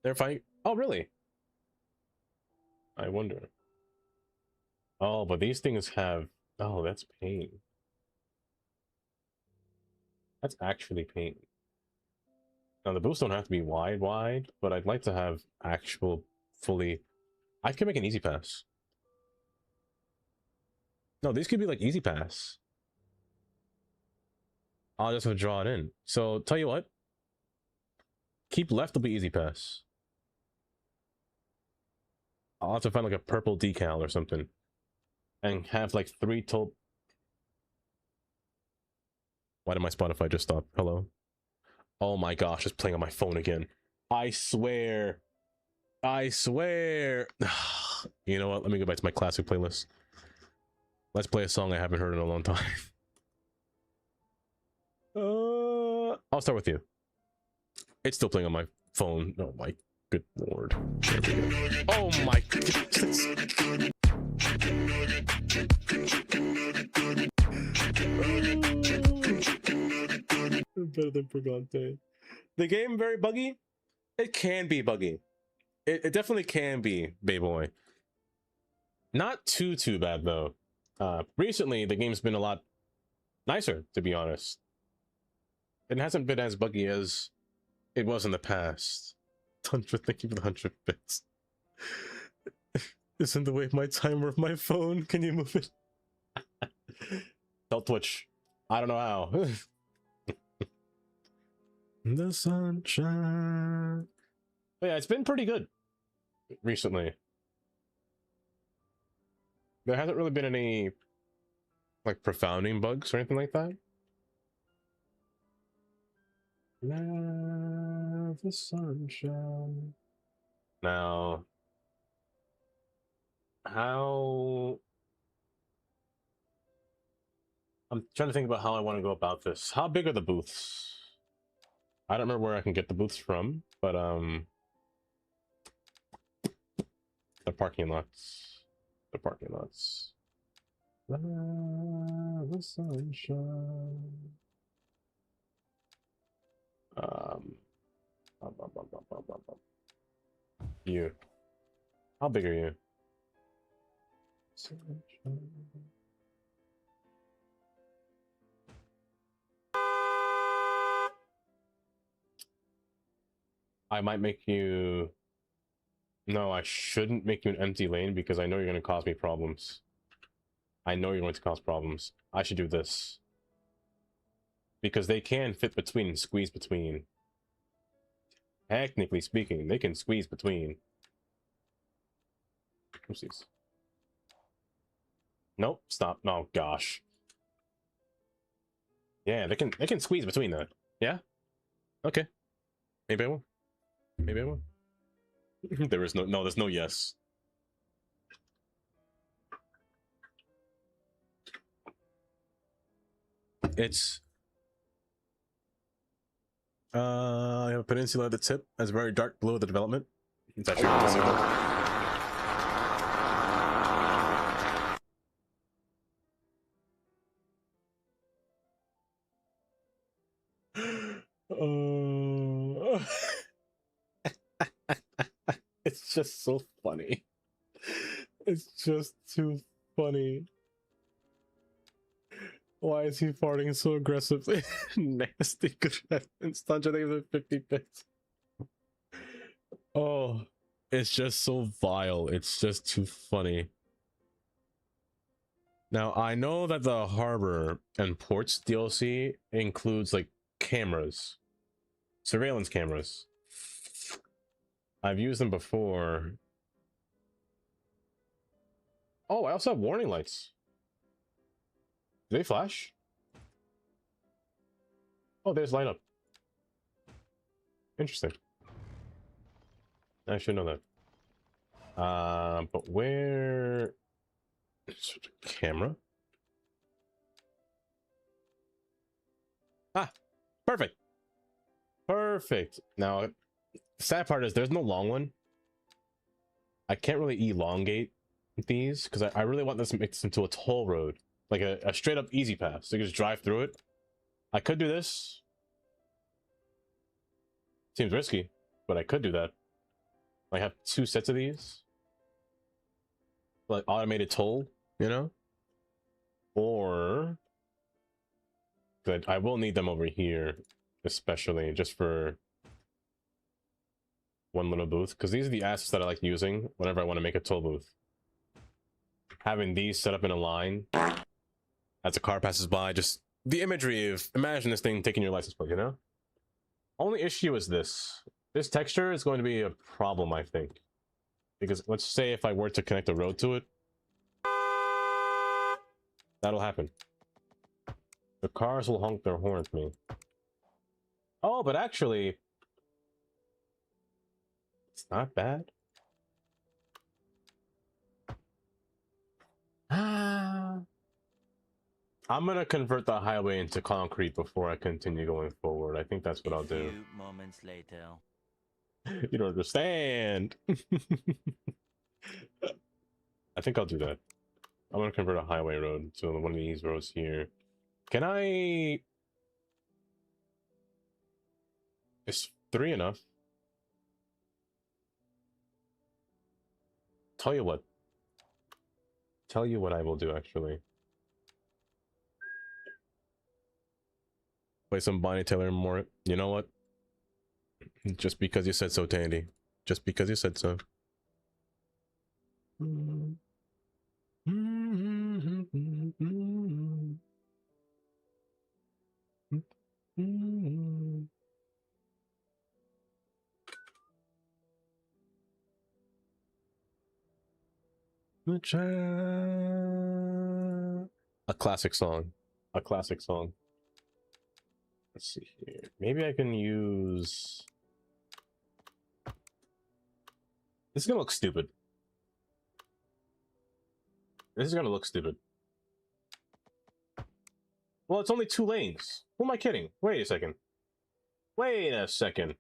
They're fine. Oh, really? I wonder. Oh, but these things have... Oh, that's pain. That's actually pain. Now the boosts don't have to be wide, but I'd like to have actual fully. I could make an easy pass. No, these could be like easy pass. I'll just have to draw it in. So tell you what, keep left will be easy pass. I'll have to find like a purple decal or something, and have like 3 total. Why did my Spotify just stop? Hello. Oh my gosh, it's playing on my phone again. I swear. I swear. You know what? Let me go back to my classic playlist. Let's play a song I haven't heard in a long time. I'll start with you. It's still playing on my phone. Oh my good lord. Oh my goodness. Better than Purgante. The game very buggy? It can be buggy. It definitely can be, Bayboy. Not too bad though. Recently the game's been a lot nicer, to be honest. It hasn't been as buggy as it was in the past. 100, thank you for the 100 bits. Isn't the way my timer of my phone? Can you move it? Tell Twitch. I don't know how. The sunshine. But yeah, it's been pretty good recently. There hasn't really been any like profounding bugs or anything like that. Now the sunshine. Now, how? I'm trying to think about how I want to go about this. How big are the booths? I don't remember where I can get the booths from, but the parking lots. The parking lots. The sunshine. You. How big are you? Sunshine. I might make you... No, I shouldn't make you an empty lane because I know you're going to cause me problems. I know you're going to cause problems. I should do this. Because they can fit between and squeeze between. Technically speaking, they can squeeze between. Oopsies. Nope, stop. Oh gosh. Yeah, they can squeeze between that. Yeah? Okay. Maybe I will. Maybe I will. There is no there's no yes. It's I have a peninsula at the tip as very dark blue at the development. It's actually a peninsula. It's just so funny. It's just too funny. Why is he farting so aggressively? Nasty good heavens. Dungeon, I think it's 50 bits. Oh, it's just so vile. It's just too funny. Now, I know that the Harbor and Ports DLC includes like cameras, surveillance cameras. I've used them before. Oh, I also have warning lights. Do they flash? Oh, there's light up. Interesting. I should know that. But where? Camera? Ah, perfect. Perfect. Now, the sad part is there's no long one. I can't really elongate these because I really want this to make this into a toll road. Like a straight up easy pass. So you can just drive through it. I could do this. Seems risky, but I could do that. I have 2 sets of these. Like automated toll, you know? Or... But I will need them over here, especially just for one little booth, because these are the assets that I like using whenever I want to make a toll booth. Having these set up in a line as a car passes by, just the imagery of imagine this thing taking your license plate, you know? Only issue is this. This texture is going to be a problem, I think. Because let's say if I were to connect a road to it, that'll happen. The cars will honk their horn at me. Oh, but actually, it's not bad. I'm gonna convert the highway into concrete before I continue going forward. I think that's what I'll do. A few moments later. You don't understand. I think I'll do that. I'm gonna convert a highway road to one of these roads here. Can I? Is 3 enough? Tell you what I will do actually. Play some Bonnie Taylor more. You know what? Just because you said so, Tandy. Just because you said so. A classic song. A classic song. Let's see here. Maybe I can use... This is gonna look stupid. This is gonna look stupid. Well, it's only 2 lanes. Who am I kidding? Wait a second. Wait a second.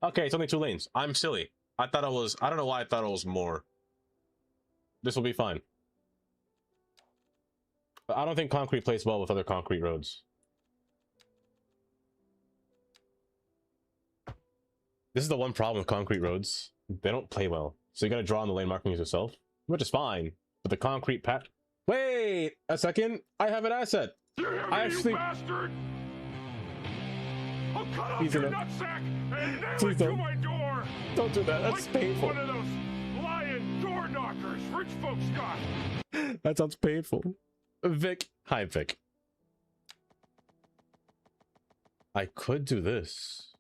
Okay, it's only 2 lanes. I'm silly. I thought it was... I don't know why I thought it was more. This will be fine. But I don't think concrete plays well with other concrete roads. This is the one problem with concrete roads. They don't play well. So you gotta draw on the lane markings yourself, which is fine. But the concrete pat... Wait a second. I have an asset. I actually... You bastard! I'll cut off Please your don't. nutsack and nail Please it to don't. my door! Don't do that. That's Like painful. one of those lying door knockers rich folks got. That sounds painful. Vic. Hi, Vic. I could do this.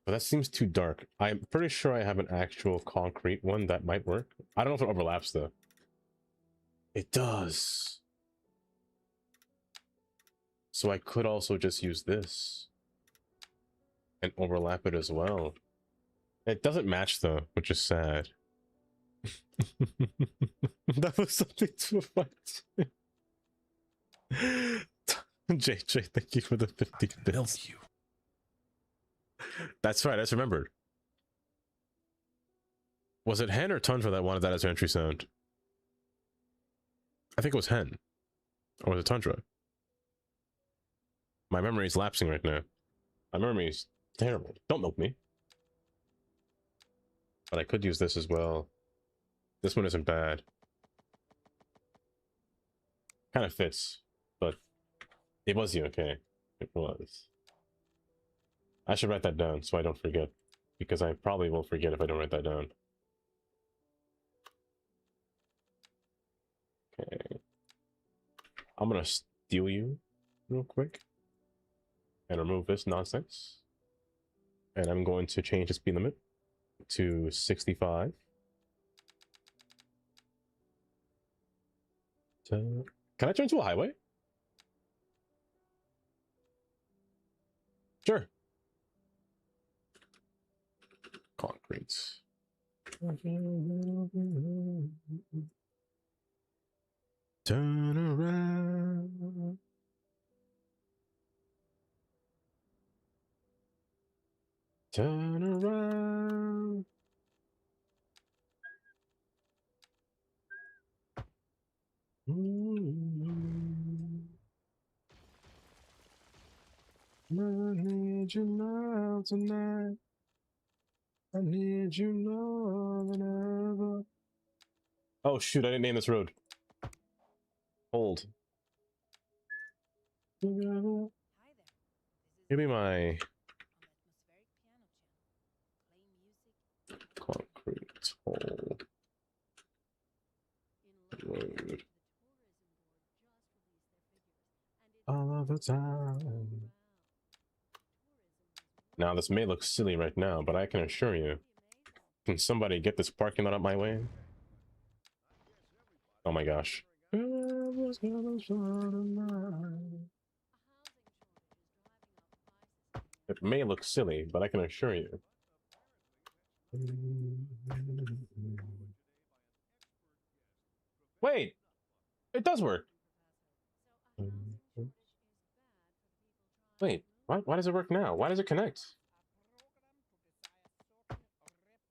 But that seems too dark. I'm pretty sure I have an actual concrete one that might work. I don't know if it overlaps, though. It does. So I could also just use this. And overlap it as well. It doesn't match, though, which is sad. That was something to fight. JJ, thank you for the 50 bits. That's right, I just remembered. Was it Hen or Tundra that wanted that as her entry sound? I think it was Hen. Or was it Tundra? My memory is lapsing right now. My memory is terrible. Don't milk me. But I could use this as well. This one isn't bad. Kind of fits, but it was you, okay? It was. I should write that down so I don't forget, because I probably will forget if I don't write that down. Okay. I'm gonna steal you real quick and remove this nonsense. And I'm going to change the speed limit to 65. Can I turn to a highway? Sure. Concrete. Turn around. Turn around. I need you now tonight. I need you more than ever. Oh shoot, I didn't name this road. Hold. Give me my concrete hole. Road. All of the time. Now, this may look silly right now, but I can assure you, can somebody get this parking lot up my way? Oh my gosh. It may look silly, but I can assure you. Wait! It does work! Wait, why does it work now? Why does it connect?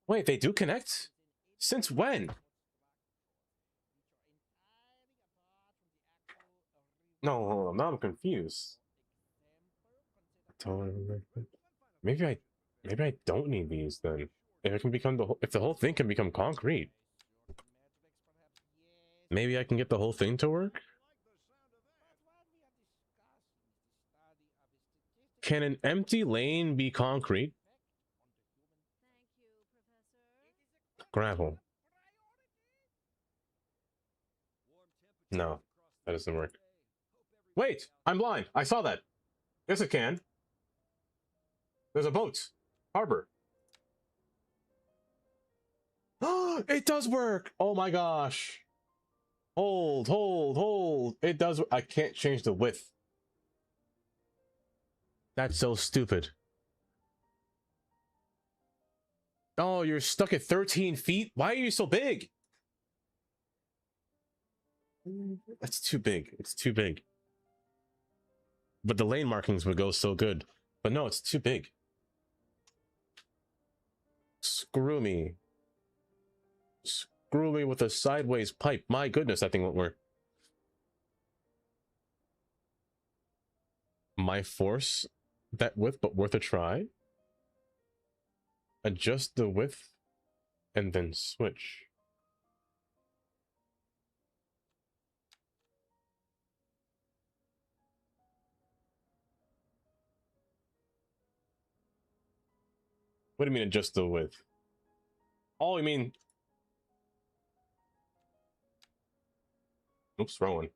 Wait, they do connect? Since when? No, hold on, now I'm confused. Maybe I don't need these then. If it can become if the whole thing can become concrete. Maybe I can get the whole thing to work? Can an empty lane be concrete? Gravel. No, that doesn't work. Wait, I'm blind. I saw that. Yes, it can. There's a boat. Harbor. It does work. Oh my gosh. Hold. It does. I can't change the width. That's so stupid. Oh, you're stuck at 13 feet? Why are you so big? That's too big. It's too big. But the lane markings would go so good. But no, it's too big. Screw me. Screw me with a sideways pipe. My goodness, that thing won't work. My force that width, but worth a try. Adjust the width and then switch. What do you mean adjust the width? Oh, you mean... Oops, wrong one.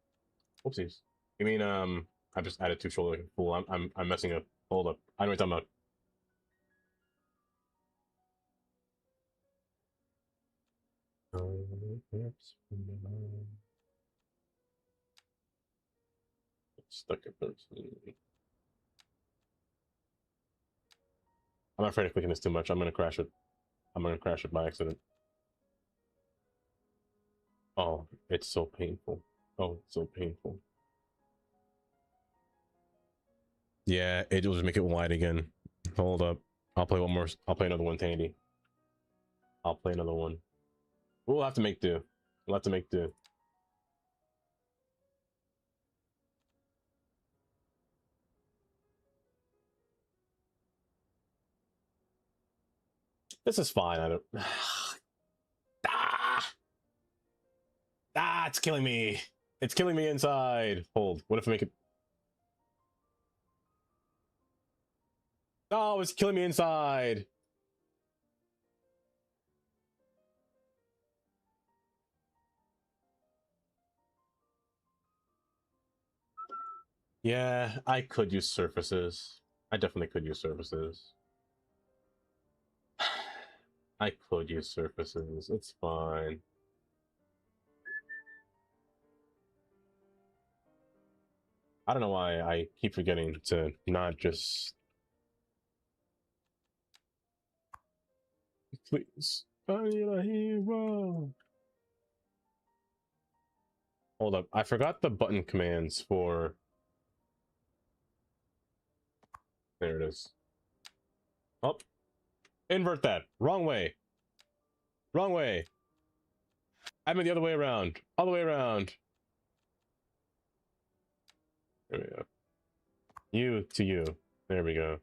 Oopsies. You mean, I just added two shoulder full. I'm messing up. Hold up. I know what I'm talking about. Stuck at 13. I'm afraid of clicking this too much. I'm gonna crash it. I'm gonna crash it by accident. Oh, it's so painful. Oh, it's so painful. Yeah, it will just make it wide again. Hold up. I'll play one more. I'll play another 180. I'll play another one. We'll have to make do. We'll have to make do. This is fine. I don't. It's killing me. It's killing me inside. Hold. What if I make it? Oh, it's killing me inside. Yeah, I could use surfaces. I definitely could use surfaces. I could use surfaces. It's fine. I don't know why I keep forgetting to not just... Please, I need a hero. Hold up, I forgot the button commands for... There it is. Oh, invert that. Wrong way. Wrong way. I meant the other way around. All the way around. There we go. You to you. There we go.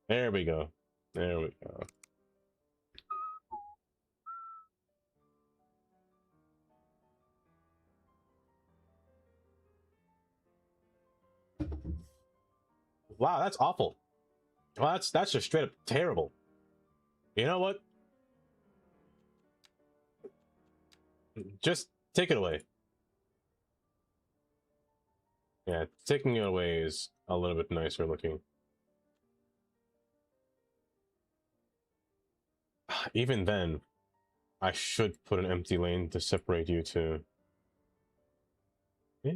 There we go. There we go. Wow, that's awful. Well, that's just straight up terrible. You know what? Just take it away. Yeah, taking it away is a little bit nicer looking. Even then, I should put an empty lane to separate you two. I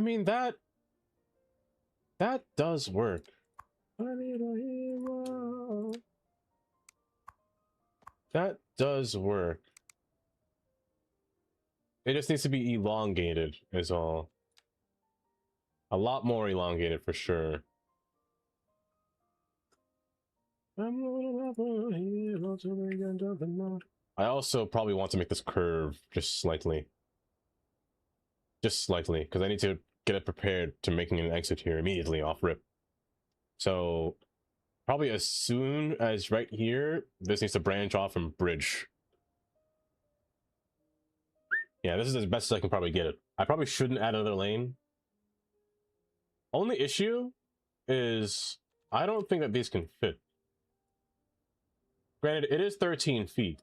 mean, that does work. I need a hero. That does work. It just needs to be elongated, is all. A lot more elongated for sure. I also probably want to make this curve just slightly. Just slightly, because I need to get it prepared to making an exit here immediately off rip. So probably as soon as right here, this needs to branch off and bridge. Yeah, this is as best as I can probably get it. I probably shouldn't add another lane. Only issue is I don't think that these can fit. Granted, it is 13 feet.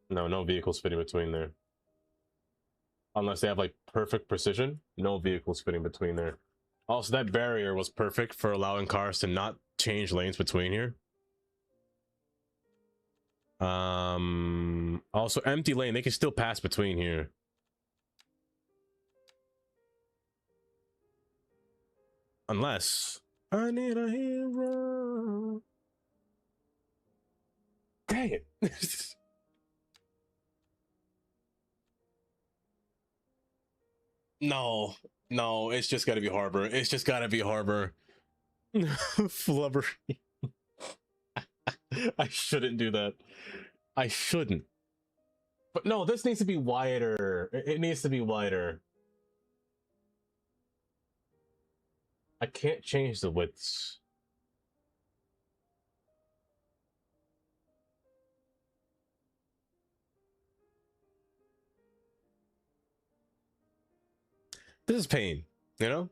No vehicles fitting between there. Unless they have like perfect precision, no vehicles fitting between there. Also, that barrier was perfect for allowing cars to not change lanes between here. Also empty lane, they can still pass between here. Unless I need a hero. Dang it. No, it's just gotta be Harbor. It's just gotta be Harbor. Flubber. I shouldn't do that. I shouldn't. But no, this needs to be wider. It needs to be wider. I can't change the widths. This is pain, you know?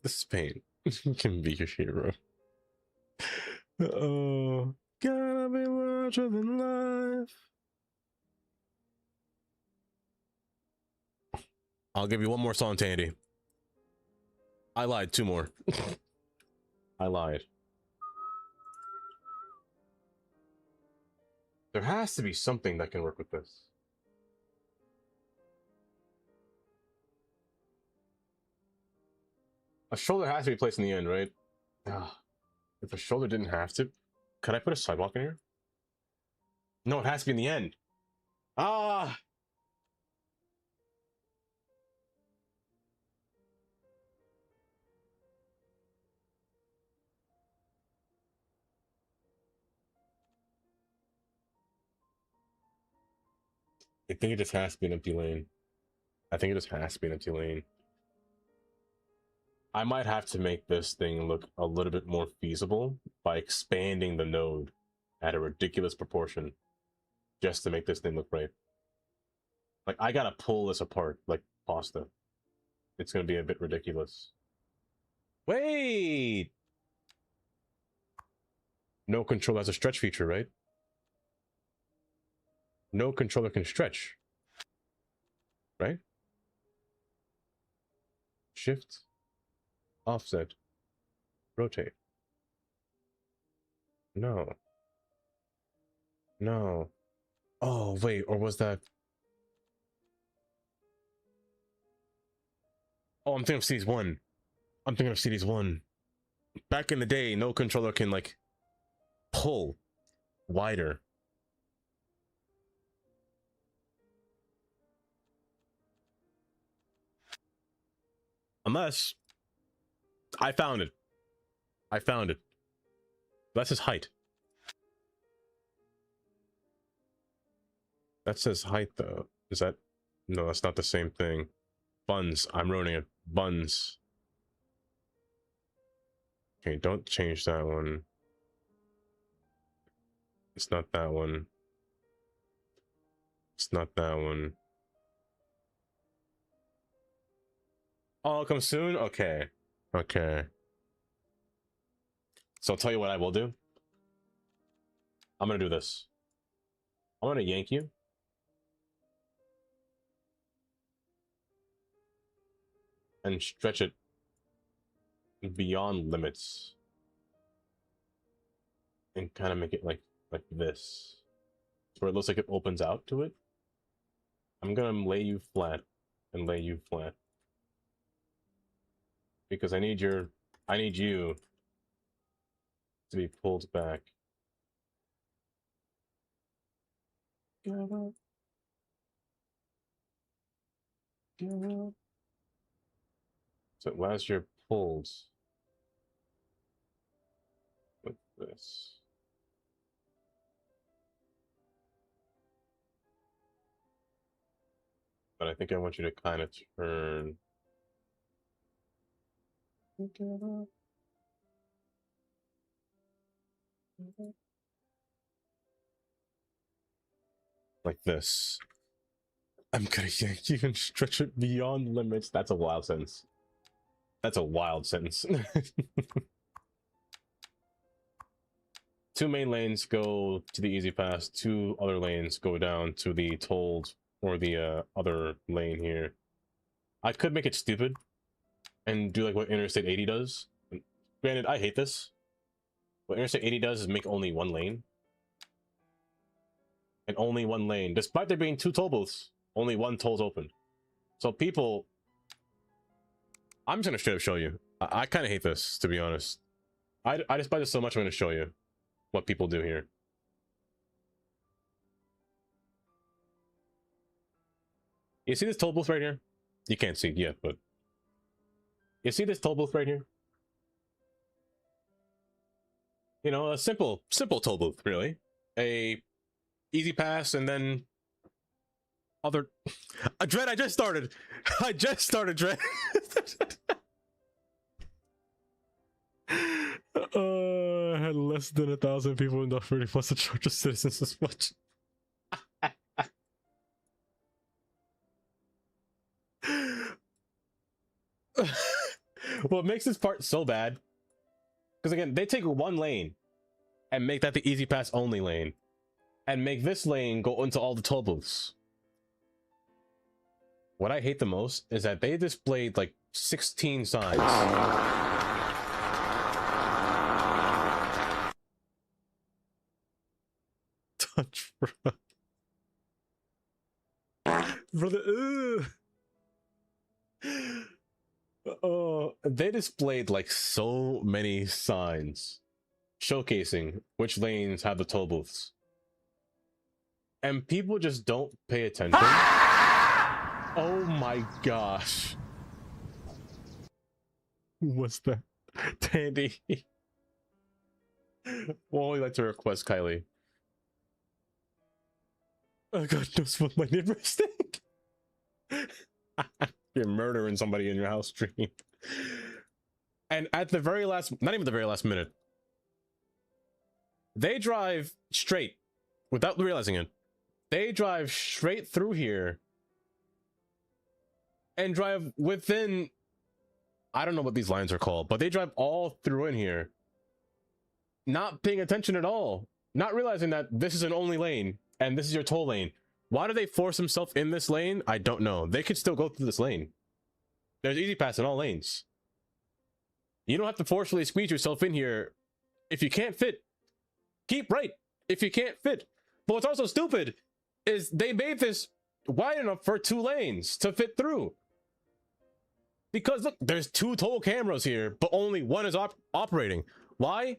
This is pain. You can be your hero. Oh, gotta be larger than life. I'll give you one more song, Tandy. I lied, 2 more. I lied. There has to be something that can work with this. A shoulder has to be placed in the end, right? If a shoulder didn't have to, could I put a sidewalk in here? No, it has to be in the end. Ah! I think it just has to be an empty lane. I think it just has to be an empty lane. I might have to make this thing look a little bit more feasible by expanding the node at a ridiculous proportion just to make this thing look right. Like, I gotta pull this apart like pasta. It's gonna be a bit ridiculous. Wait! No controller has a stretch feature, right? No controller can stretch. Right? Shift. Offset. Rotate. No. No. Oh, wait, or was that... Oh, I'm thinking of Cities 1. I'm thinking of Cities 1. Back in the day, no controller can, like, pull wider. Unless... I found it. I found it. That's his height. That says height, though. Is that... No, that's not the same thing. Buns. I'm ruining it. Buns. Okay, don't change that one. It's not that one. It's not that one. Oh, it'll come soon? Okay. Okay. So I'll tell you what I will do. I'm gonna do this. I'm gonna yank you. And stretch it beyond limits. And kind of make it like this. Where it looks like it opens out to it. I'm gonna lay you flat and lay you flat. Because I need you to be pulled back. Get up. Get up. So as you're pulled with this. But I think I want you to kind of turn. Like this. I'm gonna yank you and stretch it beyond limits. That's a wild sentence. That's a wild sentence. 2 main lanes go to the easy pass. 2 other lanes go down to the tolled or the other lane here. I could make it stupid and do like what Interstate 80 does. Granted, I hate this. What Interstate 80 does is make only 1 lane. And only 1 lane. Despite there being 2 toll booths, only 1 toll's open. So people... I'm just gonna straight up show you. I kind of hate this, to be honest. I despise this so much, I'm gonna show you what people do here. You see this toll booth right here? You can't see it yet, but... You see this toll booth right here? You know, a simple toll booth, really. A easy pass, and then... other... Dread, I just started! I just started, Dread! I had less than 1,000 people in the 30 plus to charge of citizens as much. What makes this part so bad, because again, they take 1 lane and make that the easy pass only lane, and make this lane go into all the toll booths. What I hate the most is that they displayed like 16 signs. Touch, bro. Brother, oh, they displayed like so many signs showcasing which lanes have the toll booths, and people just don't pay attention. Oh my gosh. What's that? Tandy. What would you like to request, Kylie? Oh god knows what my neighbors think. You're murdering somebody in your house stream. And at the very last, not even the very last minute, they drive straight without realizing it. They drive straight through here and drive within, I don't know what these lines are called, but they drive all through in here, not paying attention at all, not realizing that this is an only lane and this is your toll lane. Why do they force themselves in this lane? I don't know. They could still go through this lane. There's easy pass in all lanes. You don't have to forcefully squeeze yourself in here. If you can't fit, keep right. If you can't fit. But what's also stupid is they made this wide enough for 2 lanes to fit through. Because look, there's 2 toll cameras here, but only 1 is operating. Why?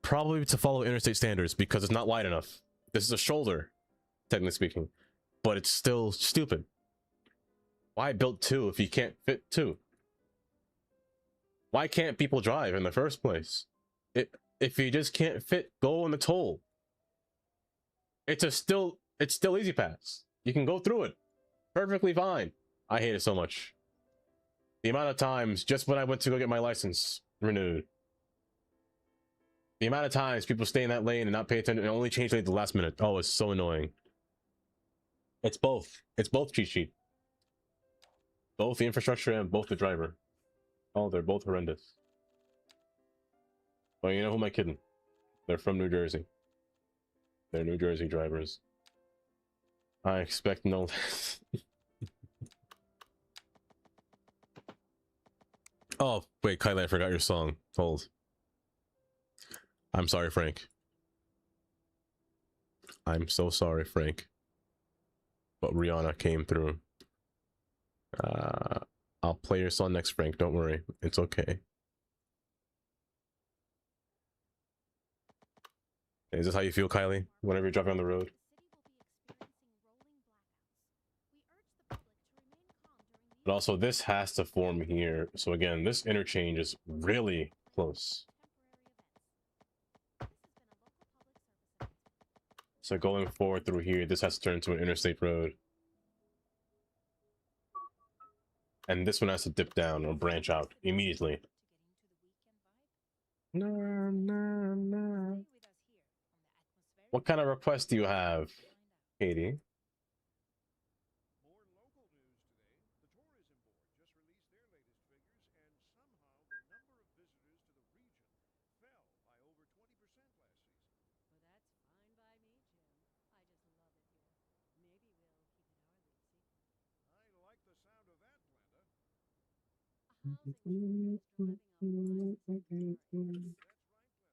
Probably to follow interstate standards, because it's not wide enough. This is a shoulder, technically speaking, but it's still stupid. Why build 2 if you can't fit 2? Why can't people drive in the first place? If you just can't fit, go on the toll. It's still easy pass. You can go through it perfectly fine. I hate it so much. The amount of times just when I went to go get my license renewed, The amount of times people stay in that lane and not pay attention and only change lane at the last minute. Oh, it's so annoying. It's both. It's both cheat sheet. Both the infrastructure and both the driver. Oh, they're both horrendous. Well, you know who am I kidding? They're from New Jersey. They're New Jersey drivers. I expect no less. Oh, wait, Kylie, I forgot your song. Hold. I'm sorry, Frank. I'm so sorry, Frank. But Rihanna came through. I'll play your song next, Frank. Don't worry. It's okay. Is this how you feel, Kylie? Whenever you're driving on the road? But also, this has to form here. So again, this interchange is really close. So going forward through here, this has to turn into an interstate road. And this one has to dip down or branch out immediately. No, no, no. What kind of request do you have, Katie?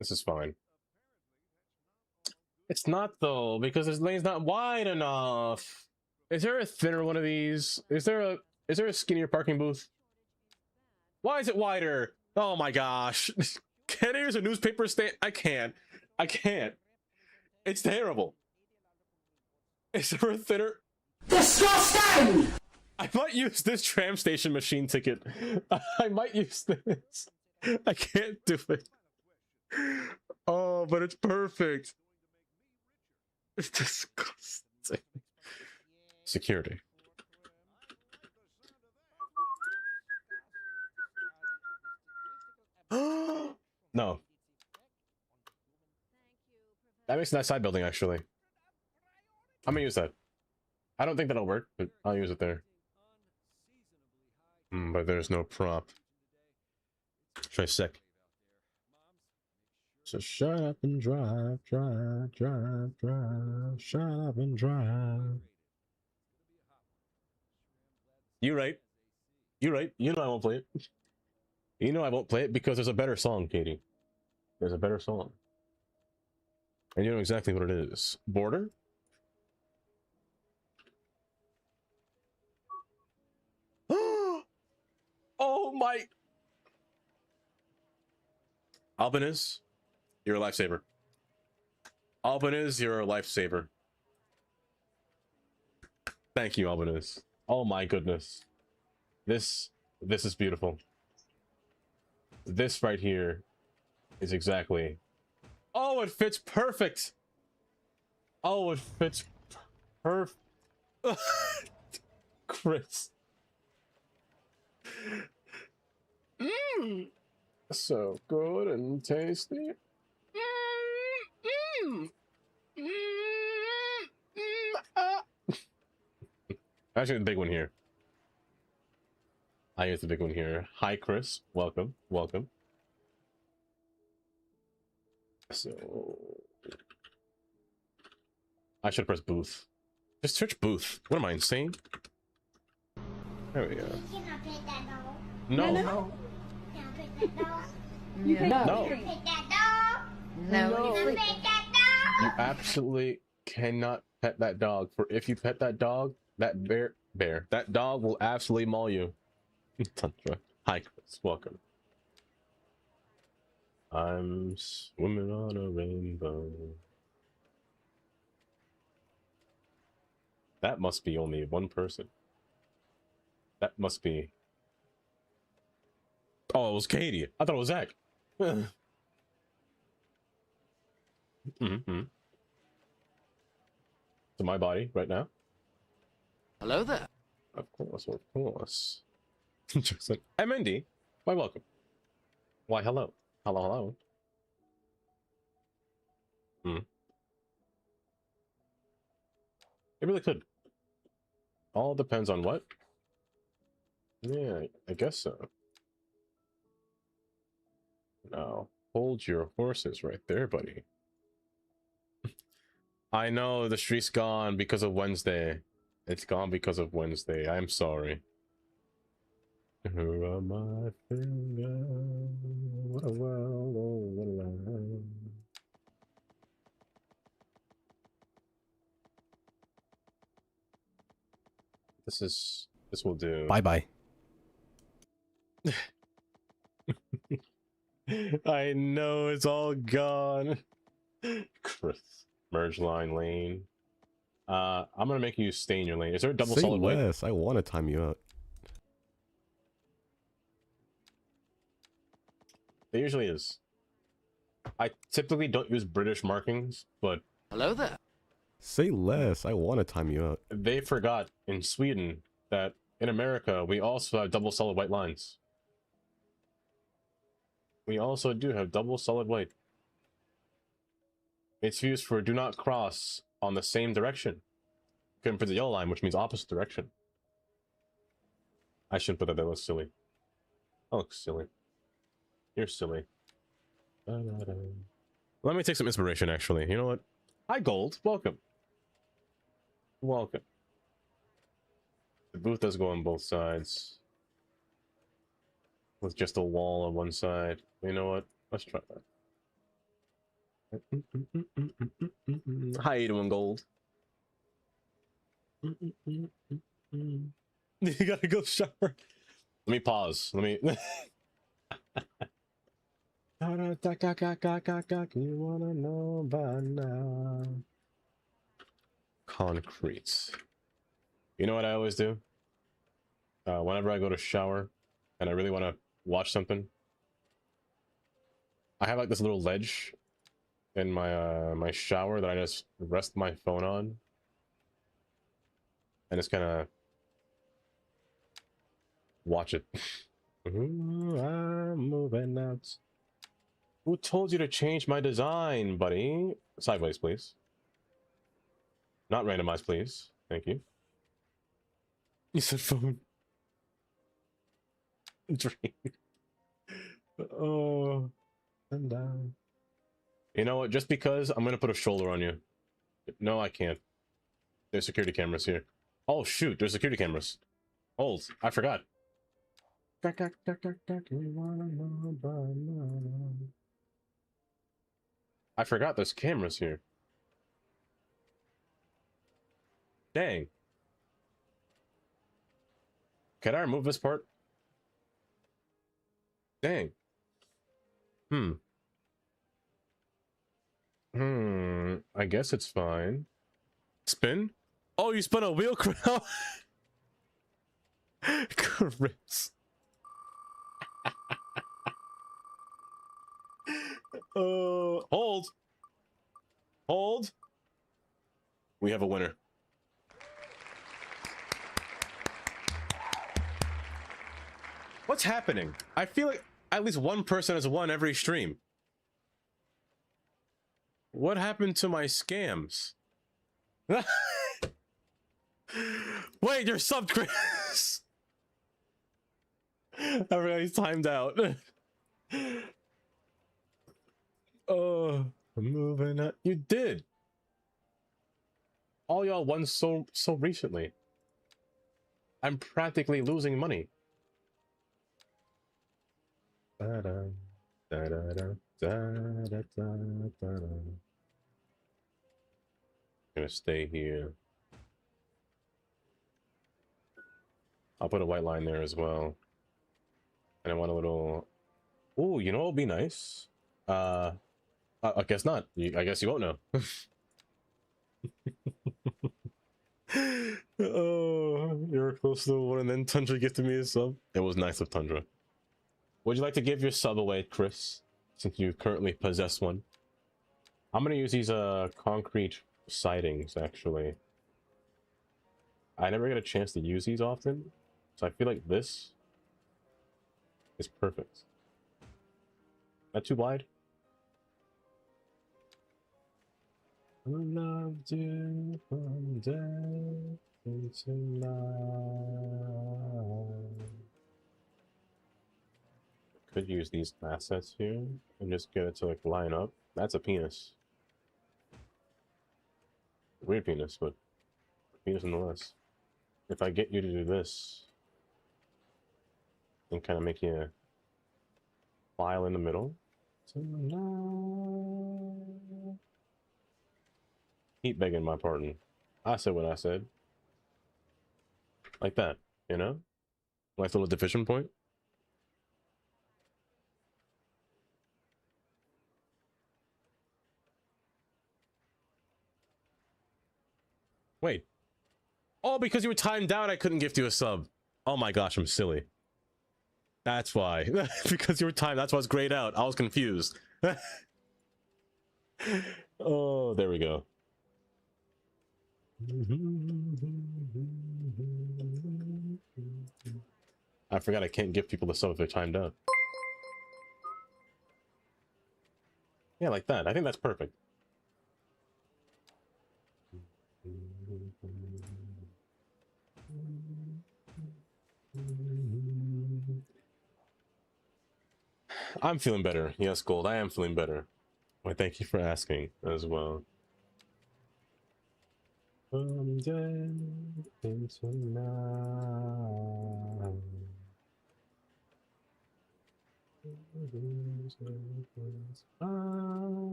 This is fine. It's not though, because this lane's not wide enough. Is there a thinner one of these? Is there a skinnier parking booth? Why is it wider? Oh my gosh. Can here's a newspaper stand? I can't. It's terrible. Is there a thinner? Disgusting! I might use this tram station machine ticket. I might use this. I can't do it. Oh, but it's perfect. It's disgusting. Security. No. That makes a nice side building, actually. I'm gonna use that. I don't think that'll work, but I'll use it there. But there's no prop. Try sick. So shut up and drive, drive, drive, drive. Shut up and drive. You're right. You're right. You know I won't play it. You know I won't play it because there's a better song, Katie. There's a better song. And you know exactly what it is. Border? Oh my... Albanese, you're a lifesaver. Albanese, you're a lifesaver. Thank you, Albanese. Oh my goodness. This is beautiful. This right here is exactly... Oh, it fits perfect! Oh, it fits perfect. Chris. So good and tasty. Actually, the big one here. I use the big one here. Hi, Chris. Welcome. Welcome. So... I should press booth. Just search booth. What am I, insane? There we go. No. No. No. No. You absolutely cannot pet that dog. For if you pet that dog, that that dog will absolutely maul you. Tantra. Hi, Chris. Welcome. I'm swimming on a rainbow. That must be only one person. That must be... Oh, it was Katie. I thought it was Zach. To my body right now. Hello there. Of course, of course. Jackson. MND. Why, welcome. Why, hello. Hello, hello. It really could. All depends on what. Yeah, I guess so. Now, hold your horses right there, buddy. I know the streak's gone because of Wednesday. It's gone because of Wednesday. I'm sorry. Who am I thinking? What a world, oh, what a land. This will do. Bye bye. I know it's all gone. Chris, merge line lane. I'm gonna make you stay in your lane. Is there a double Say solid white? less. I want to time you out. There usually is. I typically don't use British markings, but Hello there. Say less. I want to time you out. they forgot in Sweden that in America we also have double solid white lines. We also do have double solid white. It's used for do not cross on the same direction. Couldn't put the yellow line, which means opposite direction. I shouldn't put that. That looks silly. That looks silly. You're silly. Let me take some inspiration, actually. You know what? Hi, Gold. Welcome. Welcome. The booth does go on both sides. With just a wall on one side. You know what? Let's try that. How you doing, Gold? You gotta go shower. Let me pause. Let me... You wanna know by now? Concrete. You know what I always do? Whenever I go to shower and I really want to watch something, I have like this little ledge in my my shower that I just rest my phone on, and just kind of watch it. Ooh, I'm moving out. Who told you to change my design, buddy? Sideways, please. Not randomized, please. Thank you. You said phone. Dream. Oh, and down. You know what? Just because I'm gonna put a shoulder on you. No, I can't. There's security cameras here. Oh shoot! There's security cameras. Hold, I forgot. I forgot there's cameras here. Dang. Can I remove this part? Dang. I guess it's fine. Spin? Oh, you spun a wheel crown. Chris. Hold. Hold. We have a winner. What's happening? I feel like at least one person has won every stream. What happened to my scams? Wait, you're subbed, Chris. I forgot he's timed out. Oh, I'm moving up. You did. All y'all won so recently. I'm practically losing money. Gonna stay here. I'll put a white line there as well. And I want a little... Ooh, you know what would be nice? I guess not. I guess you won't know. Oh, you're close to the one, and then Tundra gifted me a sub. It was nice of Tundra. Would you like to give your sub away, Chris? Since you currently possess one. I'm gonna use these concrete sidings, actually. I never get a chance to use these often, so I feel like this is perfect. Not too wide. I loved you from day into night. Could use these assets here and just get it to like line up. That's a penis. Weird penis, but penis nonetheless. If I get you to do this and kind of make you a file in the middle. Tonight. Keep begging my pardon. I said what I said. Like that, you know? Like the little division point. Wait. Oh, because you were timed out, I couldn't gift you a sub. Oh my gosh, I'm silly. That's why. Because you were timed, that's why it's grayed out. I was confused. Oh, there we go. I forgot I can't give people the sub if they're timed out. Yeah, like that. I think that's perfect. I'm feeling better. Yes, Gold, I am feeling better. Why, thank you for asking as well. From day into night.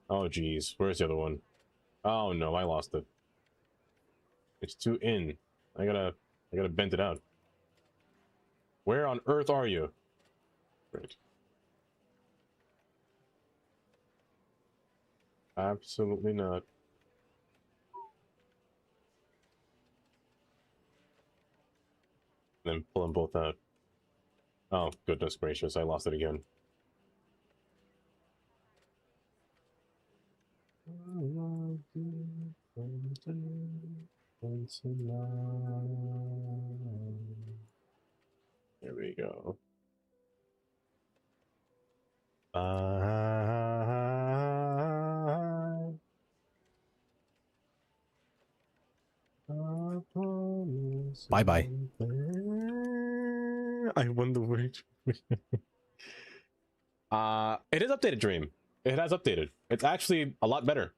Oh geez, where's the other one? Oh no, I lost it. It's too in. I gotta bend it out. Where on earth are you? Great. Absolutely not. Then pull them both out. Oh goodness gracious, I lost it again. There we go. Bye bye. I won the word. It is updated, Dream. It has updated. It's actually a lot better.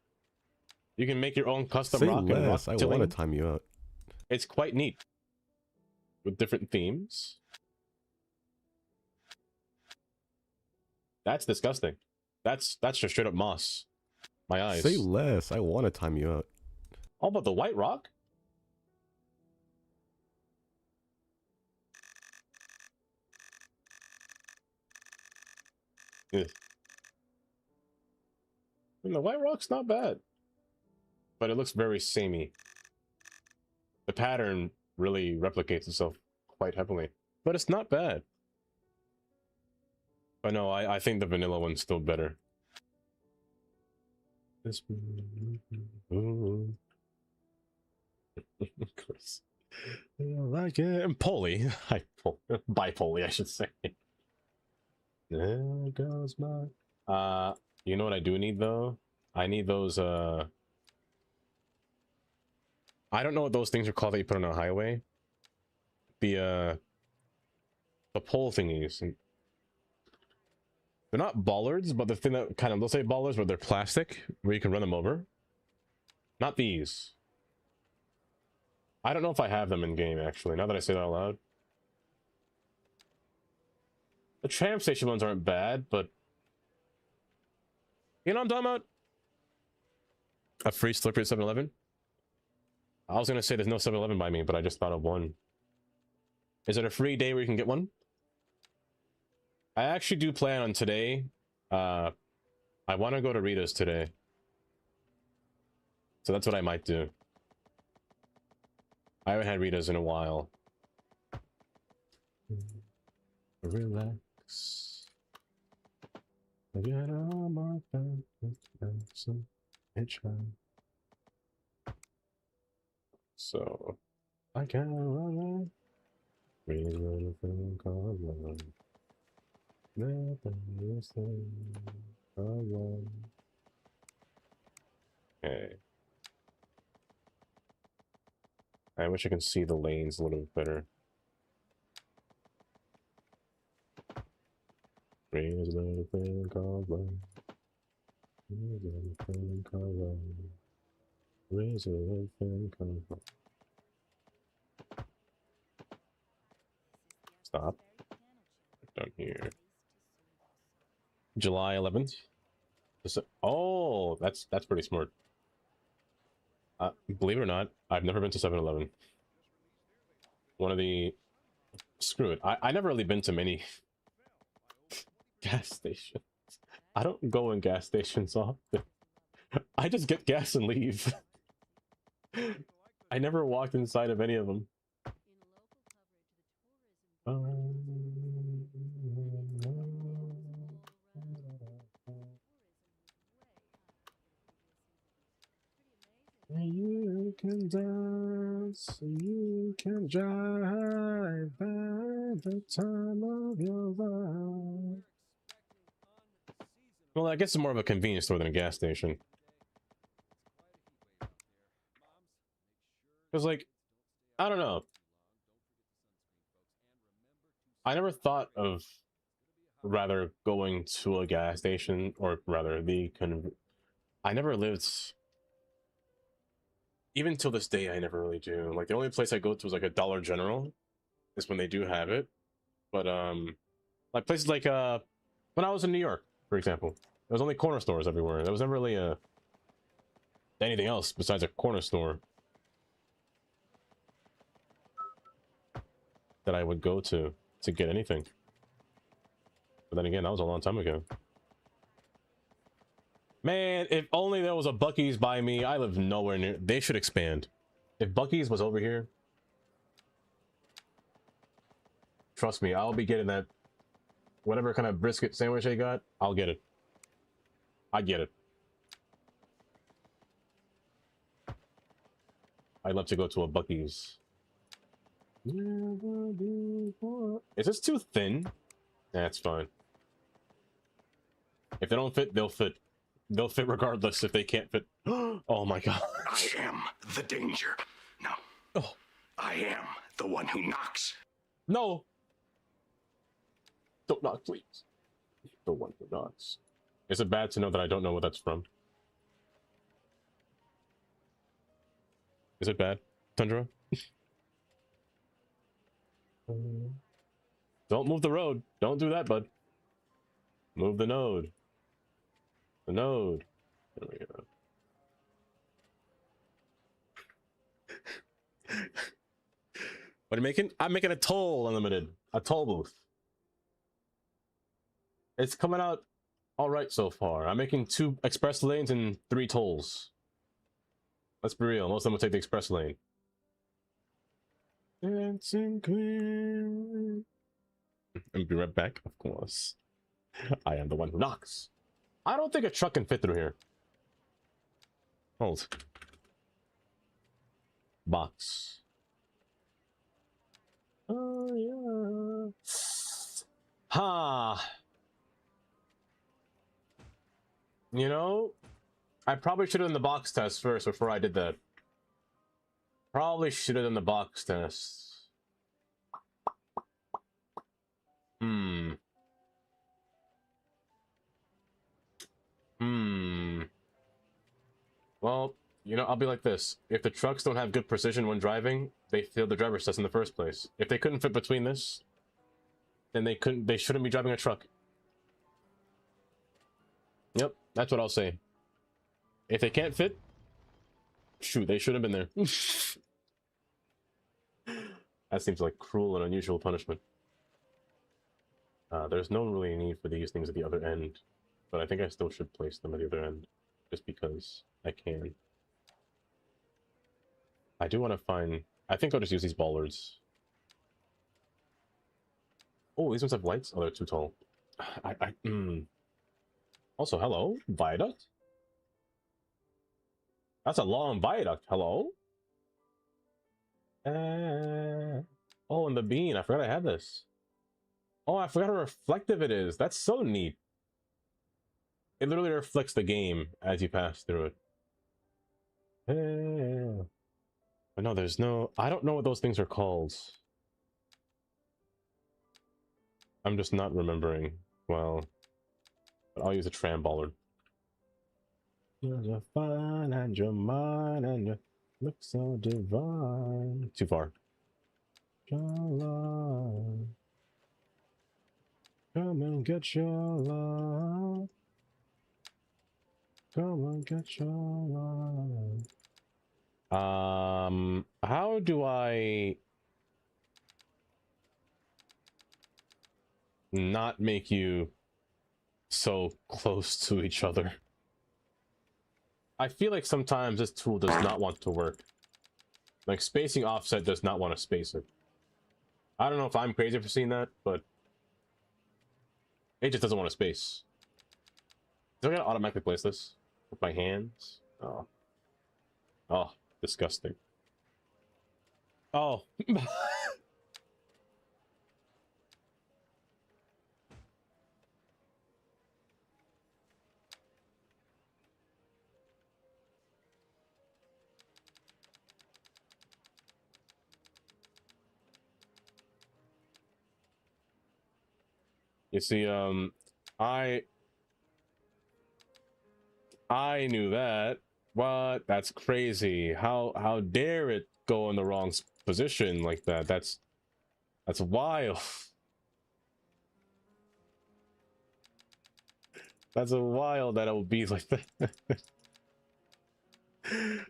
You can make your own custom Say rock and rock less. I want tilling. to time you out. It's quite neat with different themes. That's disgusting. That's just straight up moss. My eyes. Say less. I want to time you out. Oh, but the white rock? Ugh. And the white rock's not bad, but it looks very samey. The pattern really replicates itself quite heavily, but it's not bad. But no, I think the vanilla one's still better. This of course. I like it. And Polly. Bipoly, I should say. There goes my... you know what I do need though? I need those I don't know what those things are called that you put on a highway. The pole thingies. They're not bollards, but the thing that kind of, they'll say bollards, but they're plastic, where you can run them over. Not these. I don't know if I have them in game, actually, now that I say that out loud. The tram station ones aren't bad, but... You know what I'm talking about? A free Slippery at 7-Eleven? I was gonna say there's no 7-Eleven by me, but I just thought of one. Is it a free day where you can get one? I actually do plan on today. I want to go to Rita's today. So that's what I might do. I haven't had Rita's in a while. Relax. Get on my back. So I can't run. Really wanna think of love. Never listen. Okay. I wish I could see the lanes a little bit better. Raise a thing called love. Raise a thing called love. Raise a thing called love. Stop. Down here. July 11th. Oh, that's pretty smart. Believe it or not, I've never been to 7-Eleven. One of the... Screw it. I never really been to many gas stations. I don't go in gas stations often. I just get gas and leave. I never walked inside of any of them. You can dance, you can drive at the time of your life. Well, I guess it's more of a convenience store than a gas station. Because, like, I don't know. I never thought of rather going to a gas station, or rather I never lived... Even till this day, I never really do. Like, the only place I go to is like a Dollar General, is when they do have it. But like places like when I was in New York, for example, there was only corner stores everywhere. There was never really anything else besides a corner store that I would go to get anything. But then again, that was a long time ago. Man, if only there was a Buc-ee's by me. I live nowhere near. They should expand. If Buc-ee's was over here, trust me, I'll be getting that. Whatever kind of brisket sandwich they got, I'll get it. I get it. I'd love to go to a Buc-ee's. Is this too thin? That's fine. If they don't fit, they'll fit. They'll fit regardless if they can't fit. Oh my god. I am the danger. No. Oh. I am the one who knocks. No. Don't knock, please. The one who knocks. Is it bad to know that I don't know what that's from? Is it bad, Tundra? Don't move the road. Don't do that, bud. Move the node. The node. There we go. What are you making? I'm making a toll unlimited. A toll booth. It's coming out all right so far. I'm making 2 express lanes and 3 tolls. Let's be real. Most of them will take the express lane. Dancing Queen. And be right back, of course. I am the one who knocks. I don't think a truck can fit through here. Hold. Box. Oh, yeah. Ha! You know, I probably should have done the box test first before I did that. Probably should have done the box test. Well, you know, I'll be like this. If the trucks don't have good precision when driving, they failed the driver's test in the first place. If they couldn't fit between this, then they shouldn't be driving a truck. Yep, that's what I'll say. If they can't fit, shoot, they should have been there. That seems like cruel and unusual punishment. There's no really need for these things at the other end, but I think I still should place them at the other end, just because I can. I do want to find... I think I'll just use these bollards. Oh, these ones have lights? Oh, they're too tall. Also, hello, viaduct? That's a long viaduct. Hello? Oh, and the bean. I forgot I had this. Oh, I forgot how reflective it is. That's so neat. It literally reflects the game as you pass through it. But no, there's no... I don't know what those things are called. I'm just not remembering. Well, but I'll use a tram bollard. You're fine and you're mine and you look so divine. Too far. Come and get your love. Come and get your love. How do I not make you so close to each other? I feel like sometimes this tool does not want to work. Like spacing offset does not want to space it. I don't know if I'm crazy for seeing that, but it just doesn't want to space. Do I gotta automatically place this with my hands? Oh. Oh, disgusting. Oh. You see, I knew that. What? That's crazy. How dare it go in the wrong position like that? That's wild. That's a wild that it will be like that.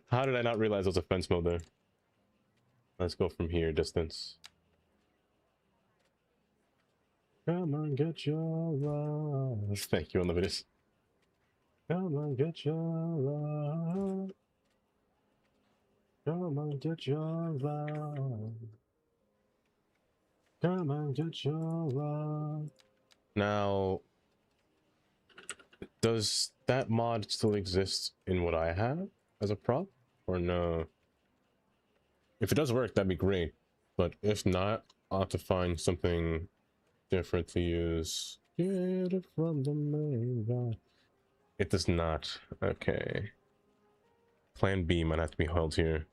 How did I not realize there was a fence mode there? Let's go from here, distance. Come on, get your love. Thank you, Unlimited. Come on, get your love. Come on, get your love. Come on, get your love. Now, does that mod still exist in what I have as a prop, or no? If it does work, that'd be great. But if not, I'll have to find something different to use. Get it from the main guy. It does not. Okay. Plan B might have to be held here.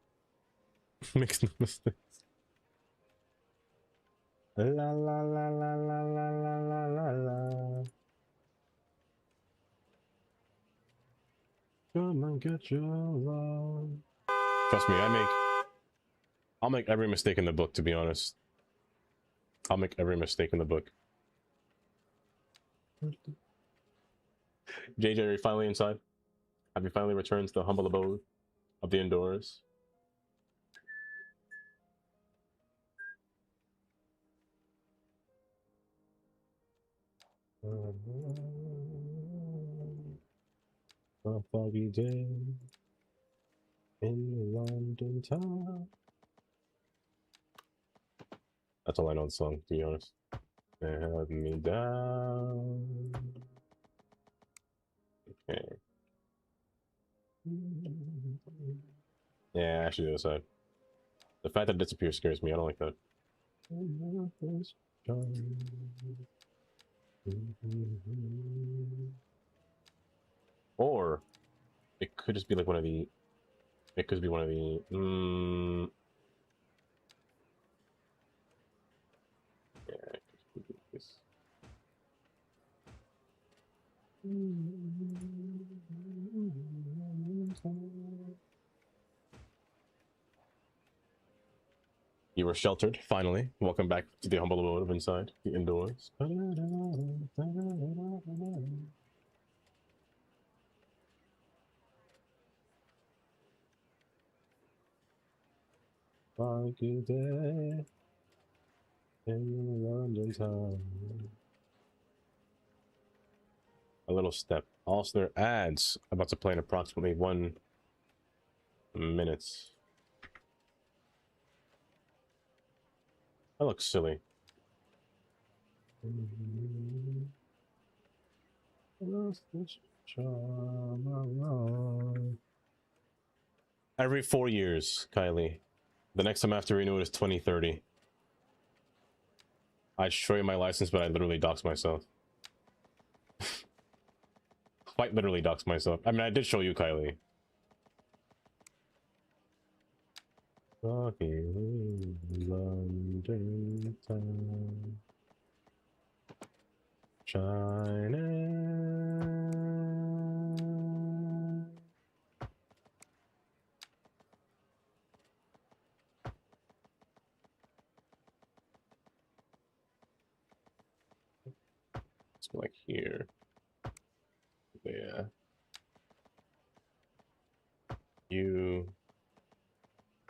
Makes no mistakes. La la la la la la la la la la. Come and get your love. Trust me, I'll make every mistake in the book, to be honest. I'll make every mistake in the book. JJ, are you finally inside? Have you finally returned to the humble abode of the indoors? A foggy day in London town. That's all I know of the song, to be honest. Have me down. Okay. Yeah, actually the other side. The fact that it disappears scares me. I don't like that. Or it could just be like one of the. It could be one of the. Yeah, it could be this. You were sheltered, finally. Welcome back to the humble abode of inside, the indoors. Foggy day in London town. A little step. Also, there are ads about to play in approximately 1 minute. That looks silly. Lost this charm alone. Every 4 years, Kylie. The next time I have to renew it is 2030. I'd show you my license, but I literally doxed myself. Quite literally doxed myself. I mean, I did show you, Kylie. Walking London town, China. Let's go like here. Yeah. You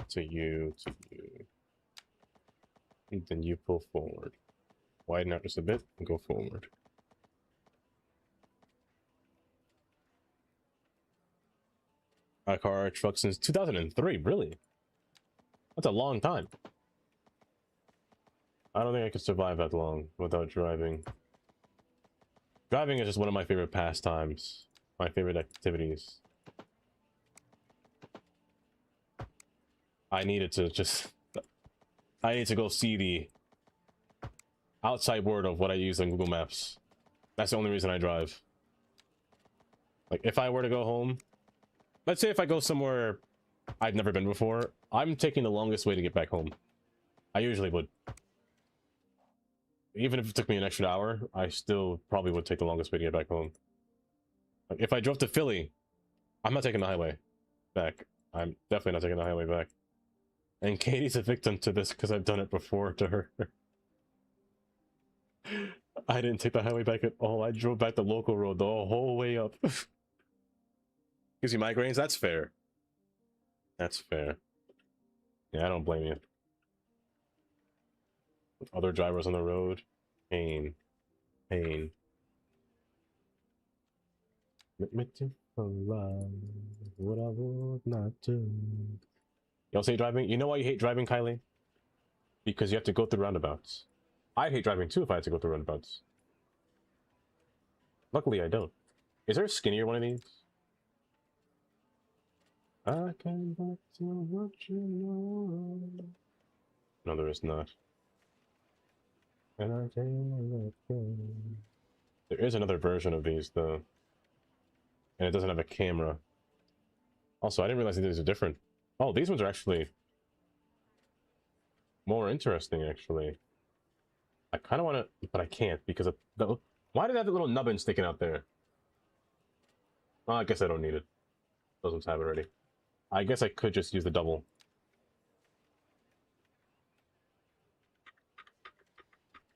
to you to you. And then you pull forward. Widen out just a bit and go forward. A car, truck since 2003, really? That's a long time. I don't think I could survive that long without driving. Driving is just one of my favorite pastimes, my favorite activities. I need to go see the outside world of what I use on Google Maps. That's the only reason I drive. Like, if I were to go home, let's say if I go somewhere I've never been before, I'm taking the longest way to get back home. I usually would. Even if it took me an extra hour, I still probably would take the longest way to get back home. Like, if I drove to Philly, I'm not taking the highway back. I'm definitely not taking the highway back. And Katie's a victim to this because I've done it before to her. I didn't take the highway back at all. I drove back the local road the whole way up. Gives you migraines? That's fair. That's fair. Yeah, I don't blame you. With other drivers on the road, pain. Pain. Make me do for love what I would not do. You also hate driving? You know why you hate driving, Kylie? Because you have to go through roundabouts. I'd hate driving too if I had to go through roundabouts. Luckily, I don't. Is there a skinnier one of these? I can back to what you know. No, there is not. And I can't let go. There is another version of these, though. And it doesn't have a camera. Also, I didn't realize that these are different. Oh, these ones are actually more interesting, actually. I kind of want to, but I can't because of the... Why did I have the little nubbin sticking out there? Oh, I guess I don't need it. Those ones have it already. I guess I could just use the double.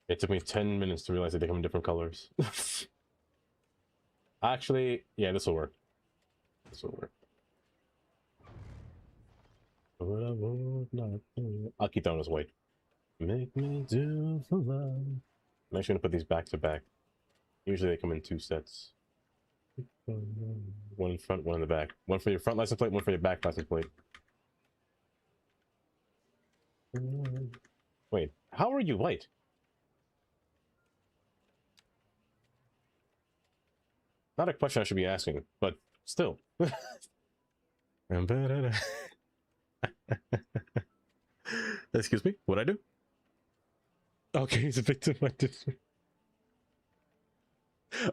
It took me 10 minutes to realize that they come in different colors. Actually, yeah, this will work. This will work. I'll keep that one as white. Make me do for love. I'm actually gonna put these back to back. Usually they come in 2 sets. One in front, one in the back. One for your front license plate, one for your back license plate. Wait, how are you white? Not a question I should be asking, but still. Excuse me, what'd I do? Okay, he's a victim. I did.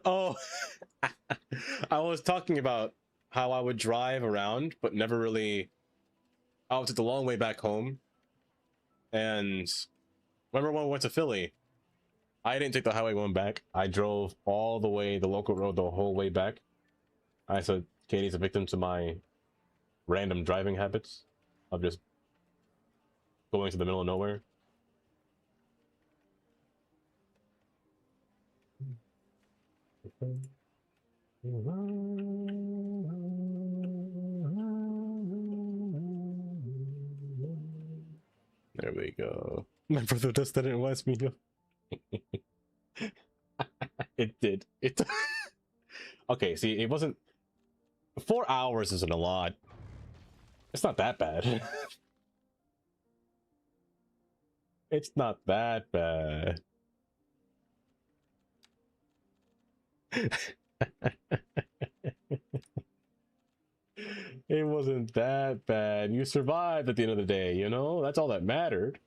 Oh, I was talking about how I would drive around, but never really. I would take the long way back home. And remember when we went to Philly? I didn't take the highway going back. I drove all the way, the local road, the whole way back. I said Katie's a victim to my random driving habits of just going to the middle of nowhere. There we go. My brother does that in West Media. It did. It. Okay, see, it wasn't. 4 hours isn't a lot. It's not that bad. It's not that bad. It wasn't that bad. You survived at the end of the day, you know? That's all that mattered.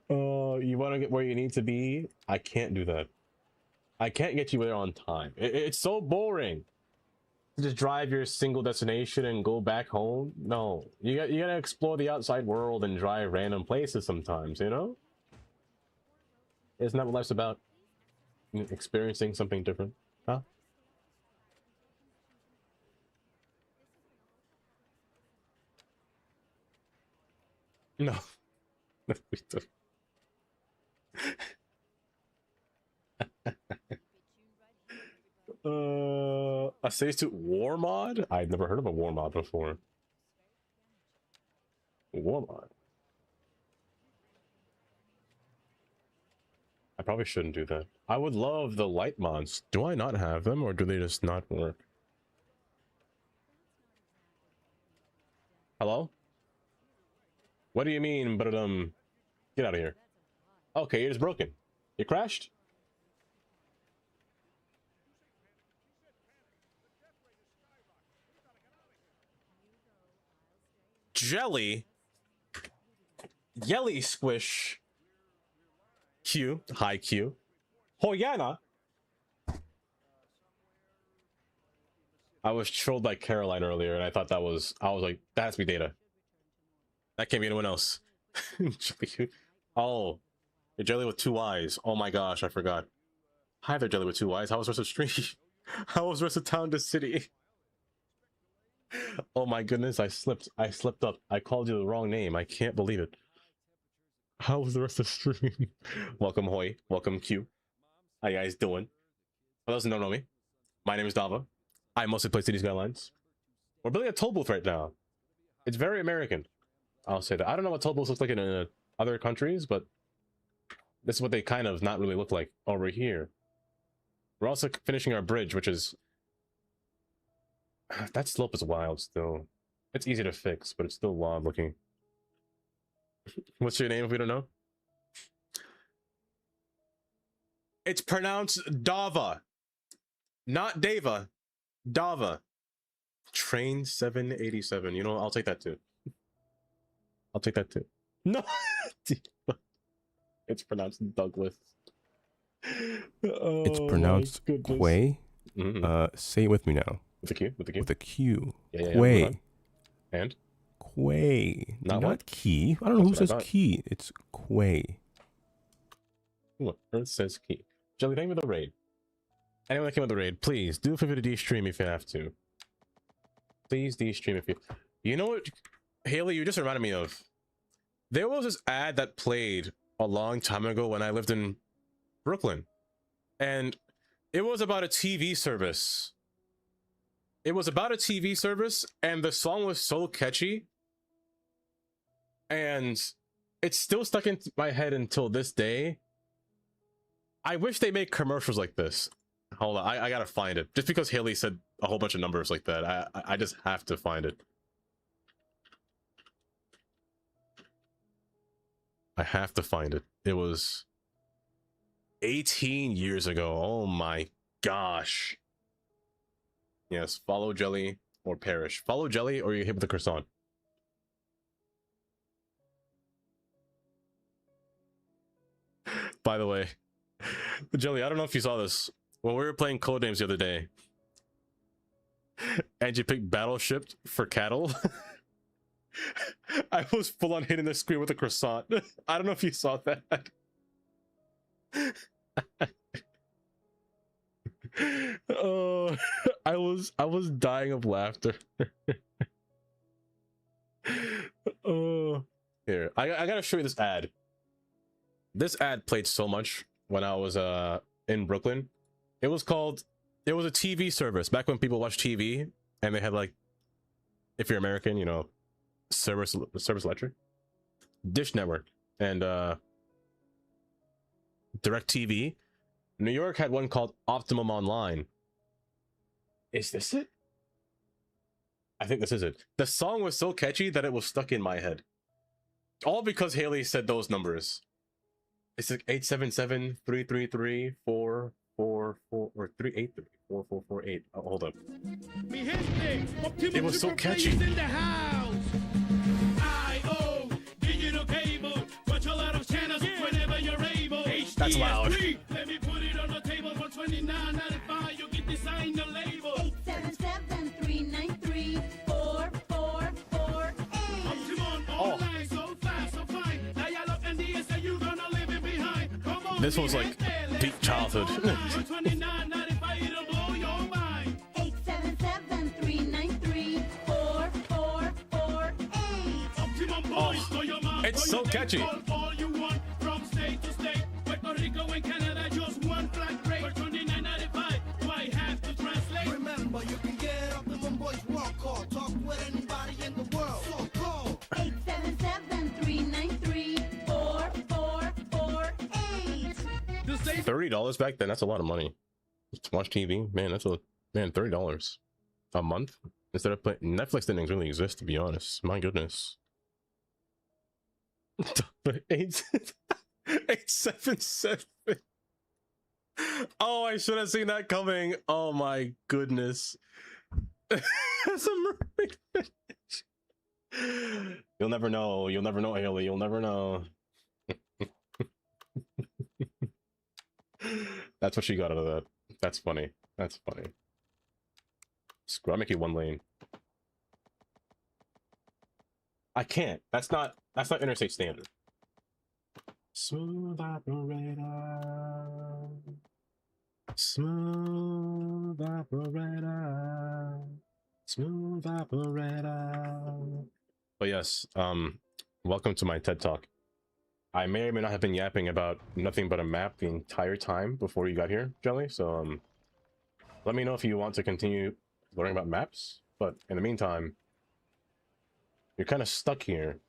Oh, you want to get where you need to be? I can't do that. I can't get you there on time. It's so boring to just drive your single destination and go back home. No, you gotta explore the outside world and drive random places sometimes, you know? Isn't that what life's about? Experiencing something different, huh? No. We don't. A safe suit war mod? I'd never heard of a war mod before. War mod. I probably shouldn't do that. I would love the light mods. Do I not have them, or do they just not work? Hello? What do you mean, but get out of here. Okay, you're just broken. You crashed? Jelly? Yelly squish. Q. Hi, Q. Hoyana. I was trolled by Caroline earlier, and I thought I was like, that has to be Data. That can't be anyone else. Jelly. Oh, you're Jelly with 2 eyes. Oh my gosh, I forgot. Hi there, Jelly with 2 eyes. How was the rest of the stream? How was the rest of town to city? Oh my goodness, I slipped up. I called you the wrong name. I can't believe it. How was the rest of the stream? Welcome, Hoy. Welcome, Q. How you guys doing? For those who don't know me, my name is Dava. I mostly play City Skylines. We're building a toll booth right now. It's very American. I'll say that. I don't know what toll booths look like in other countries, but this is what they kind of not really look like over here. We're also finishing our bridge, which is... That slope is wild still. It's easy to fix, but it's still wild looking. What's your name if we don't know? It's pronounced Dava. Not Dava. Dava. Train 787. You know, I'll take that too. I'll take that too. No! It's pronounced Douglas. Oh, It's pronounced Quay. Say it with me now. With a Q? With a Q? With a Q. Yeah, Quay. And? Quay. Not Not key. I don't know who That's what I says thought. key. It's Quay. Look, Earth says key. Jelly, thank you for the raid. Anyone that came with the raid, please do feel free to de-stream if you have to. Please de-stream if you... You know what, Haley, you just reminded me of? There was this ad that played a long time ago when I lived in Brooklyn. And it was about a TV service. It was about a TV service, and the song was so catchy. And it's still stuck in my head until this day. I wish they made commercials like this. Hold on, I gotta find it. Just because Haley said a whole bunch of numbers like that, I just have to find it. I have to find it. It was 18 years ago. Oh my gosh. Yes, follow Jelly or perish. Follow Jelly or you hit with the croissant. By the way, Jelly, I don't know if you saw this. When we were playing Codenames the other day, and you picked Battleship for cattle, I was full on hitting the screen with a croissant. I don't know if you saw that. Oh, I was dying of laughter. Oh, here, I gotta show you this ad. This ad played so much when I was in Brooklyn. It was a TV service back when people watched TV and they had, like, if you're American, you know, service electric, Dish Network, and DirecTV. New York had one called Optimum Online. Is this it? I think this is it. The song was so catchy that it was stuck in my head. All because Haley said those numbers. It's like 877-333-444 or 383-4448. Oh, hold up. It was so catchy. That's loud. Let me put it on the table for $29.95. You get design the label. 877-393-4448. Oh. This was like deep childhood. 877-393-4448. Oh, it's so catchy. All you want from state to state. Puerto Rico and Canada, just one flat rate. For $29.95, why have to translate? Remember, you can get up to one voice walk call. Talk with anybody in the world. So call 877-393-4448. $30 back then, that's a lot of money. To watch TV, man, $30 a month instead of playing. Netflix didn't really exist, to be honest. My goodness. 877. Oh, I should have seen that coming. Oh my goodness. That's a mermaid fish. You'll never know. You'll never know, Haley. You'll never know. That's what she got out of that. That's funny. That's funny. Screw, I'll make you one lane. I can't. That's not interstate standard. Smooth operator. Smooth operator. Smooth operator. But yes, welcome to my TED Talk. I may or may not have been yapping about nothing but a map the entire time before you got here, Jelly. So let me know if you want to continue learning about maps. But in the meantime, you're kind of stuck here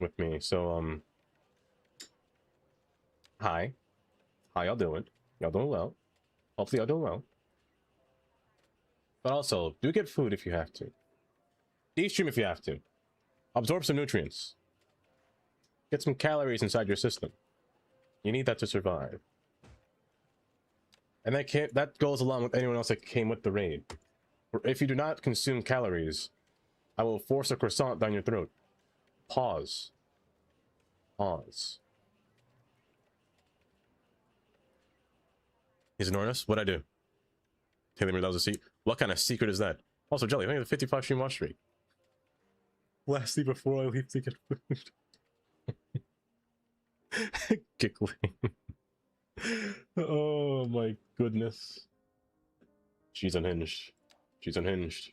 with me. So hi, how y'all doing? Y'all doing well? Hopefully y'all doing well. But also, do get food if you have to. De-stream if you have to. Absorb some nutrients. Get some calories inside your system. You need that to survive. And that goes along with anyone else that came with the raid. If you do not consume calories, I will force a croissant down your throat. Pause. Pause. He's ignoring us? What'd I do? Taylor, that was a secret. What kind of secret is that? Also, Jelly, I think it's a 55 stream watch streak. Lastly, before I leave to get food. Giggling. Oh my goodness. She's unhinged. She's unhinged.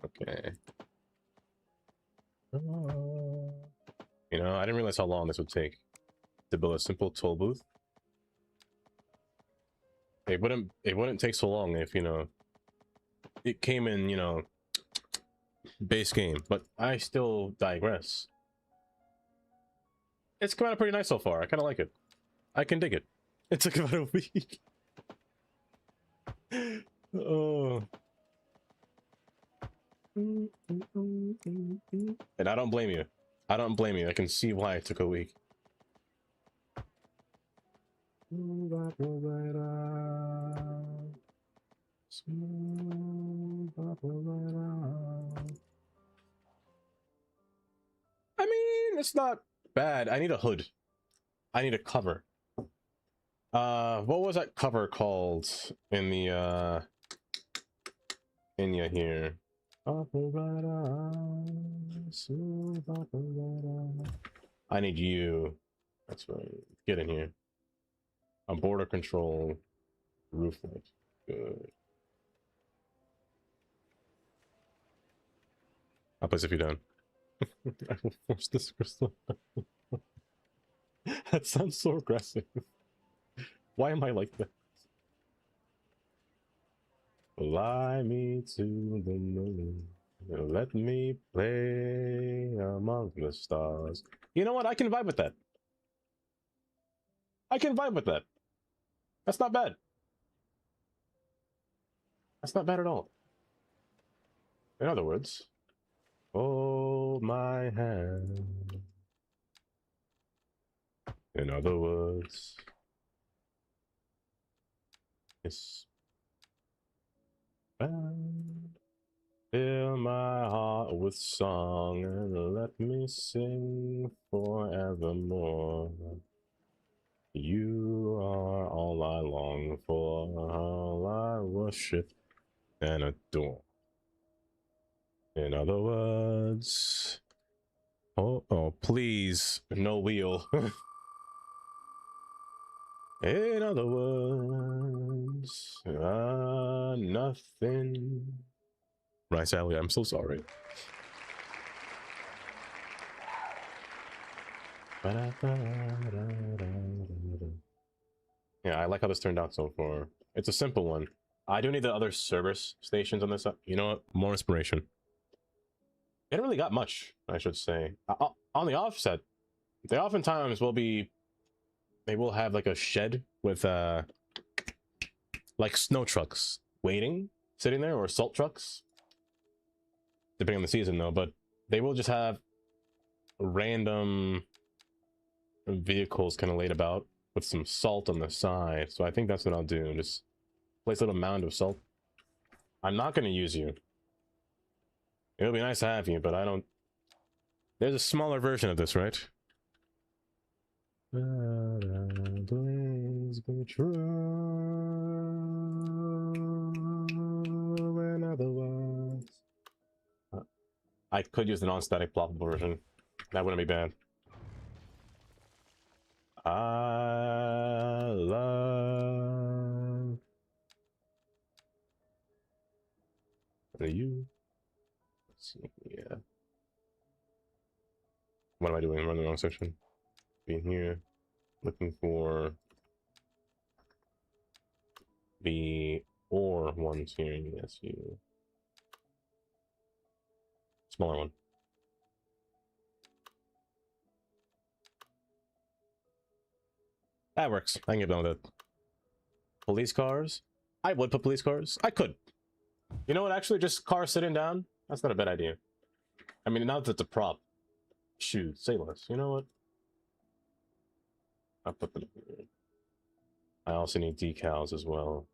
Okay. You know, I didn't realize how long this would take to build a simple toll booth. It wouldn't take so long if, you know, it came in, you know, base game, but I still digress. It's come out pretty nice so far. I kind of like it. I can dig it. It took about a week. Oh. And I don't blame you. I don't blame you. I can see why it took a week. I mean, it's not bad. I need a hood. I need a cover. What was that cover called in the Inya here? I need you. That's right. Get in here. A border control roof light. Good. I'll place if you're done. I will force this crystal. That sounds so aggressive. Why am I like that? Fly me to the moon. Let me play among the stars. You know what? I can vibe with that. I can vibe with that. That's not bad. That's not bad at all. In other words, hold my hand. In other words, it's fill my heart with song and let me sing forevermore. You are all I long for, all I worship and adore. In other words, oh, please, no wheel. In other words, nothing. Right, Sally, I'm so sorry. Yeah, I like how this turned out so far. It's a simple one. I do need the other service stations on this. You know what? More inspiration. They don't really got much, I should say. On the offset, they oftentimes will be... They will have like a shed with like snow trucks waiting, sitting there, or salt trucks. Depending on the season though, but they will just have random vehicles kind of laid about with some salt on the side. So I think that's what I'll do. Just place a little mound of salt. I'm not going to use you. It'll be nice to have you, but I don't... There's a smaller version of this, right? Please be true. In other words, I could use the non-static ploppable version. That wouldn't be bad. I love you. Let's see, yeah. What am I doing? I'm running the wrong section. Being here, looking for the ore ones here. Yes, you. Smaller one. That works. I can get done with it. Police cars? I would put police cars. I could. You know what? Actually, just cars sitting down? That's not a bad idea. I mean, now that it's a prop. Shoot, say less. You know what? I'll put them here. I also need decals as well.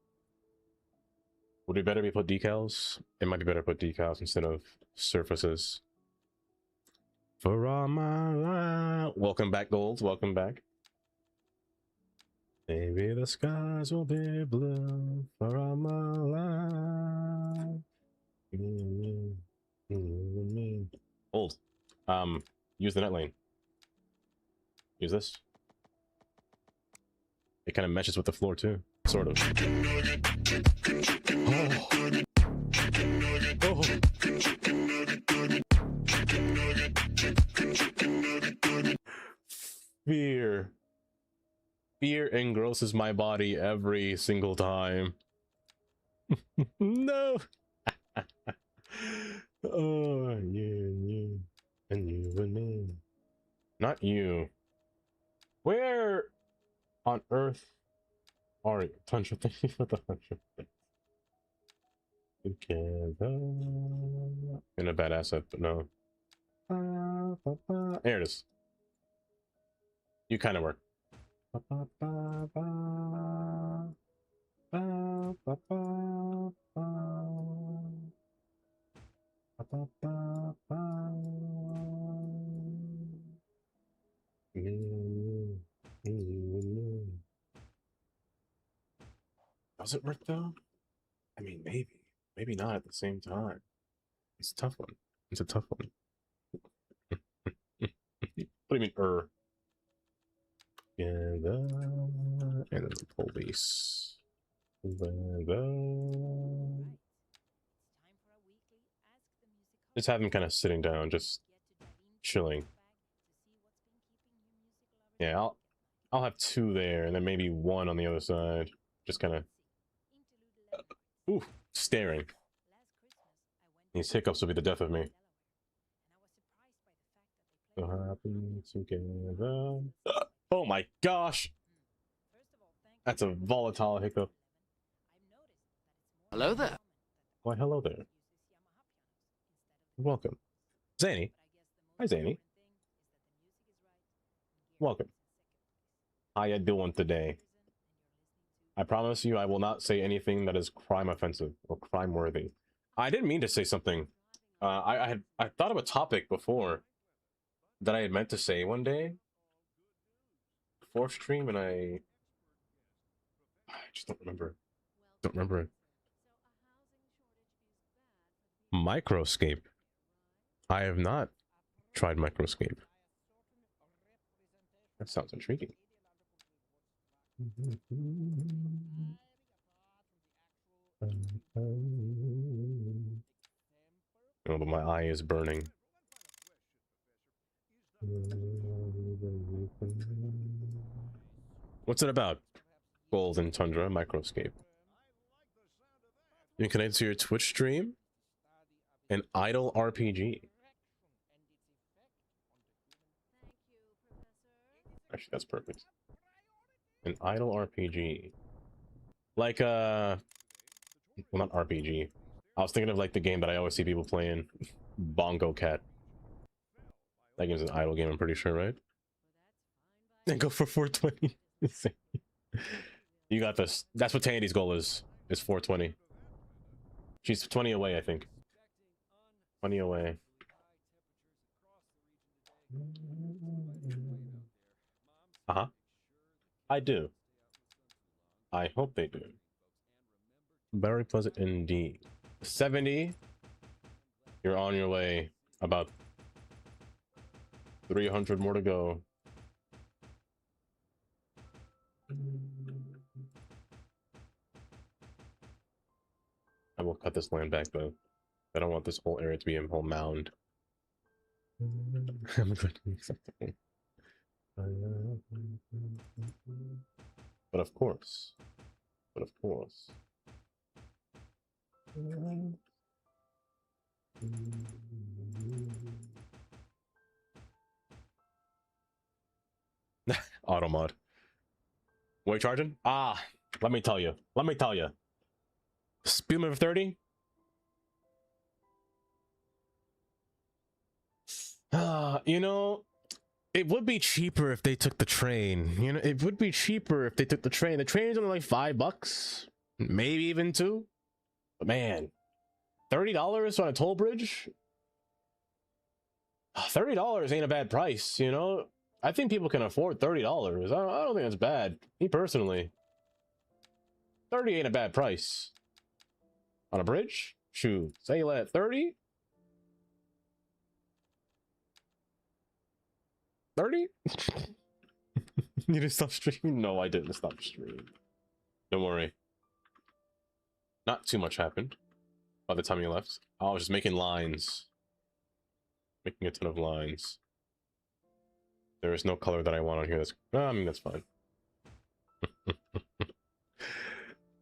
Would it better be put decals? It might be better to put decals instead of surfaces. For all my life. Welcome back, Gold. Welcome back. Maybe the skies will be blue for all my life. Old. Use the net lane. Use this. It kind of meshes with the floor too, sort of. Oh. Fear. Fear engrosses my body every single time. No. Oh, you and you and me. Not you. Where on earth are you? Tundra, thank you for the 100. Together. In a bad asset, but no. There it is. You kind of work. Does it work though? I mean, maybe not at the same time. It's a tough one. It's a tough one. What do you mean, And then the police. Just have him kind of sitting down, just chilling. Yeah, I'll have two there, and then maybe one on the other side. Just kind of, staring. These hiccups will be the death of me. So happy together. Oh my gosh! That's a volatile hiccup. Hello there. Why, hello there. Welcome. Zany. Hi, Zany. Welcome. How you doing today? I promise you I will not say anything that is crime offensive or crime worthy. I didn't mean to say something. I thought of a topic before that I had meant to say one day before stream, and I just don't remember. Don't remember it. Microscape. I have not tried Microscape. That sounds intriguing. Oh, but my eye is burning. What's it about? Golden Tundra Microscape. You can connect to your Twitch stream. An idle RPG. Actually, that's perfect. An idle RPG. Like, well, not RPG. I was thinking of like the game that I always see people playing. Bongo Cat. That game's an idle game, I'm pretty sure, right? And go for 420. You got this. That's what Tandy's goal is 420. She's 20 away, I think. 20 away. Uh-huh. I do. I hope they do. Very pleasant indeed. 70. You're on your way. About 300 more to go. I will cut this land back though. I don't want this whole area to be a whole mound. I'm going to be acceptable. But of course. Auto mod. What are you charging? Ah, let me tell you. Speed limit of 30? You know, it would be cheaper if they took the train. You know, it would be cheaper if they took the train. The train's only like $5, maybe even $2. But man, $30 on a toll bridge? $30 ain't a bad price, you know? I think people can afford $30. I don't think that's bad. Me personally. 30 ain't a bad price. On a bridge? Shoot. Say you let 30? 30? You didn't stop streaming? No, I didn't stop streaming. Don't worry. Not too much happened by the time you left. I was just making lines. Making a ton of lines. There is no color that I want on here. That's, I mean, that's fine.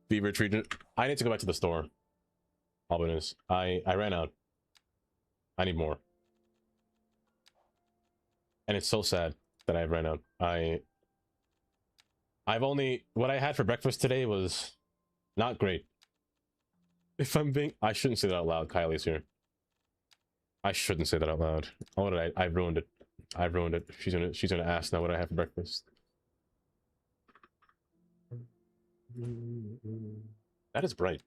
Fever treatment. I need to go back to the store. Albinus. I ran out. I need more. And it's so sad that I ran out. I've only, what I had for breakfast today was not great. If I'm being, I shouldn't say that out loud. Kylie's here. I shouldn't say that out loud. Oh, did I ruined it. I ruined it. She's gonna ask now what I have for breakfast. That is bright.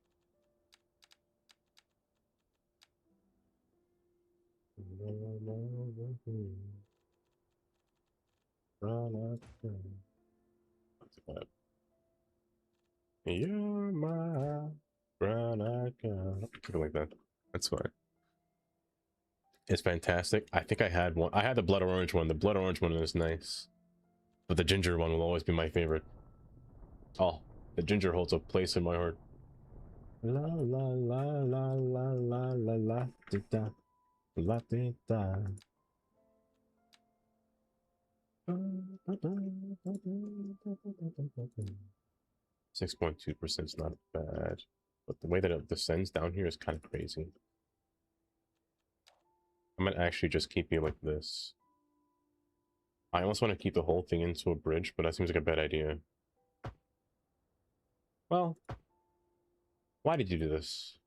You're my brown-eyed girl. Something like that. That's fine. It's fantastic. I think I had one. I had the blood orange one. The blood orange one is nice. But the ginger one will always be my favorite. Oh, the ginger holds a place in my heart. La la la la la la la la da la da. 6.2% is not bad, but the way that it descends down here is kind of crazy. I might actually just keep you like this. I almost want to keep the whole thing into a bridge, but that seems like a bad idea. Well, why did you do this?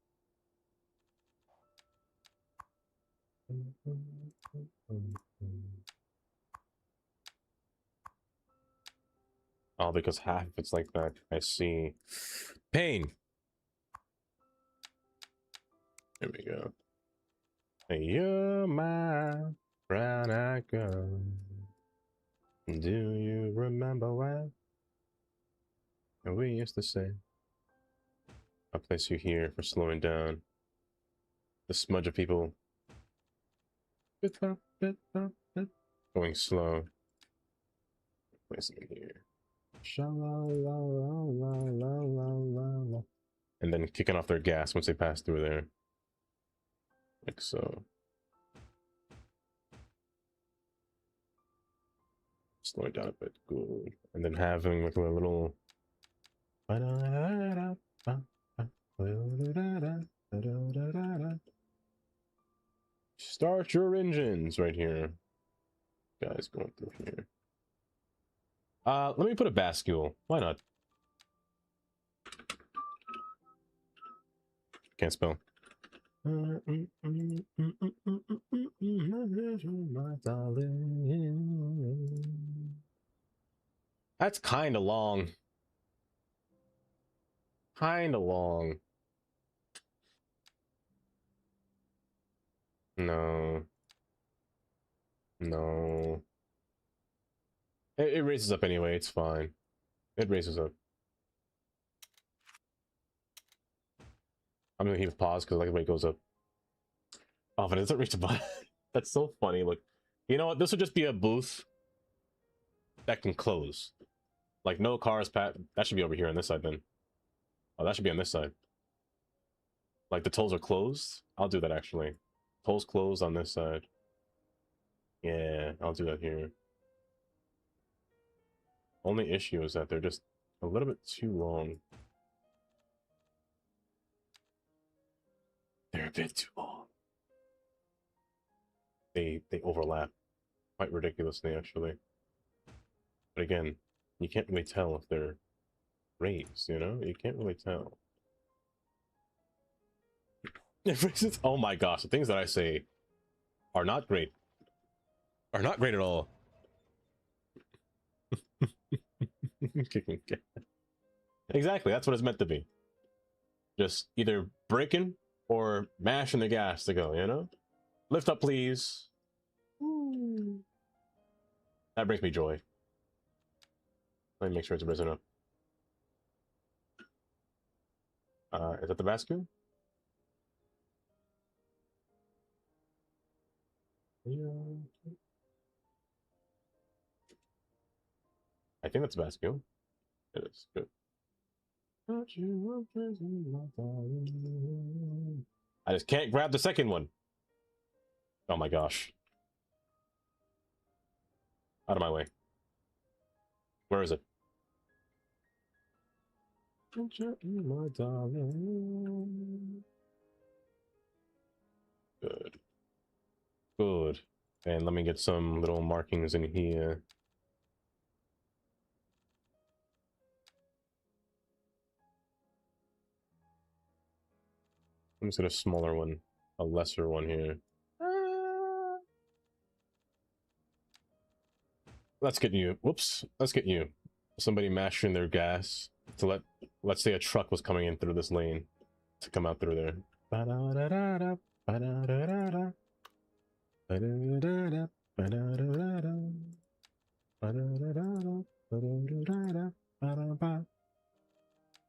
Oh, because half of it's like that. I see. Pain! There we go. Hey, you're my brown-eyed girl. Do you remember when we used to say? I'll place you here for slowing down the smudge of people. Going slow. Place it in here. And then kicking off their gas once they pass through there. Like so. Slow it down a bit. Good. And then having like a little. Start your engines right here. Guys going through here. Let me put a bascule. Why not? Can't spell. That's kind of long. Kind of long. No. No. It raises up anyway, it's fine. It raises up. I'm gonna keep a pause because I like the way it goes up. Oh, but it doesn't reach the button. That's so funny. Look, you know what? This would just be a booth that can close. Like no cars pat. That should be over here on this side then. Oh, that should be on this side. Like the tolls are closed. I'll do that actually. Tolls closed on this side. Yeah, I'll do that here. Only issue is that they're just a little bit too long. They're a bit too long. They overlap quite ridiculously, actually. But again, you can't really tell if they're raised, you know? You can't really tell. Oh my gosh, the things that I say are not great. Are not great at all. Exactly, that's what it's meant to be. Just either braking or mashing the gas to go, you know? Lift up, please. Ooh. That brings me joy. Let me make sure it's risen up. Is that the bascule? Yeah. I think that's bascule. It is good. I just can't grab the second one. Oh my gosh. Out of my way. Where is it? My darling. Good. Good. And let me get some little markings in here. Let me get a smaller one, a lesser one here. Let's get you. Whoops. Let's get you. Somebody mashing their gas to let's say a truck was coming in through this lane to come out through there.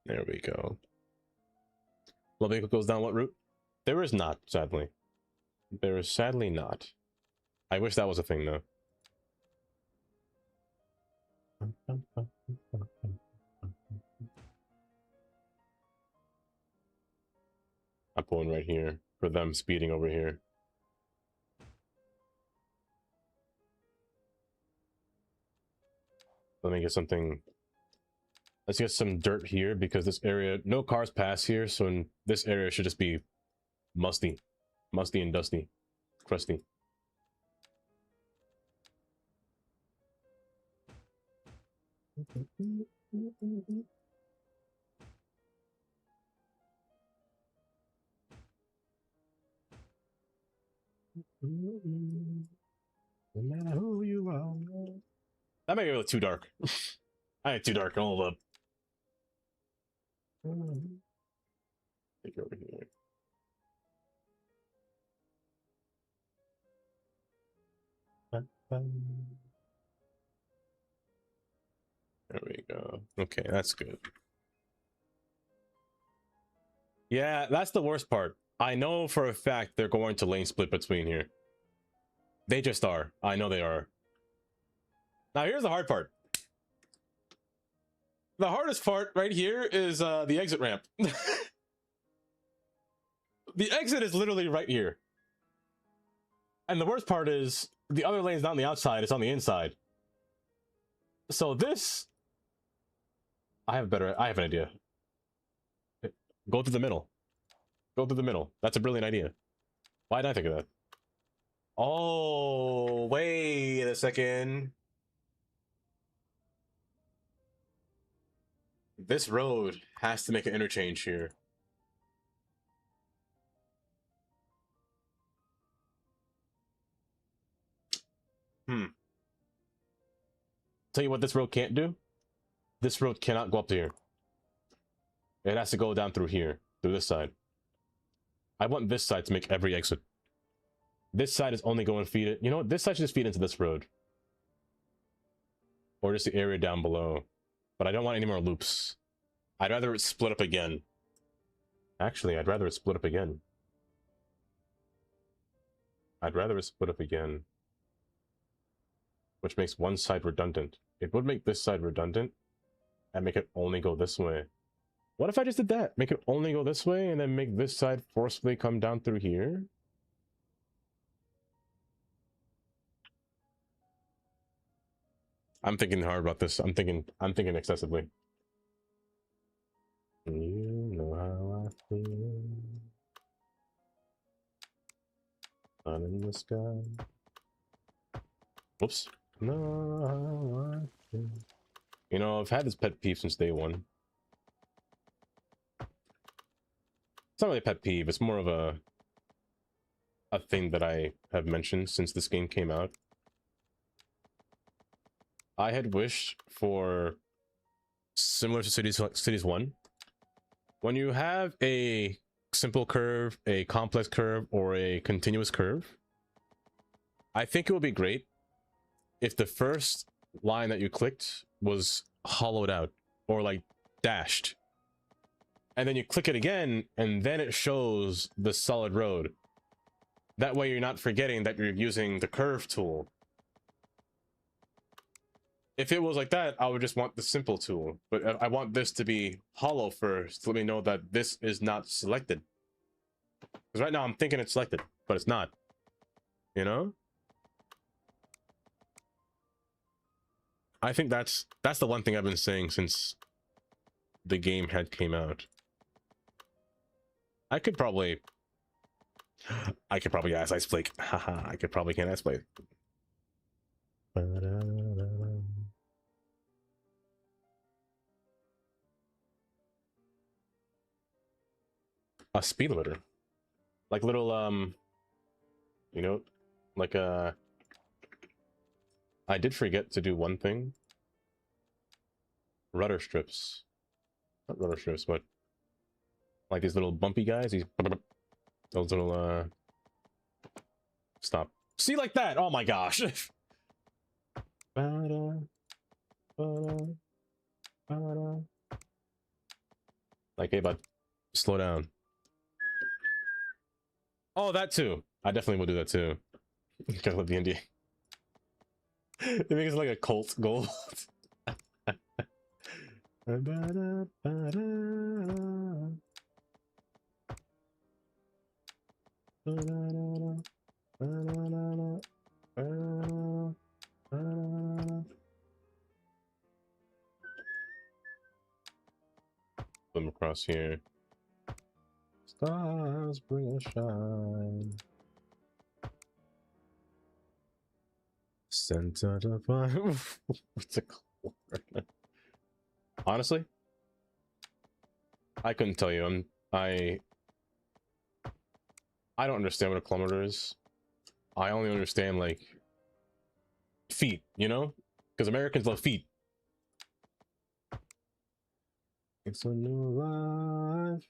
There we go. Well, vehicle goes down what route? There is not, sadly. There is sadly not. I wish that was a thing, though. I'm pulling right here for them speeding over here. Let me get something. Let's get some dirt here because this area, no cars pass here, so in this area should just be musty and dusty. crusty. No matter who you are. That might be a little too dark. I ain't too dark. Hold up. Take it over here. There we go. Okay, that's good. Yeah, that's the worst part. I know for a fact they're going to lane split between here. They just are. I know they are. Now here's the hard part. The hardest part right here is the exit ramp. The exit is literally right here. And the worst part is the other lane's not on the outside, it's on the inside. So this... I have an idea. Go through the middle. Go through the middle. That's a brilliant idea. Why did I think of that? Oh, wait a second. This road has to make an interchange here. Tell you what this road can't do. This road cannot go up to here. It has to go down through here, through this side. I want this side to make every exit. This side is only going to feed it. You know what? This side should just feed into this road. Or just the area down below. But I don't want any more loops. I'd rather it split up again. Actually, I'd rather it split up again. I'd rather it split up again. Which makes one side redundant. It would make this side redundant. And make it only go this way. What if I just did that? Make it only go this way and then make this side forcefully come down through here? I'm thinking hard about this. I'm thinking excessively. You know how I feel. Sun in the sky. Whoops. No, how I feel. You know, I've had this pet peeve since day one. It's not really a pet peeve, it's more of a thing that I have mentioned since this game came out. I had wished for, similar to Cities 1, when you have a simple curve, a complex curve, or a continuous curve, I think it would be great if the first line that you clicked was hollowed out or like dashed. And then you click it again, and then it shows the solid road. That way you're not forgetting that you're using the curve tool. If it was like that, I would just want the simple tool. But I want this to be hollow first to let me know that this is not selected. Because right now I'm thinking it's selected, but it's not. You know? I think that's the one thing I've been saying since the game had came out. I could probably ask Ice Flake. Haha, I could probably can't Ice Flake. A speed limiter. Like little you know, like I did forget to do one thing. Rudder strips. Not rudder strips, but like these little bumpy guys, those little stop. See, like that. Oh my gosh. Like, hey bud, slow down. Oh, that too. I definitely will do that too. Gotta love the indie. It makes it like a cult goal. Them across here. Stars bring a shine. Center of what's it called? Honestly, I couldn't tell you. I don't understand what a kilometer is. I only understand like feet, you know, because Americans love feet. It's a new life.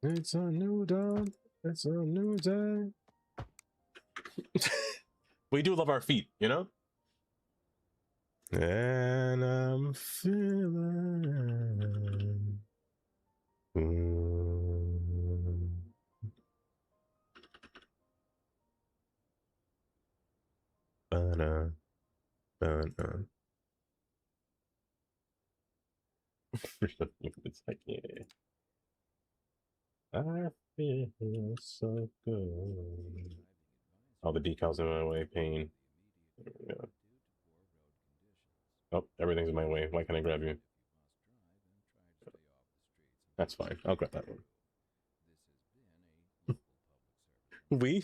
It's a new dawn. It's a new day. We do love our feet, you know? And I'm feeling. Ba-na, ba-na. It's like, yeah. I feel so good. All the decals in my way, pain. There we go. Oh, everything's in my way. Why can't I grab you? That's fine. I'll grab that one. We?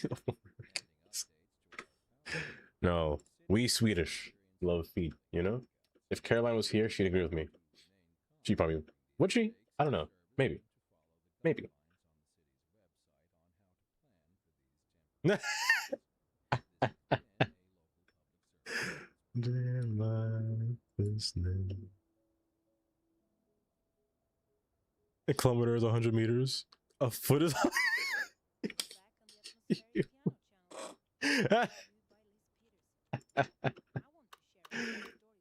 No, we Swedish love feet, you know? If Caroline was here, she'd agree with me. She probably would she? I don't know. Maybe. Maybe. A kilometer is 100 meters. A foot is.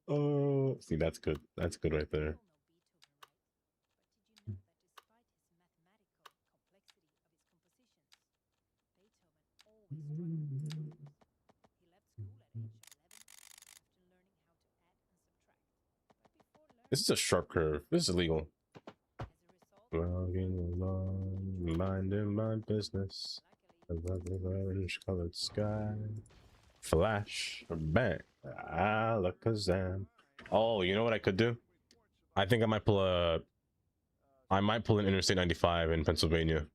Oh, see, that's good. That's good right there. This is a sharp curve. This is illegal. Walking along, minding my business. Above the orange-colored sky. Flash, bang, alakazam. Oh, you know what I could do? I think I might pull an Interstate 95 in Pennsylvania.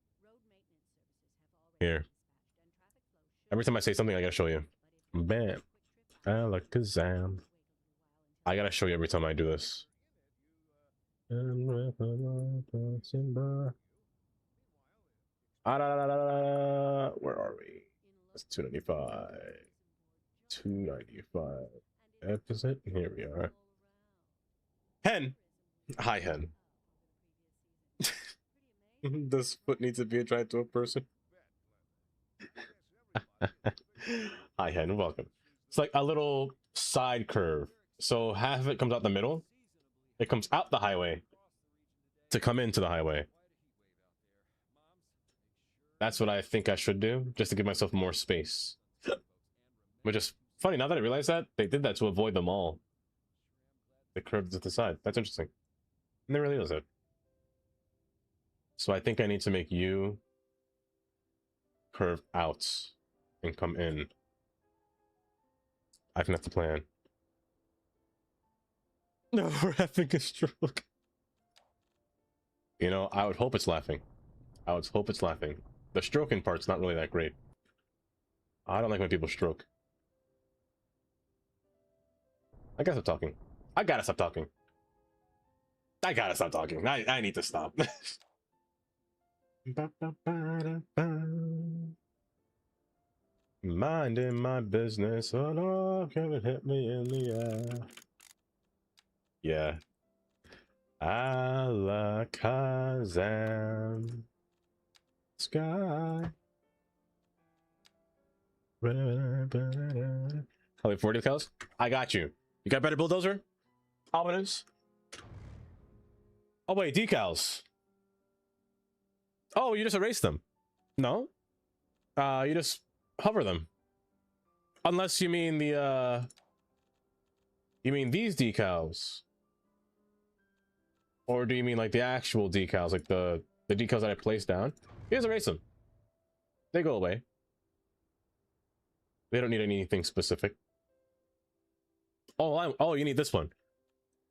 Here. Every time I say something, I gotta show you. Bam, alakazam. I gotta show you every time I do this. Where are we? That's 295. 295. Episode. Here we are. Hen. Hi, Hen. This foot needs to be attracted to a person. Hi, Hen. Welcome. It's like a little side curve. So half of it comes out the middle. It comes out the highway to come into the highway. That's what I think I should do, just to give myself more space. Which is funny, now that I realize that, they did that to avoid the mall. They curved to the side. That's interesting. And they really is it. So I think I need to make you curve out and come in. I think that's the plan. No, we're having a stroke. You know, I would hope it's laughing. I would hope it's laughing. The stroking part's not really that great. I don't like when people stroke. I gotta stop talking. I gotta stop talking. I gotta stop talking. I need to stop. Minding my business. Oh no, come and hit me in the air. Yeah. Alakazam. Sky. How 40 cows? I got you. You got better bulldozer? Ominous. Oh wait, decals. Oh, you just erase them. No? You just hover them. Unless you mean the you mean these decals. Or do you mean like the actual decals, like the decals that I placed down? You just erase them. They go away. They don't need anything specific. Oh, you need this one.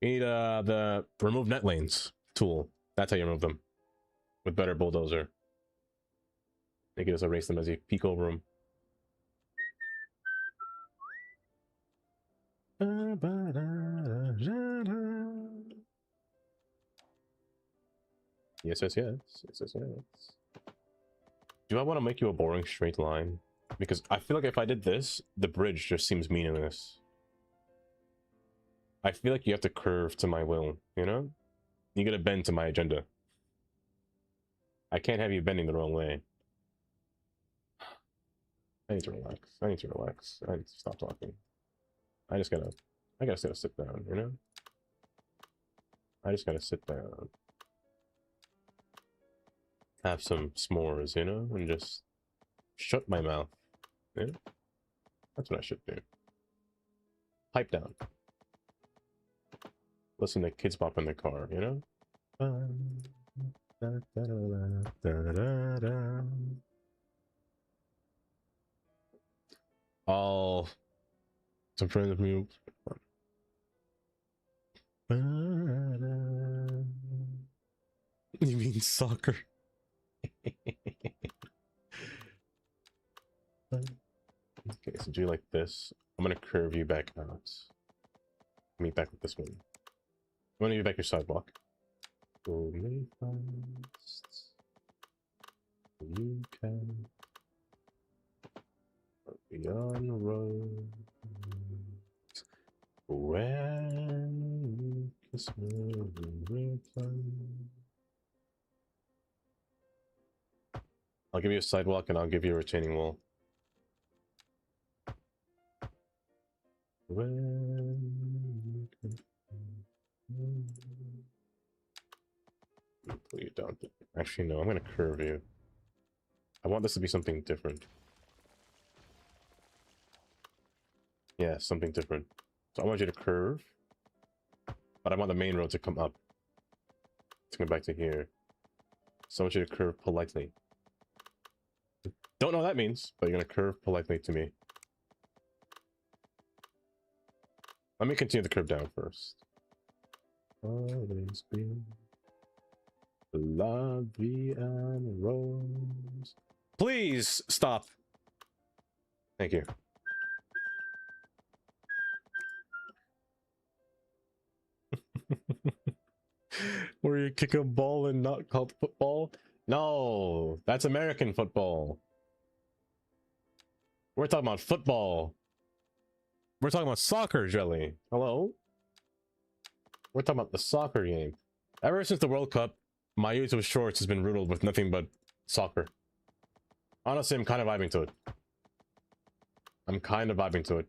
You need the remove net lanes tool. That's how you remove them. With better bulldozer. You can just erase them as you peek over them. Yes, yes, yes. Yes, yes, yes. Do I want to make you a boring straight line? Because I feel like if I did this, the bridge just seems meaningless. I feel like you have to curve to my will, you know? You gotta bend to my agenda. I can't have you bending the wrong way. I need to relax. I need to relax. I need to stop talking. I just gotta sit down, you know? I just gotta sit down. Have some s'mores, you know? And just shut my mouth. Yeah? That's what I should do. Pipe down. Listen to Kids Bop in the car, you know? All some friends of me. You mean soccer? Okay, so do you like this? I'm gonna curve you back out. Meet back with this one. I'm gonna give you back your sidewalk. Go many fast. You can. Beyond the road. When you kiss me, I'll give you a sidewalk and I'll give you a retaining wall. When you kiss me, pull you down. Actually, no, I'm gonna curve you. I want this to be something different. Yeah, something different. So I want you to curve, but I want the main road to come up. Let's go back to here. So I want you to curve politely. Don't know what that means, but you're gonna curve politely to me. Let me continue the curve down first. Always be la vie and rose. Please stop. Thank you. Where you kick a ball and not called football? No, that's American football. We're talking about football. We're talking about soccer, Jelly. Hello? We're talking about the soccer game. Ever since the World Cup, my YouTube shorts has been riddled with nothing but soccer. Honestly, I'm kind of vibing to it. I'm kind of vibing to it.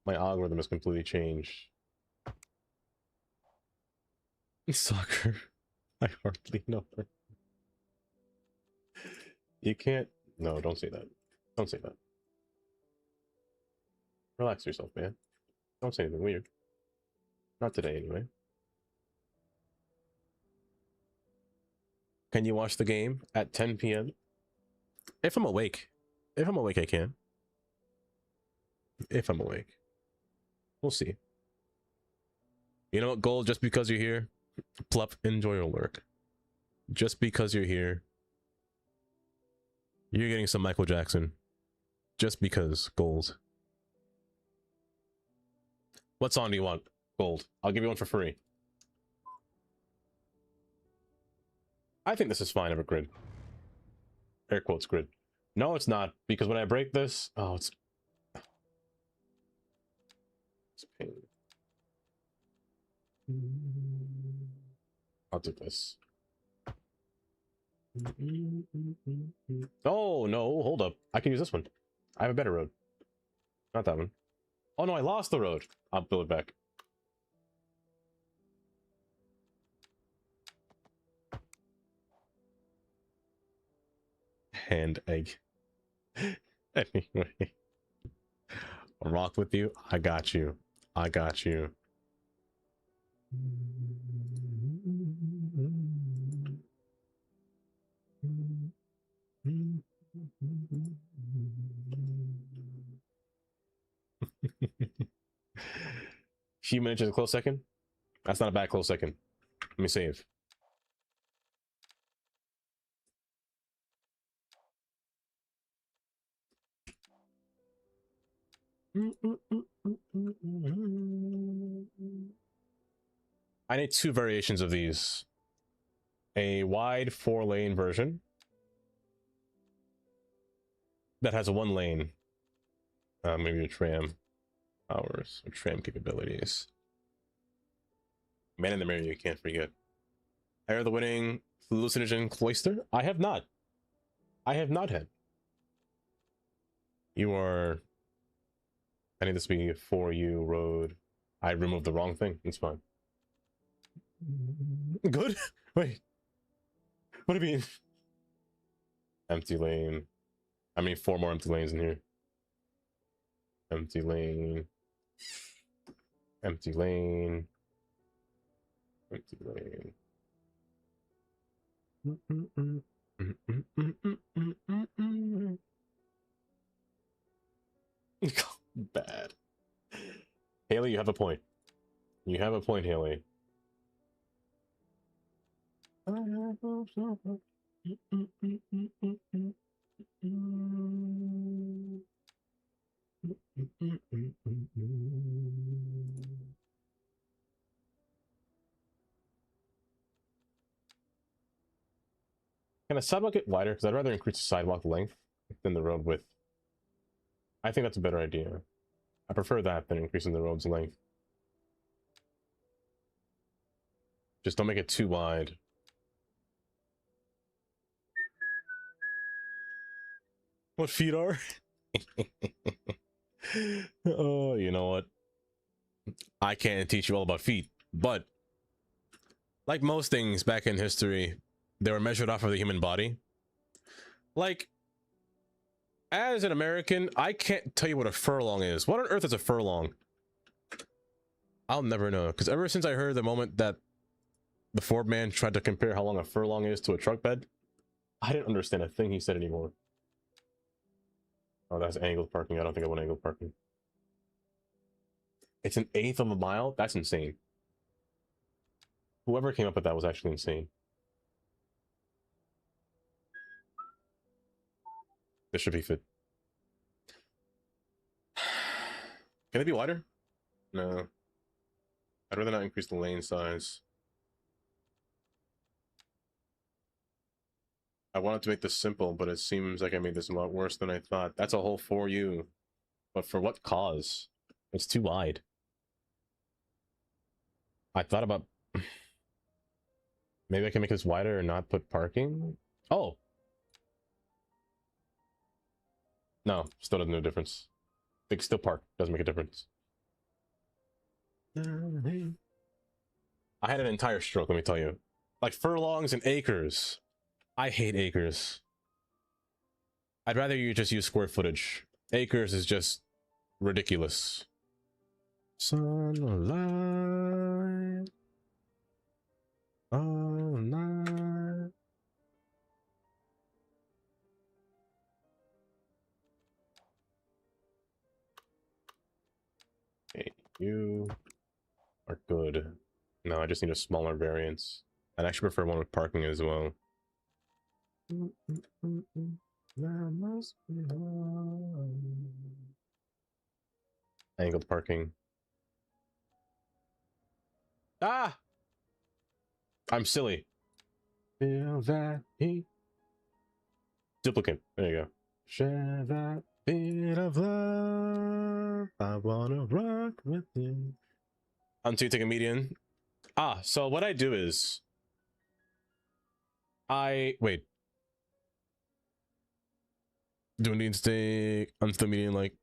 My algorithm has completely changed. Soccer. I hardly know it. You can't... No, don't say that. Don't say that. Relax yourself, man. Don't say anything weird. Not today, anyway. Can you watch the game at 10 p.m.? If I'm awake. If I'm awake, I can. If I'm awake. We'll see. You know what, Gold? Just because you're here, plup, enjoy your work. Just because you're here, you're getting some Michael Jackson. Just because, Gold. What song do you want, Gold? I'll give you one for free. I think this is fine, Evergrid. Air quotes grid. No, it's not, because when I break this... Oh, it's pain. I'll do this. Oh, no, hold up. I can use this one. I have a better road. Not that one. Oh, no, I lost the road. I'll build it back. Hand egg. Anyway. I'll rock with you. I got you. I got you. Few minutes is a close second. That's not a bad close second. Let me save. I need two variations of these. A wide 4-lane version that has a 1 lane. Maybe a tram hours or tram capabilities. Man in the Mirror, you can't forget. I heard the winning hallucinogen cloister. I have not. I have not had. You are. I need this to be for you road. I removed the wrong thing. It's fine. Good. Wait. What do you mean? Empty lane. I mean, 4 more empty lanes in here. Empty lane. Empty lane. Empty lane. Bad. Haley, you have a point. You have a point, Haley. Can a sidewalk get wider? Because I'd rather increase the sidewalk length than the road width. I think that's a better idea. I prefer that than increasing the road's length. Just don't make it too wide. What feet are? Oh, you know what? I can't teach you all about feet, but like most things back in history, they were measured off of the human body. Like, as an American, I can't tell you what a furlong is. What on earth is a furlong? I'll never know, because ever since I heard the moment that the Ford man tried to compare how long a furlong is to a truck bed, I didn't understand a thing he said anymore. Oh, that's angled parking. I don't think I want angled parking. It's 1/8 of a mile? That's insane. Whoever came up with that was actually insane. This should be fit. Can it be wider? No. I'd rather not increase the lane size. I wanted to make this simple, but it seems like I made this a lot worse than I thought. That's a whole for you. But for what cause? It's too wide. I thought about... Maybe I can make this wider and not put parking? Oh! No, still doesn't make a difference. They can still park. Doesn't make a difference. I had an entire stroke, let me tell you. Like furlongs and acres. I hate acres. I'd rather you just use square footage. Acres is just ridiculous. Sunlight all night. Okay, you are good. No, I just need a smaller variance. I'd actually prefer one with parking as well. Angled parking. Ah! I'm silly. Feel that heat. Duplicate. There you go. Share that bit of love. I wanna rock with you. Until you take a median. Ah, so what I do is... Wait. Do I need to take onto the median, like...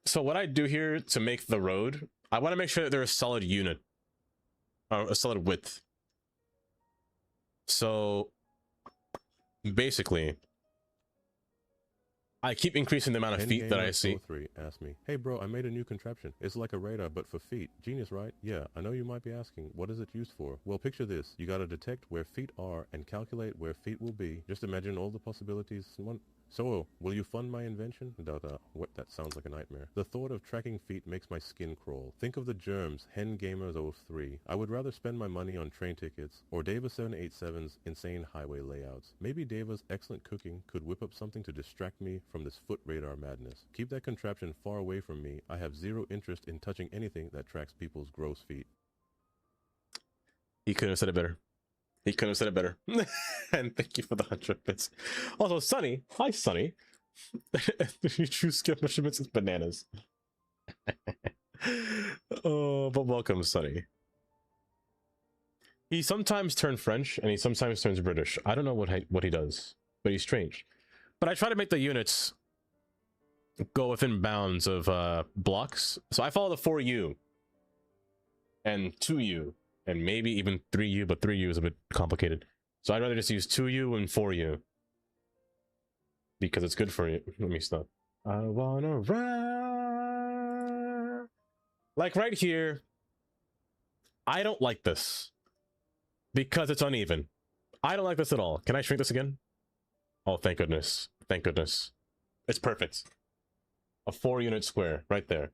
So what I do here to make the road, I want to make sure that they're a solid unit. Or a solid width. So... Basically... I keep increasing the amount of feet that I see. Asked me, "Hey bro, I made a new contraption. It's like a radar, but for feet. Genius, right? Yeah, I know you might be asking, what is it used for? Well, picture this. You gotta detect where feet are and calculate where feet will be. Just imagine all the possibilities. So, will you fund my invention? What? That sounds like a nightmare. The thought of tracking feet makes my skin crawl. Think of the germs, Hen Gamers 03. I would rather spend my money on train tickets, or Deva 787's insane highway layouts. Maybe Deva's excellent cooking could whip up something to distract me from this foot radar madness. Keep that contraption far away from me. I have zero interest in touching anything that tracks people's gross feet. He couldn't have said it better. He couldn't have said it better. And thank you for the 100 bits. Also, Sunny. Hi, Sunny. You choose scale measurements as bananas. Oh, but welcome, Sunny. He sometimes turns French, and he sometimes turns British. I don't know what he does, but he's strange. But I try to make the units go within bounds of blocks. So I follow the 4U and 2U. And maybe even 3U, but 3U is a bit complicated. So I'd rather just use 2U and 4U. Because it's good for you. Let me stop. I wanna ride. Like right here, I don't like this. Because it's uneven. I don't like this at all. Can I shrink this again? Oh, thank goodness. Thank goodness. It's perfect. A 4-unit square, right there.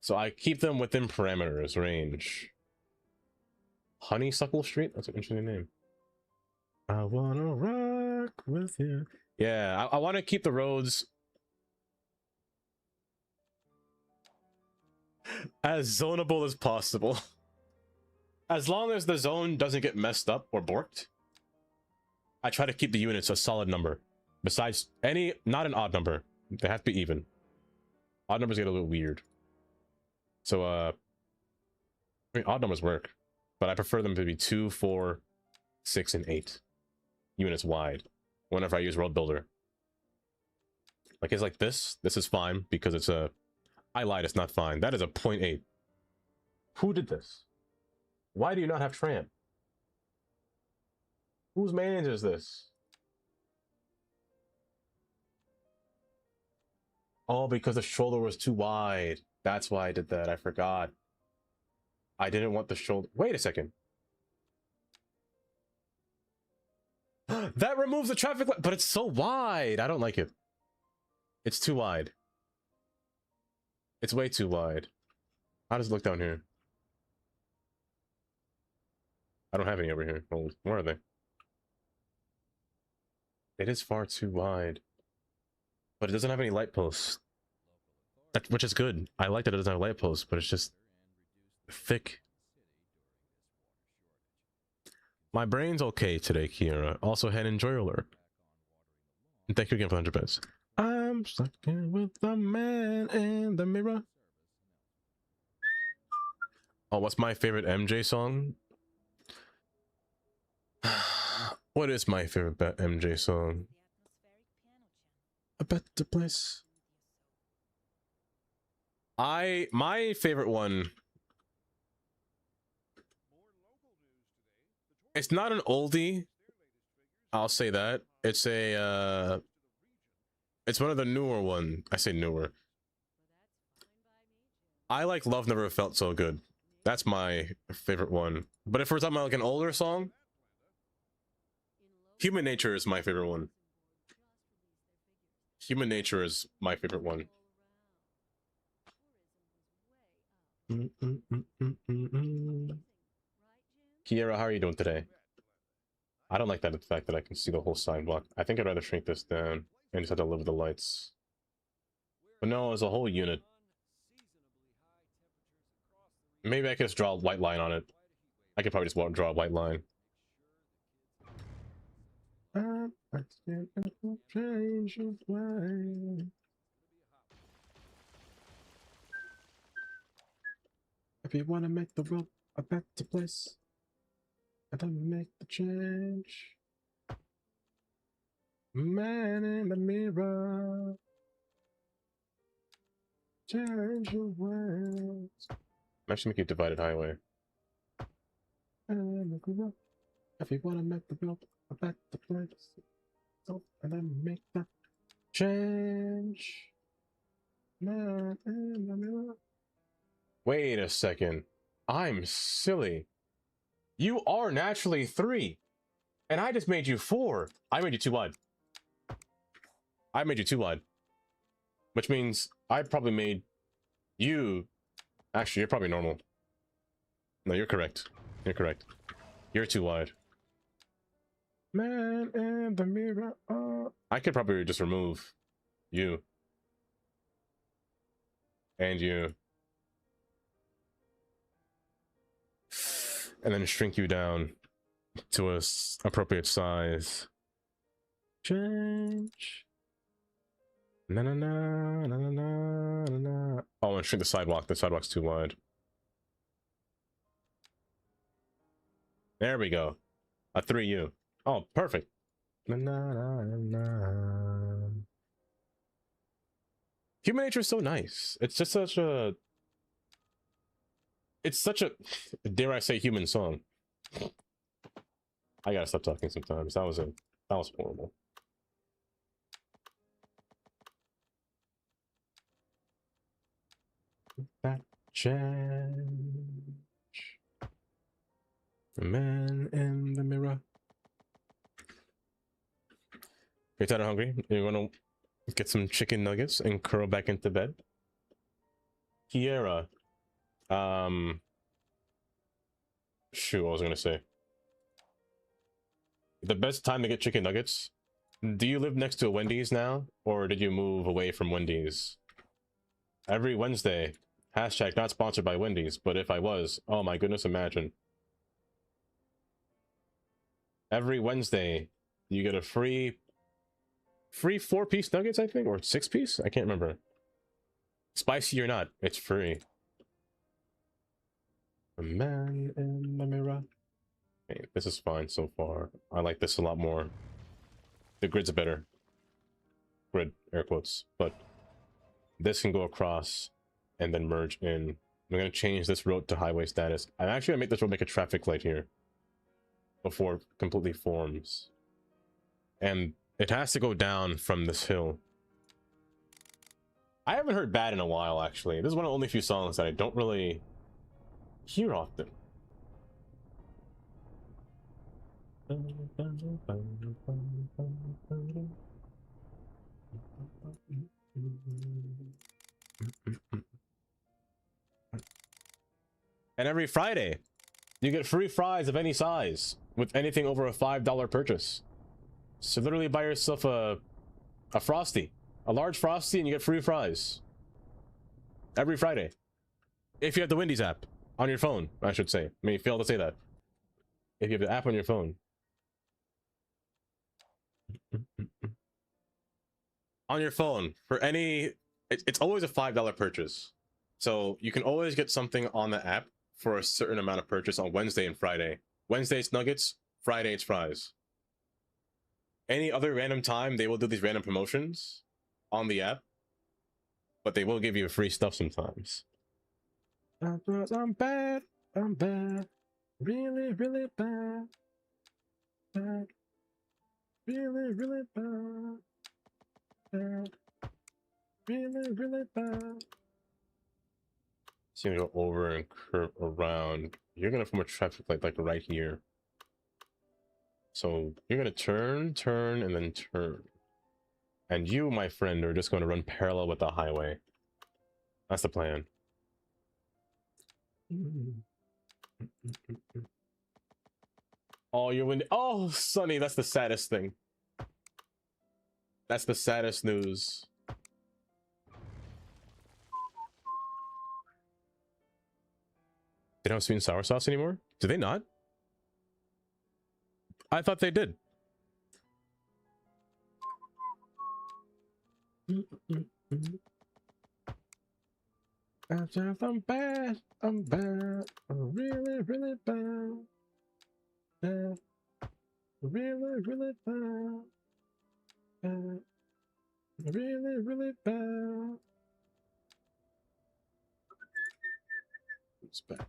So I keep them within parameters, range. Honeysuckle Street? That's an interesting name. I wanna rock with you. Yeah, I want to keep the roads as zonable as possible. As long as the zone doesn't get messed up or borked, I try to keep the units a solid number. Besides not an odd number. They have to be even. Odd numbers get a little weird. So, I mean, odd numbers work. But I prefer them to be 2, 4, 6, and 8 units wide whenever I use World Builder. Like it's like this. This is fine because it's a... I lied, it's not fine. That is a 0.8. Who did this? Why do you not have tramp? Whose manage is this? Oh, because the shoulder was too wide. That's why I did that. I forgot. I didn't want the shoulder. Wait a second. That removes the traffic light, but it's so wide. I don't like it. It's too wide. It's way too wide. How does it look down here? I don't have any over here. Well, where are they? It is far too wide. But it doesn't have any light posts. Which is good. I like that it doesn't have light posts, but it's just thick. My brain's okay today, Kiera. Also had enjoy alert. And thank you again for 100 bits. I'm stuck in with the man in the mirror. Oh, what's my favorite MJ song? What is my favorite MJ song? A better place. My favorite one. It's not an oldie. I'll say that. It's a it's one of the newer one. I say newer. I like Love Never Felt So Good. That's my favorite one. But if we're talking about like an older song, Human Nature is my favorite one. Human Nature is my favorite one. Kiera, how are you doing today? I don't like that, the fact that I can see the whole sign block. I think I'd rather shrink this down and just have to live with the lights. But no, it's a whole unit. Maybe I could just draw a white line on it. I could probably just draw a white line. If you want to make the world a better place, I don't make the change. Man in the mirror, change your world. I'm actually making a divided highway. If you want to make the world a better place, so and then make that change. Man in the mirror. Wait a second. I'm silly. You are naturally 3. And I just made you 4. I made you too wide. I made you too wide, which means I probably made you. Actually, you're probably normal. No, you're correct. You're correct. You're too wide. Man in the mirror. I could probably just remove you and you, and then shrink you down to a appropriate size. Change. Na na na na na na na. Oh, and shrink the sidewalk. The sidewalk's too wide. There we go. A 3U. Oh, perfect. Na na na na. Human nature is so nice. It's just such a. It's such a, dare I say, human song. I gotta stop talking sometimes. That was horrible. That change. The man in the mirror. You're tired and hungry? You wanna get some chicken nuggets and curl back into bed? Kiera. Shoot, what was I gonna say? The best time to get chicken nuggets? Do you live next to a Wendy's now? Or did you move away from Wendy's? Every Wednesday. Hashtag not sponsored by Wendy's, but if I was, oh my goodness, imagine. Every Wednesday, you get a free 4-piece nuggets, I think, or 6-piece? I can't remember. Spicy or not, it's free. A man in the mirror. Okay, this is fine so far. I like this a lot more. The grid's better. Grid, air quotes. But this can go across and then merge in. I'm going to change this road to highway status. I'm actually going to make this road make a traffic light here before it completely forms. And it has to go down from this hill. I haven't heard Bad in a while, actually. This is one of the only few songs that I don't really hear often. And every Friday, you get free fries of any size with anything over a $5 purchase. So literally buy yourself a Frosty, a large Frosty, and you get free fries. Every Friday. If you have the Wendy's app on your phone, I should say. I mean, fail to say that. If you have the app on your phone. On your phone, for any, it's always a $5 purchase. So you can always get something on the app for a certain amount of purchase on Wednesday and Friday. Wednesday it's nuggets, Friday it's fries. Any other random time, they will do these random promotions on the app, but they will give you free stuff sometimes. I'm bad, really, really bad, really, really bad, really, really bad. So you go over and curve around. You're gonna form a traffic light like right here. So you're gonna turn, and then turn. And you, my friend, are just going to run parallel with the highway. That's the plan. Oh, you're windy. Oh, Sonny, that's the saddest thing. That's the saddest news. They don't have sweet and sour sauce anymore? Do they not? I thought they did. I'm bad. I'm really, really bad. Really, really bad. Really, really bad. It's better.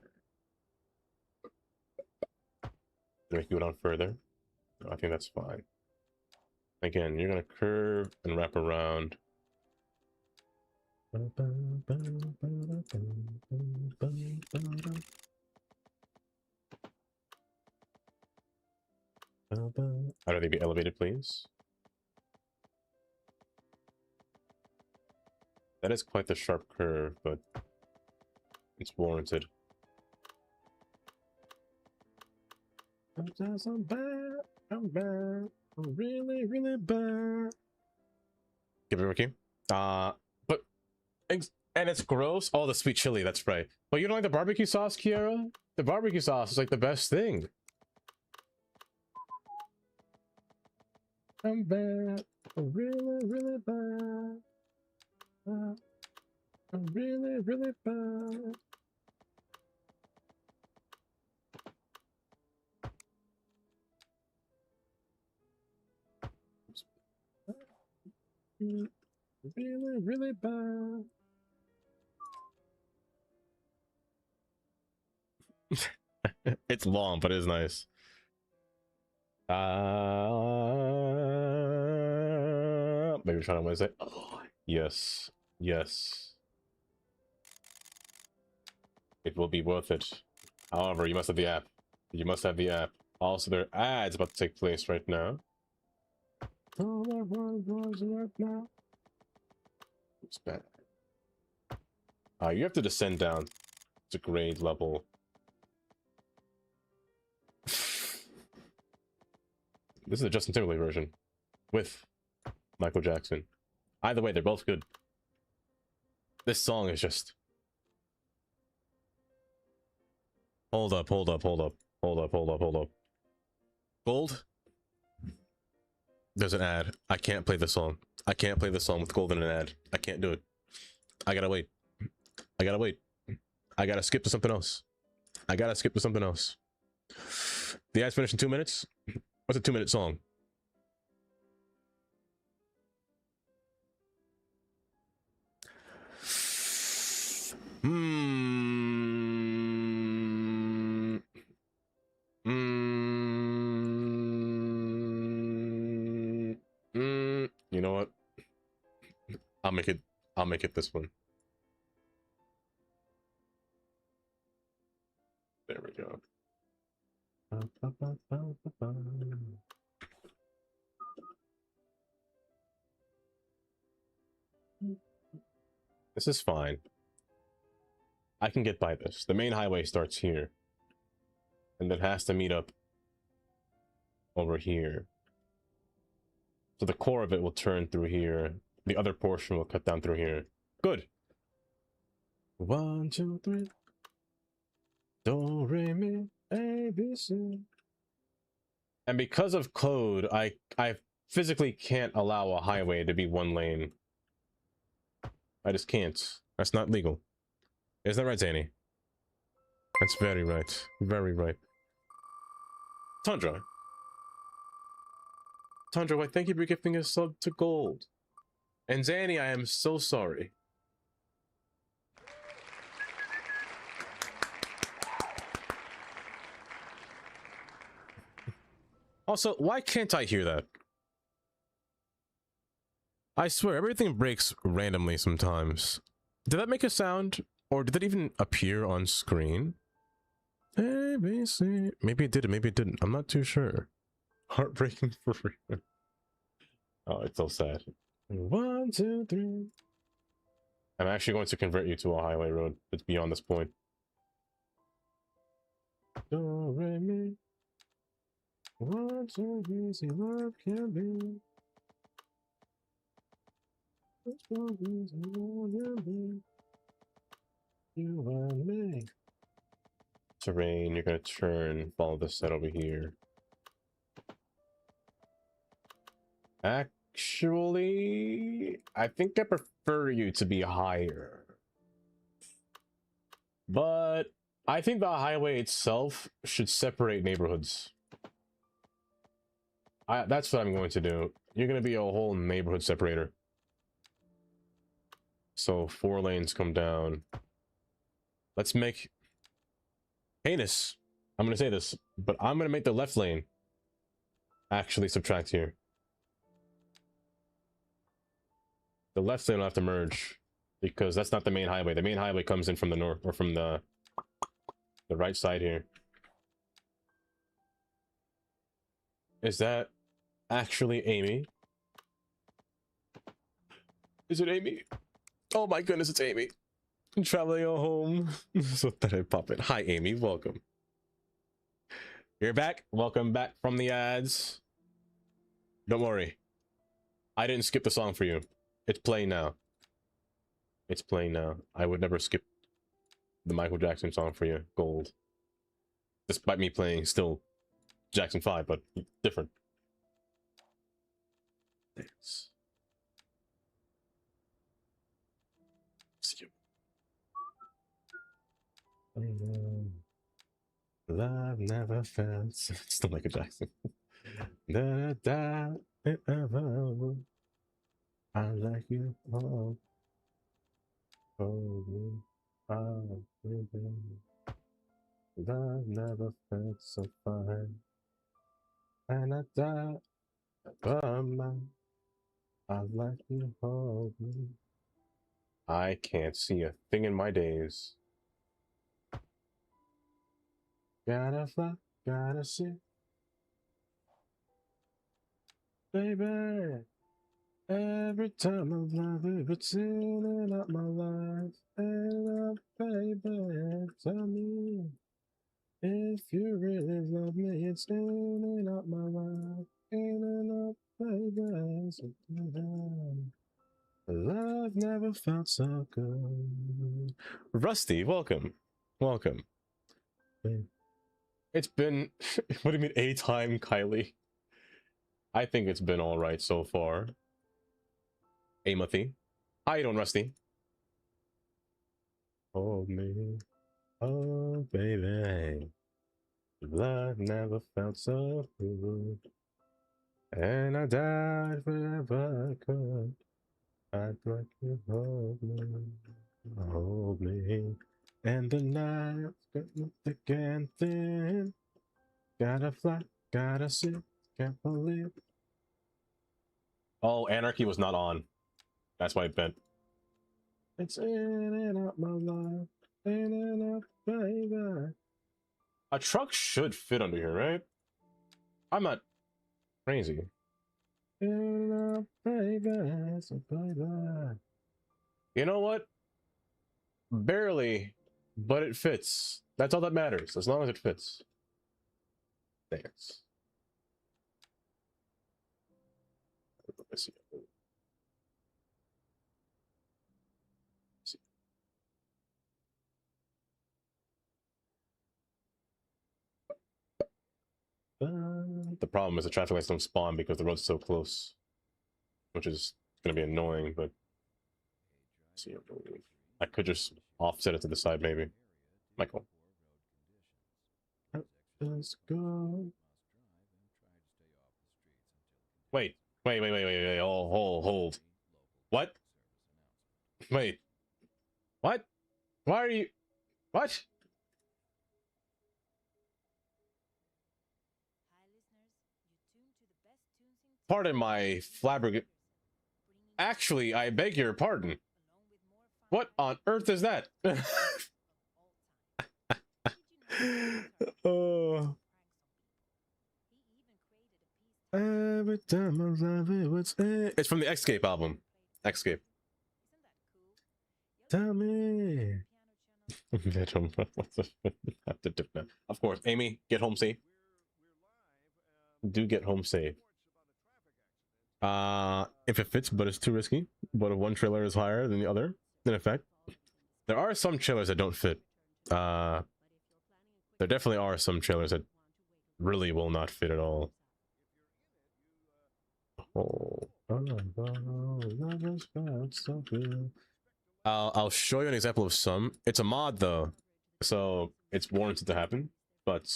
Make you go down further. No, I think that's fine. Again, you're gonna curve and wrap around. I don't think be elevated, please. That is quite the sharp curve, but it's warranted. Sometimes I'm bad. I'm bad. I'm really, really bad. Give it a Ricky. But and it's gross. Oh, the sweet chili. That's right. But you don't like the barbecue sauce, Kiara? The barbecue sauce is like the best thing. I'm bad. I'm really, really bad. I'm really, really bad. Really, really bad. It's long, but it's nice. Maybe trying to Wednesday. Oh, yes, yes. It will be worth it. However, you must have the app. You must have the app. Also, there are ads about to take place right now. It's bad. You have to descend down to grade level. This is the Justin Timberlake version with Michael Jackson. Either way, they're both good. This song is just... Hold up. Gold? There's an ad. I can't play this song. I can't play this song with gold in an ad. I can't do it. I gotta wait. I gotta skip to something else. The ad's finished in 2 minutes? What's a 2-minute song? You know what? I'll make it this one. There we go. This is fine. I can get by this. The main highway starts here. And then has to meet up over here. So the core of it will turn through here. The other portion will cut down through here. Good. 1, 2, 3. Do, re, mi, a, b, c. And because of code, I physically can't allow a highway to be 1 lane. I just can't. That's not legal. Isn't that right, Zanny? That's very right. Very right. Tundra. Tundra, why thank you for gifting a sub to gold. And Zanny, I am so sorry. Also, why can't I hear that? I swear, everything breaks randomly sometimes. Did that make a sound? Or did it even appear on screen? A, B, C. Maybe it did, maybe it didn't. I'm not too sure. Heartbreaking for free. Oh, it's so sad. 1, 2, 3. I'm actually going to convert you to a highway road that's beyond this point. Do, re, mi. What so easy love can be. What so easy love can be. You and me. Terrain, you're gonna turn, follow this set over here. Actually, I think I prefer you to be higher. But I think the highway itself should separate neighborhoods. That's what I'm going to do. You're going to be a whole neighborhood separator. So 4 lanes come down. Let's make... Heinous. I'm going to say this, but I'm going to make the left lane actually subtract here. The left lane will have to merge because that's not the main highway. The main highway comes in from the north or from the right side here. Is that actually Amy? Is it Amy? Oh my goodness, it's Amy. I'm traveling home. So that I pop in. Hi, Amy. Welcome. You're back. Welcome back from the ads. Don't worry. I didn't skip the song for you. It's playing now. It's playing now. I would never skip the Michael Jackson song for you. Gold. Despite me playing still Jackson 5, but different. Thanks. See you. Love never felt still Michael Jackson. Da, da, da, I like you. Oh, oh, oh, love never felt so fine. And I died, I like you. Hold me. I can't see a thing in my days. Gotta fly, gotta see. Baby, every time I love you, it's in and out my life. And baby, tell me if you really love me, it's in and out my life. In and out, baby, so love never felt so good. Rusty, welcome. Welcome. It's been, what do you mean, a time, Kylie? I think it's been all right so far. Amothy. How you doing, Rusty? Hold me. Oh, baby. Love never felt so good. And I died forever I could. I'd like you hold me. Hold me. And the night getting thick and thin. Gotta fly, gotta see, can't believe. Oh, Anarchy was not on. That's why it bent. It's in and out my life, in and out, baby. A truck should fit under here, right? I'm not crazy. In and out, baby, so baby. You know what? Barely, but it fits. That's all that matters, as long as it fits. Thanks. Let's see. The problem is the traffic lights don't spawn because the road's so close, which is going to be annoying, but see, I could just offset it to the side, maybe. Michael. Let's go. Wait. Hold. What? Wait. What? Why are you? What? Pardon my flabbergasted. Actually, I beg your pardon. What on earth is that? Oh. Every time I love it, it's from the Escape album. Escape. Tell me. Of course, Amy, get home safe. Do get home safe. If it fits, but it's too risky. But if one trailer is higher than the other, in effect, there are some trailers that don't fit. There definitely are some trailers that really will not fit at all. I'll show you an example of some. It's a mod though, so it's warranted to happen. But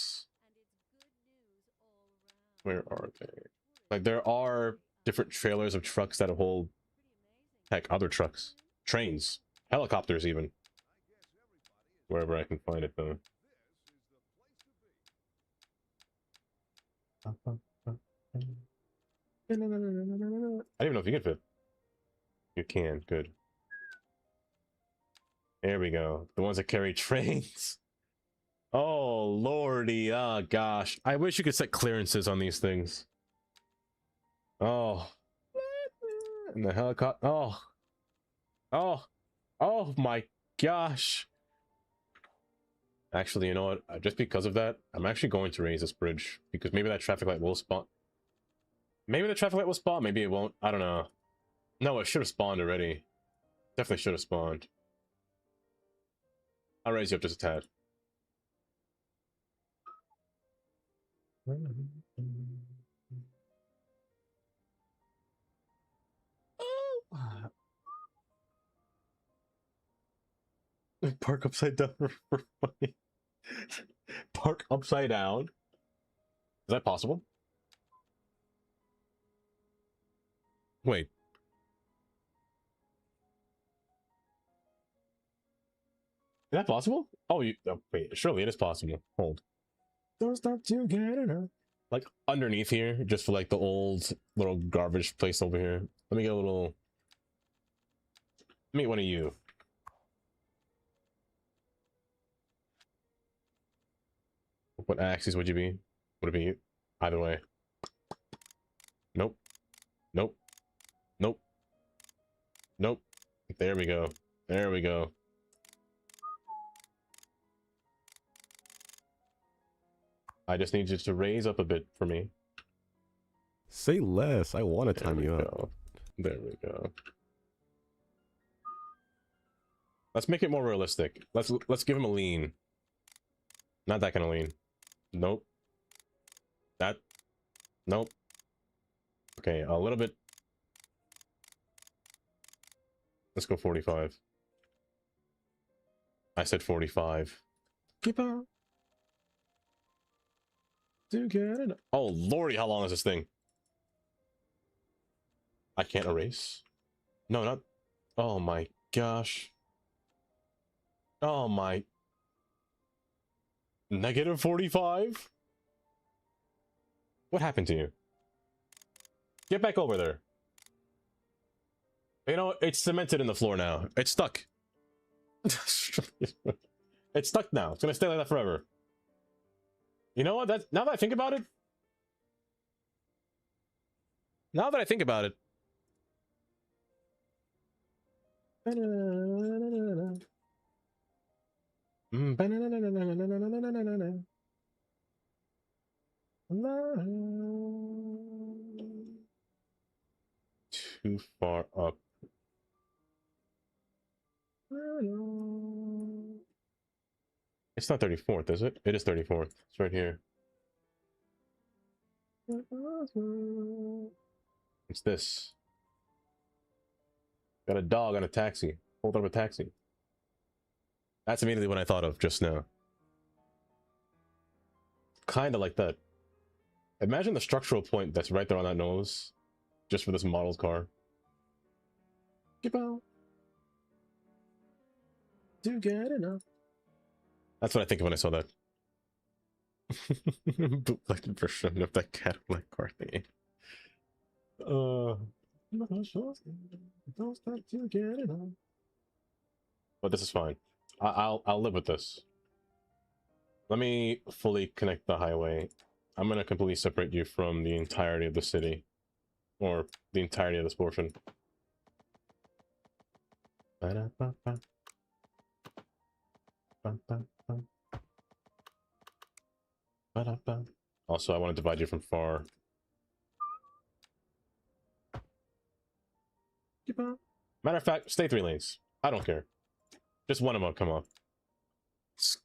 where are they? Like there are different trailers of trucks that hold, heck, other trucks, trains, helicopters, even. Wherever I can find it though. I don't even know if you can fit. You can, good. There we go. The ones that carry trains. Oh lordy, oh gosh. I wish you could set clearances on these things. Oh. And the helicopter. Oh. Oh. Oh my gosh. Actually, you know what? Just because of that, I'm actually going to raise this bridge because maybe that traffic light will spawn. Maybe the traffic light will spawn. Maybe it won't. I don't know. No, it should have spawned already. Definitely should have spawned. I'll raise you up just a tad. Park upside down for money. Park upside down? Is that possible? Wait. Is that possible? Oh, wait. Surely it is possible. Hold. Don't stop to get enough. Like underneath here, just for like the old little garbage place over here. Let me get a little. Let me get one of you. What axis would you be? Would it be either way? Nope. Nope. Nope. Nope. There we go. There we go. I just need you to raise up a bit for me. Say less. I want to time you up. There we go. Let's make it more realistic. Let's give him a lean. Not that kind of lean. Nope. That. Nope. Okay, a little bit. Let's go 45. I said 45. Keep on. Do get it. Oh lordy, how long is this thing? I can't erase. No, not. Oh my gosh. Oh my. Negative 45? What happened to you? Get back over there. You know, it's cemented in the floor now. It's stuck. It's stuck now. It's gonna stay like that forever. You know what? Now that I think about it. Now that I think about it. Too far up. It's not 34th, is it? It is 34th. It's right here. It's this. Got a dog on a taxi. Hold up a taxi. That's immediately what I thought of just now. Kind of like that. Imagine the structural point that's right there on that nose. Just for this model's car. Keep on. Do get enough. That's what I think of when I saw that. Bootleg version of that Cadillac car thingy. Don't stop to get enough. But this is fine. I'll live with this. Let me fully connect the highway. I'm gonna completely separate you from the entirety of the city. Or the entirety of this portion. Also, I want to divide you from far. Matter of fact, stay 3 lanes. I don't care. Just one of them come off.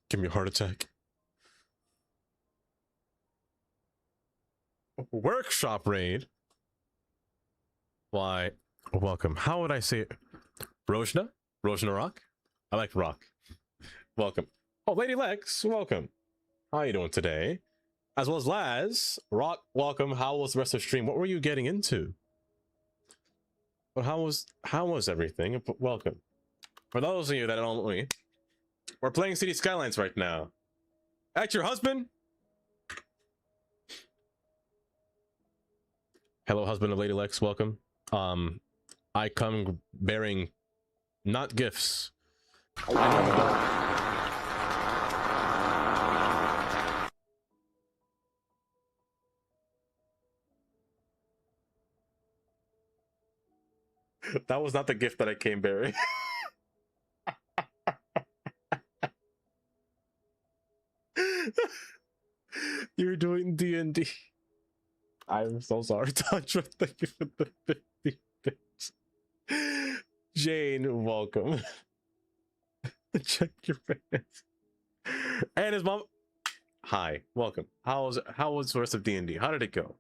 Give me a heart attack. Workshop raid? Why, welcome. How would I say it? Rojna? Rojna Rock? I like rock. Welcome. Oh, Lady Lex, welcome. How are you doing today? As well as Laz. Rock, welcome. How was the rest of the stream? What were you getting into? But how was everything? Welcome. For those of you that don't know me, we're playing City Skylines right now. That's your husband? Hello, husband of Lady Lex, welcome. I come bearing not gifts. That was not the gift that I came bearing. You're doing D&D. I'm so sorry, Tantra. Thank you for the 50 bits. Jane, welcome. Check your pants. And his mom. Hi, welcome. How was the rest of D&D? How did it go?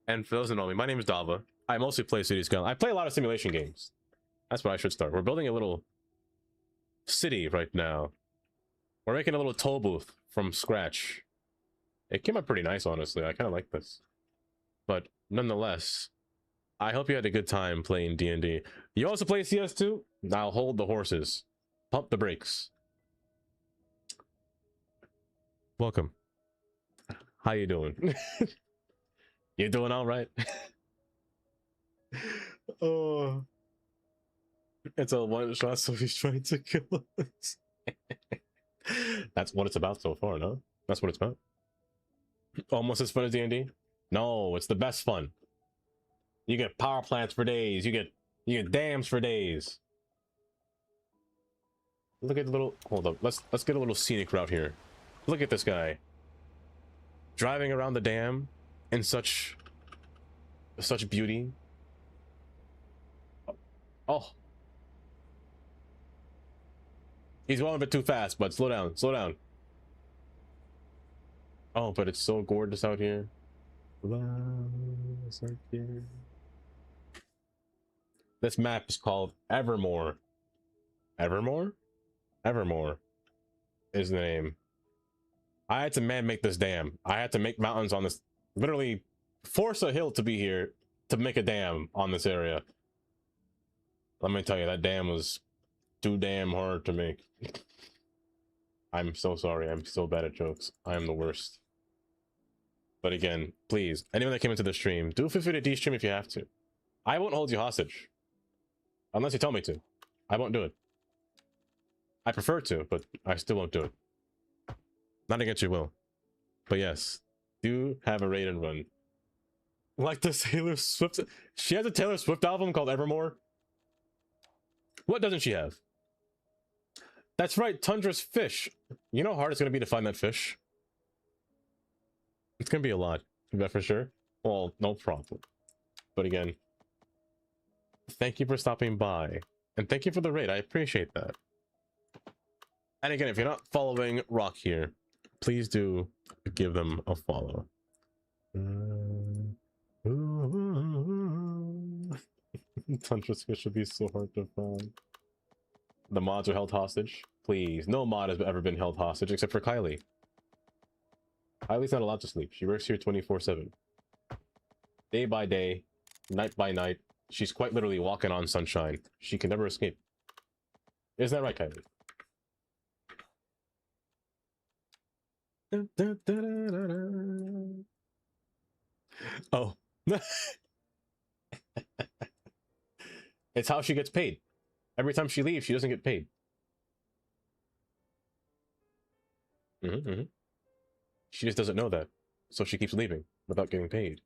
And for those who know me, my name is Dava. I mostly play Cities Skylines. I play a lot of simulation games. That's where I should start. We're building a little city right now. We're making a little toll booth from scratch. It came out pretty nice, honestly. I kind of like this. But nonetheless, I hope you had a good time playing D&D. You also play CS2? Now hold the horses. Pump the brakes. Welcome. How you doing? You doing all right? Oh, it's a one shot, so he's trying to kill us. That's what it's about so far, no? That's what it's about. Almost as fun as D&D? No, it's the best fun. You get power plants for days. You get dams for days. Look at the little. Hold up. Let's get a little scenic route here. Look at this guy driving around the dam in such beauty. Oh, he's going a bit too fast, but slow down, slow down. Oh, but it's so gorgeous out here. This map is called Evermore. Evermore? Evermore is the name. I had to make this dam. I had to make mountains on this. Literally force a hill to be here to make a dam on this area. Let me tell you, that dam was too damn hard to make. I'm so sorry. I'm so bad at jokes. I am the worst. But again, please, anyone that came into the stream, do feel free to de-stream if you have to. I won't hold you hostage. Unless you tell me to. I won't do it. I prefer to, but I still won't do it. Not against your will. But yes, do have a raid and run. Like the Taylor Swift. She has a Taylor Swift album called Evermore. What doesn't she have? That's right, Tundra's fish. You know how hard it's going to be to find that fish? It's going to be a lot, that for sure. Well, no problem. But again, thank you for stopping by. And thank you for the raid. I appreciate that. And again, if you're not following Rock here, please do give them a follow. Tundra's fish should be so hard to find. The mods are held hostage. Please, no mod has ever been held hostage except for Kylie. Kylie's not allowed to sleep. She works here 24/7. Day by day, night by night. She's quite literally walking on sunshine. She can never escape. Isn't that right, Kylie? Oh. It's how she gets paid. Every time she leaves, she doesn't get paid. She just doesn't know that. So she keeps leaving without getting paid.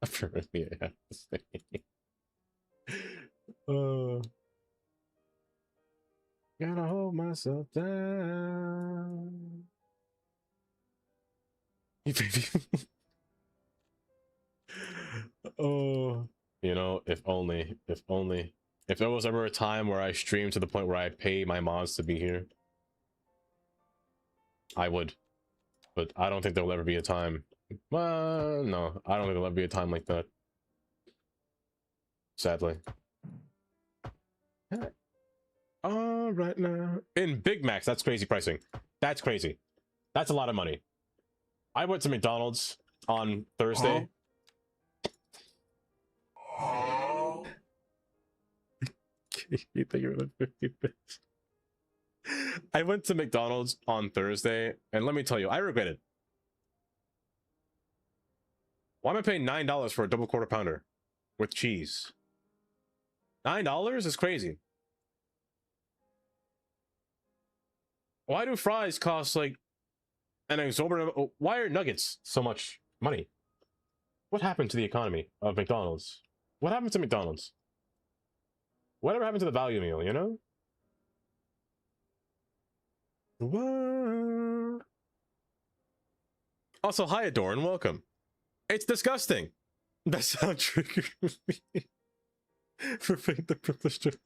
Apparently, I have to say. Gotta hold myself down. You baby. Oh, you know, if only. If there was ever a time where I streamed to the point where I pay my mods to be here, I would. But I don't think there'll ever be a time. No, I don't think there'll ever be a time like that. Sadly. All right now. In Big Macs, that's crazy pricing. That's crazy. That's a lot of money. I went to McDonald's on Thursday. You think you're like 50 bits? I went to McDonald's on Thursday, and let me tell you, I regret it. Why am I paying $9 for a double quarter pounder with cheese? $9 is crazy. Why do fries cost like an exorbitant? Why are nuggets so much money? What happened to the economy of McDonald's? What happened to McDonald's? Whatever happened to the value meal, you know? What? Also, hi, Adorn, welcome. It's disgusting. That sound triggered me. For fake the privileged.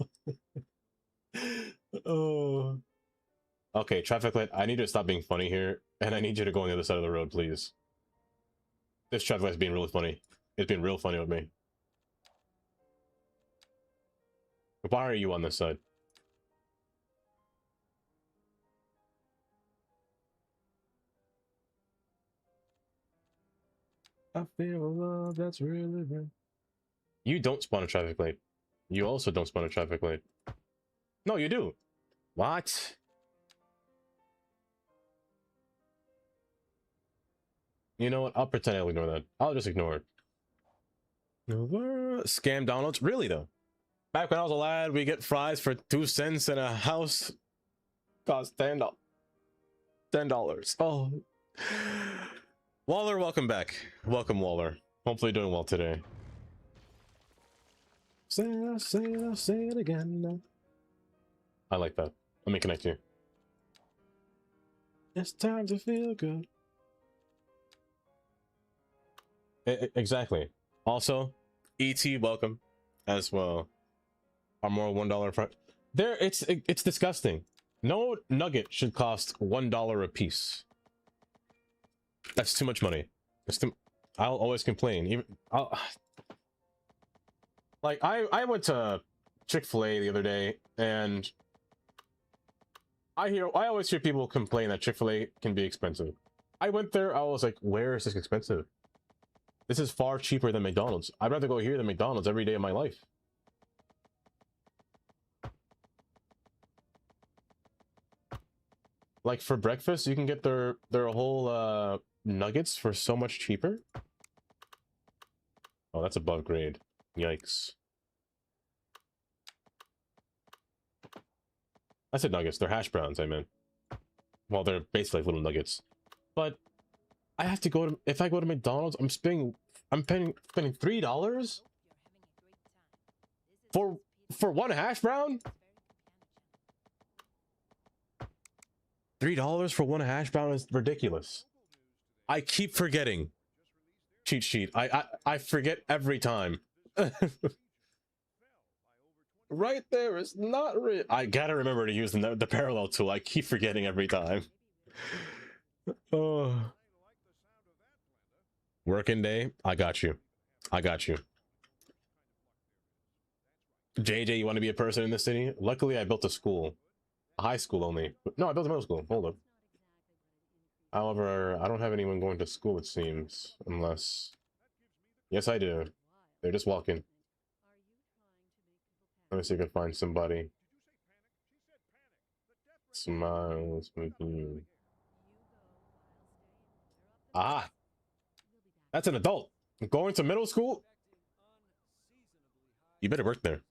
Oh. Okay, traffic light. I need you to stop being funny here, and I need you to go on the other side of the road, please. This traffic light's being really funny. It's been real funny with me. Why are you on this side? I feel a love that's really real. You don't spawn a traffic light. You also don't spawn a traffic light. No, you do. What? You know what? I'll pretend I'll ignore that. I'll just ignore it. Scam downloads? Really, though? Back when I was a lad, we get fries for 2 cents and a house cost $10. Oh. Waller, welcome back. Welcome, Waller. Hopefully doing well today. Say it again. I like that. Let me connect you. It's time to feel good. Exactly. Also, ET, welcome as well. Our more $1 front. There, it's disgusting. No nugget should cost $1 a piece. That's too much money. I'll always complain. Even I went to Chick-fil-A the other day, and I always hear people complain that Chick-fil-A can be expensive. I went there, I was like, where is this expensive? This is far cheaper than McDonald's. I'd rather go here than McDonald's every day of my life. Like for breakfast, you can get their whole nuggets for so much cheaper. Oh, that's above grade. Yikes. I said nuggets. They're hash browns, I meant. Well, they're basically like little nuggets. But I have to go to, if I go to McDonald's, I'm spending $3 for one hash brown? $3 for one hash brown is ridiculous. I keep forgetting. Cheat sheet. I forget every time. Right there is not real. I gotta remember to use the parallel tool. I keep forgetting every time. Oh. Working day. I got you. I got you. JJ, you want to be a person in the city? Luckily, I built a school. A high school only. No, I built a middle school. Hold up. However, I don't have anyone going to school, it seems. Unless... Yes, I do. They're just walking. Let me see if I can find somebody. Smiles with you. Ah! That's an adult. Going to middle school? You better work there.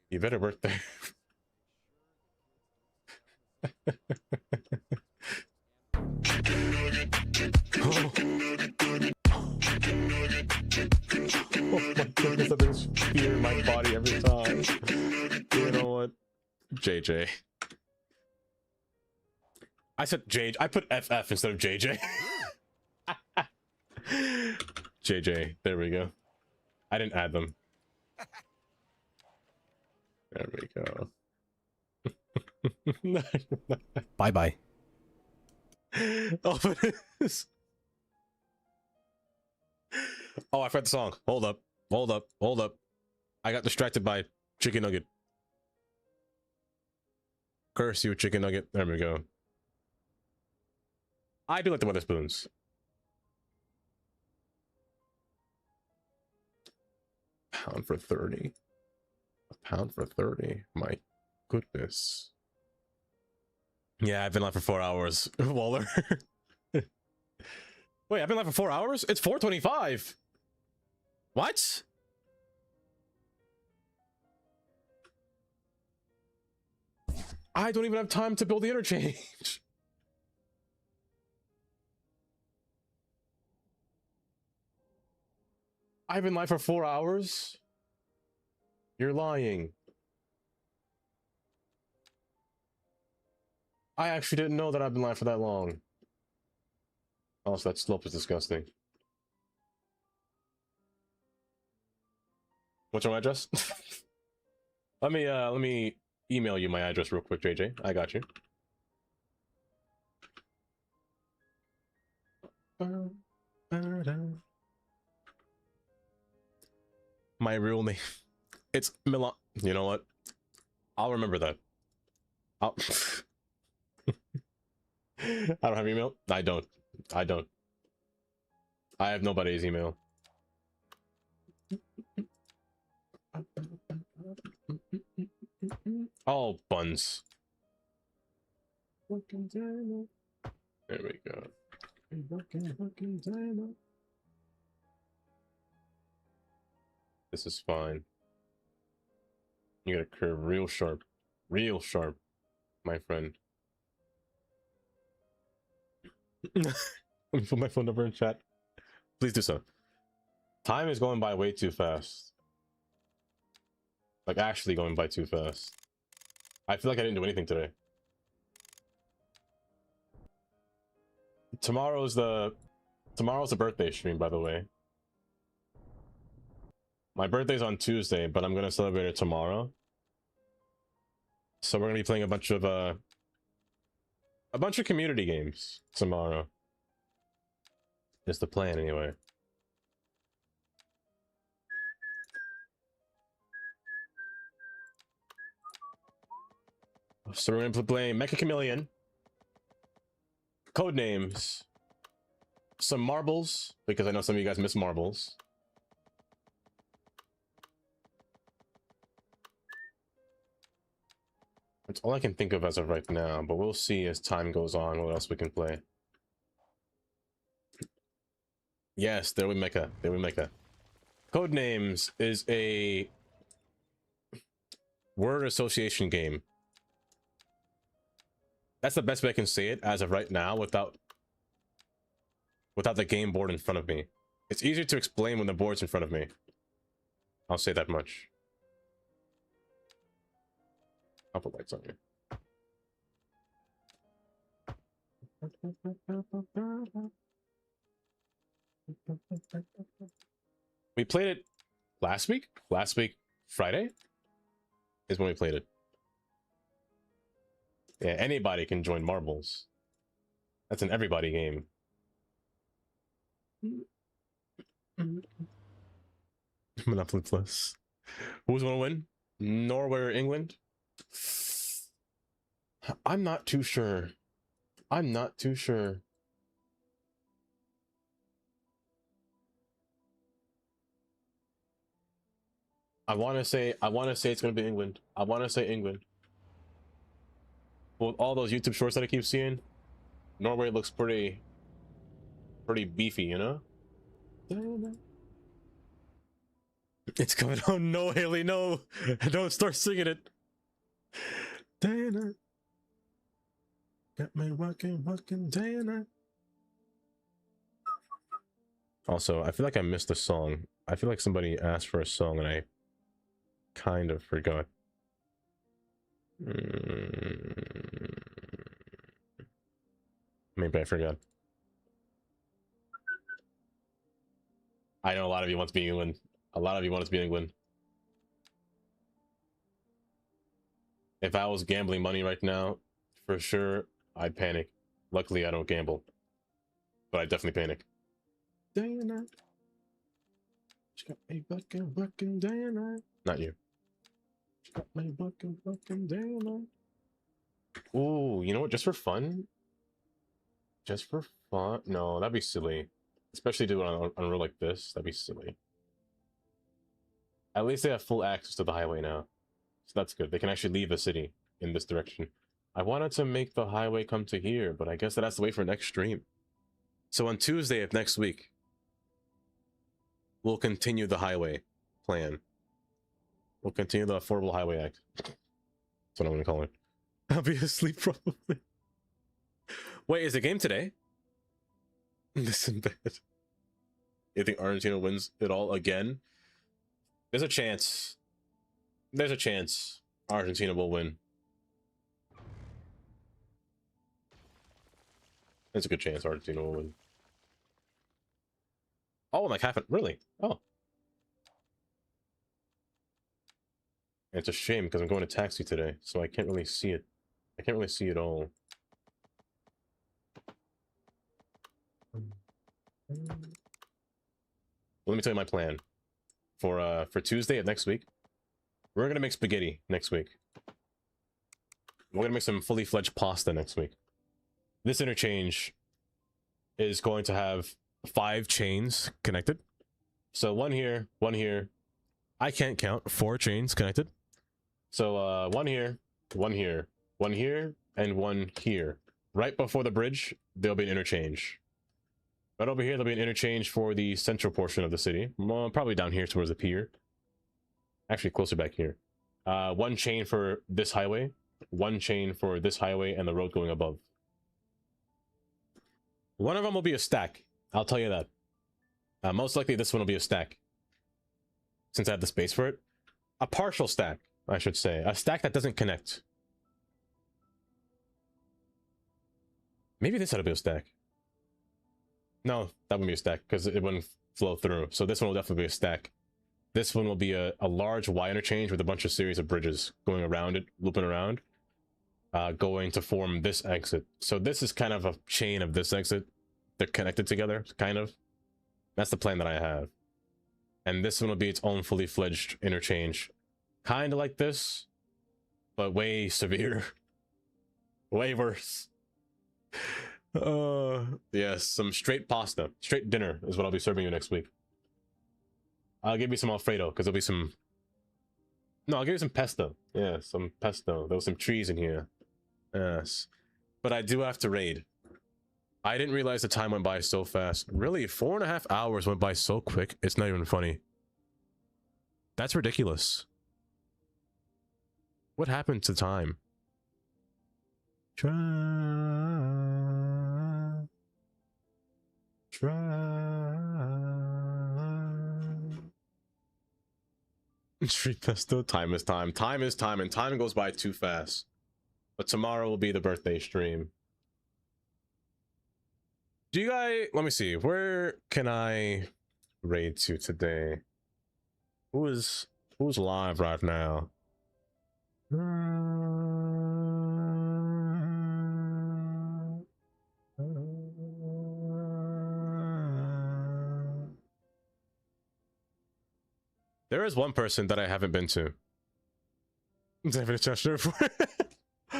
You better work there. Oh. Oh my goodness, I just fear in my body every time. You know what? JJ. I said JJ. I put FF instead of JJ. JJ. There we go. I didn't add them. There we go. Bye bye. Oh, it is. Oh, I forgot the song. Hold up. Hold up. Hold up. I got distracted by chicken nugget. Curse you, chicken nugget. There we go. I do like the Weatherspoons. Pound for 30. A pound for 30. My goodness. Yeah, I've been live for 4 hours, Waller. Wait, I've been live for 4 hours? It's 4:25. What? I don't even have time to build the interchange. I've been live for 4 hours? You're lying. I actually didn't know that I've been live for that long. Also, that slope is disgusting. What's your address? let me email you my address real quick, JJ. I got you. My real name. It's Milan. You know what? I'll remember that. I'll I don't have email. I don't. I have nobody's email. Oh, buns. There we go. This is fine. You got a curve real sharp, my friend. Let me put my phone number in chat. Please do so. Time is going by way too fast. Like, actually going by too fast. I feel like I didn't do anything today. Tomorrow's the birthday stream, by the way. My birthday's on Tuesday, but I'm gonna celebrate it tomorrow. So we're gonna be playing a bunch of community games tomorrow. Is the plan anyway. So we're gonna be playing Mecha Chameleon, Codenames, some marbles, because I know some of you guys miss marbles. That's all I can think of as of right now, but we'll see as time goes on what else we can play. Yes, there we Mecha. Codenames is a word association game. That's the best way I can say it as of right now without the game board in front of me. It's easier to explain when the board's in front of me. I'll say that much. I'll put lights on here. We played it last week? Friday is when we played it. Yeah, anybody can join marbles. That's an everybody game. Monopoly Plus. Who's gonna win? Norway or England? I'm not too sure. I want to say it's gonna be England. I want to say England. With all those YouTube shorts that I keep seeing, Norway looks pretty beefy, you know? It's coming. Oh no, Haley, no! Don't start singing it. Dana, got me working day and night. Also, I feel like I missed a song. I feel like somebody asked for a song and I kind of forgot. Maybe I forgot. I know a lot of you want to be England. A lot of you want it to be England. If I was gambling money right now, for sure, I'd panic. Luckily, I don't gamble. But I definitely panic. Day and night. She got me working day and night. Not you. She got me working day and night. Ooh, you know what? Just for fun? No, that'd be silly. Especially do it on a road like this. That'd be silly. At least they have full access to the highway now. So that's good. They can actually leave the city in this direction. I wanted to make the highway come to here, but I guess that has to wait for next stream. So on Tuesday of next week, we'll continue the highway plan. We'll continue the Affordable Highway Act. That's what I'm going to call it. I'll be asleep probably. Wait, is the game today? This is bad. You think Argentina wins it all again? There's a chance. There's a chance Argentina will win. There's a good chance Argentina will win. Oh, like half an really? Oh. It's a shame because I'm going to taxi today, so I can't really see it. I can't really see it all. Let me tell you my plan for Tuesday of next week. We're gonna make spaghetti next week. We're gonna make some fully fledged pasta next week. This interchange is going to have 5 chains connected. So one here, one here. I can't count 4 chains connected. So one here, one here, one here, and one here. Right before the bridge, there'll be an interchange. Right over here, there'll be an interchange for the central portion of the city. Well, probably down here towards the pier. Actually, closer back here. 1 chain for this highway, 1 chain for this highway, and the road going above. One of them will be a stack. I'll tell you that. Most likely this one will be a stack, since I have the space for it. A partial stack, I should say. A stack that doesn't connect. Maybe this ought to be a stack. No, that wouldn't be a stack, because it wouldn't flow through. So this one will definitely be a stack. This one will be a large Y interchange with a bunch of series of bridges going around it, looping around, going to form this exit. So this is kind of a chain of this exit. They're connected together, kind of. That's the plan that I have. And this one will be its own fully fledged interchange. Kind of like this, but way severe. Way worse. Yes, some straight pasta. Straight dinner is what I'll be serving you next week. I'll give you some Alfredo, because there'll be some... No, I'll give you some pesto. Yeah, some pesto. There was some trees in here. Yes. But I do have to raid. I didn't realize the time went by so fast. Really, 4.5 hours went by so quick, it's not even funny. That's ridiculous. What happened to time? Street pesto, time is time. Time is time, and time goes by too fast. But tomorrow will be the birthday stream. Do you guys... Let me see. Where can I raid to today? Who's live right now? There is one person that I haven't been to. David Chester for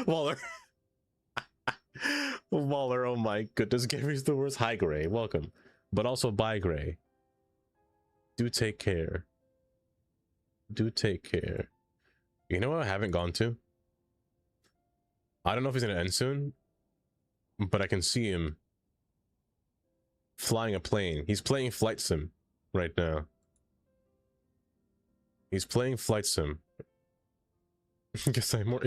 Waller. Waller, oh my goodness, Gary's the worst. Hi, Gray, welcome. But also, bye, Gray. Do take care. Do take care. You know what I haven't gone to? I don't know if he's gonna end soon, but I can see him flying a plane. He's playing Flight Sim right now. He's playing Flight Sim. I guess I'm more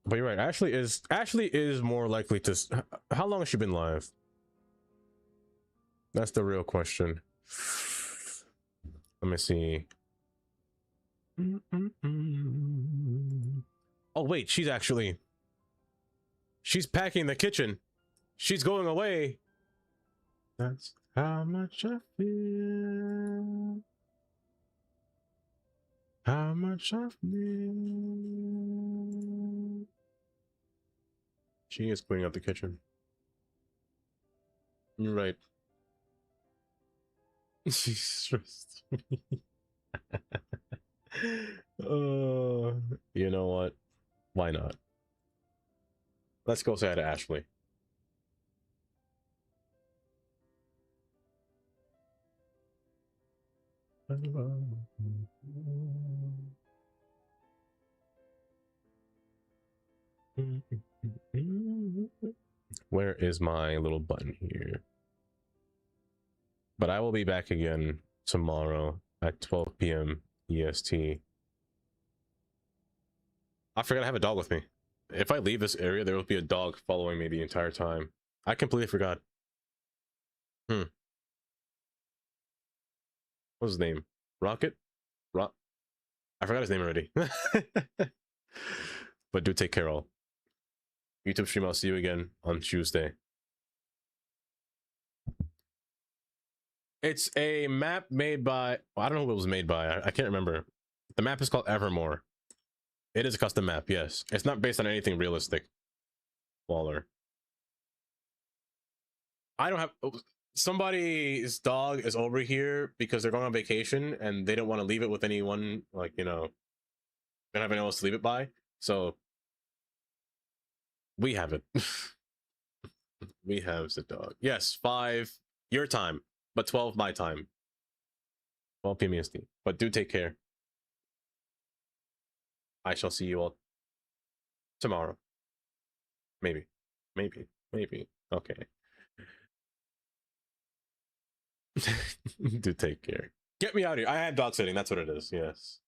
but you're right. Ashley is more likely to... How long has she been live? That's the real question. Let me see. Oh wait, she's packing the kitchen. She's going away. That's how much I feel. How much I feel. She is cleaning up the kitchen. You're right. She's stressed me. You know what? Why not? Let's go say hi to Ashley. Where is my little button here? But I will be back again tomorrow at 12 p.m. EST. I forgot I have a dog with me. If I leave this area, there will be a dog following me the entire time. I completely forgot. What's his name? Rocket? I forgot his name already. But do take care all. YouTube stream, I'll see you again on Tuesday. It's a map made by, well, I don't know who it was made by. I can't remember. The map is called Evermore. It is a custom map, yes. It's not based on anything realistic. Waller. I don't have... Somebody's dog is over here because they're going on vacation and they don't want to leave it with anyone, like, you know, they don't have anyone else to leave it by. So we have it. We have the dog. Yes, 5 your time, but 12 my time. 12 p.m. EST. But do take care. I shall see you all tomorrow. Maybe. Okay. Do take care. Get me out of here. I am dog sitting. That's what it is. Yes.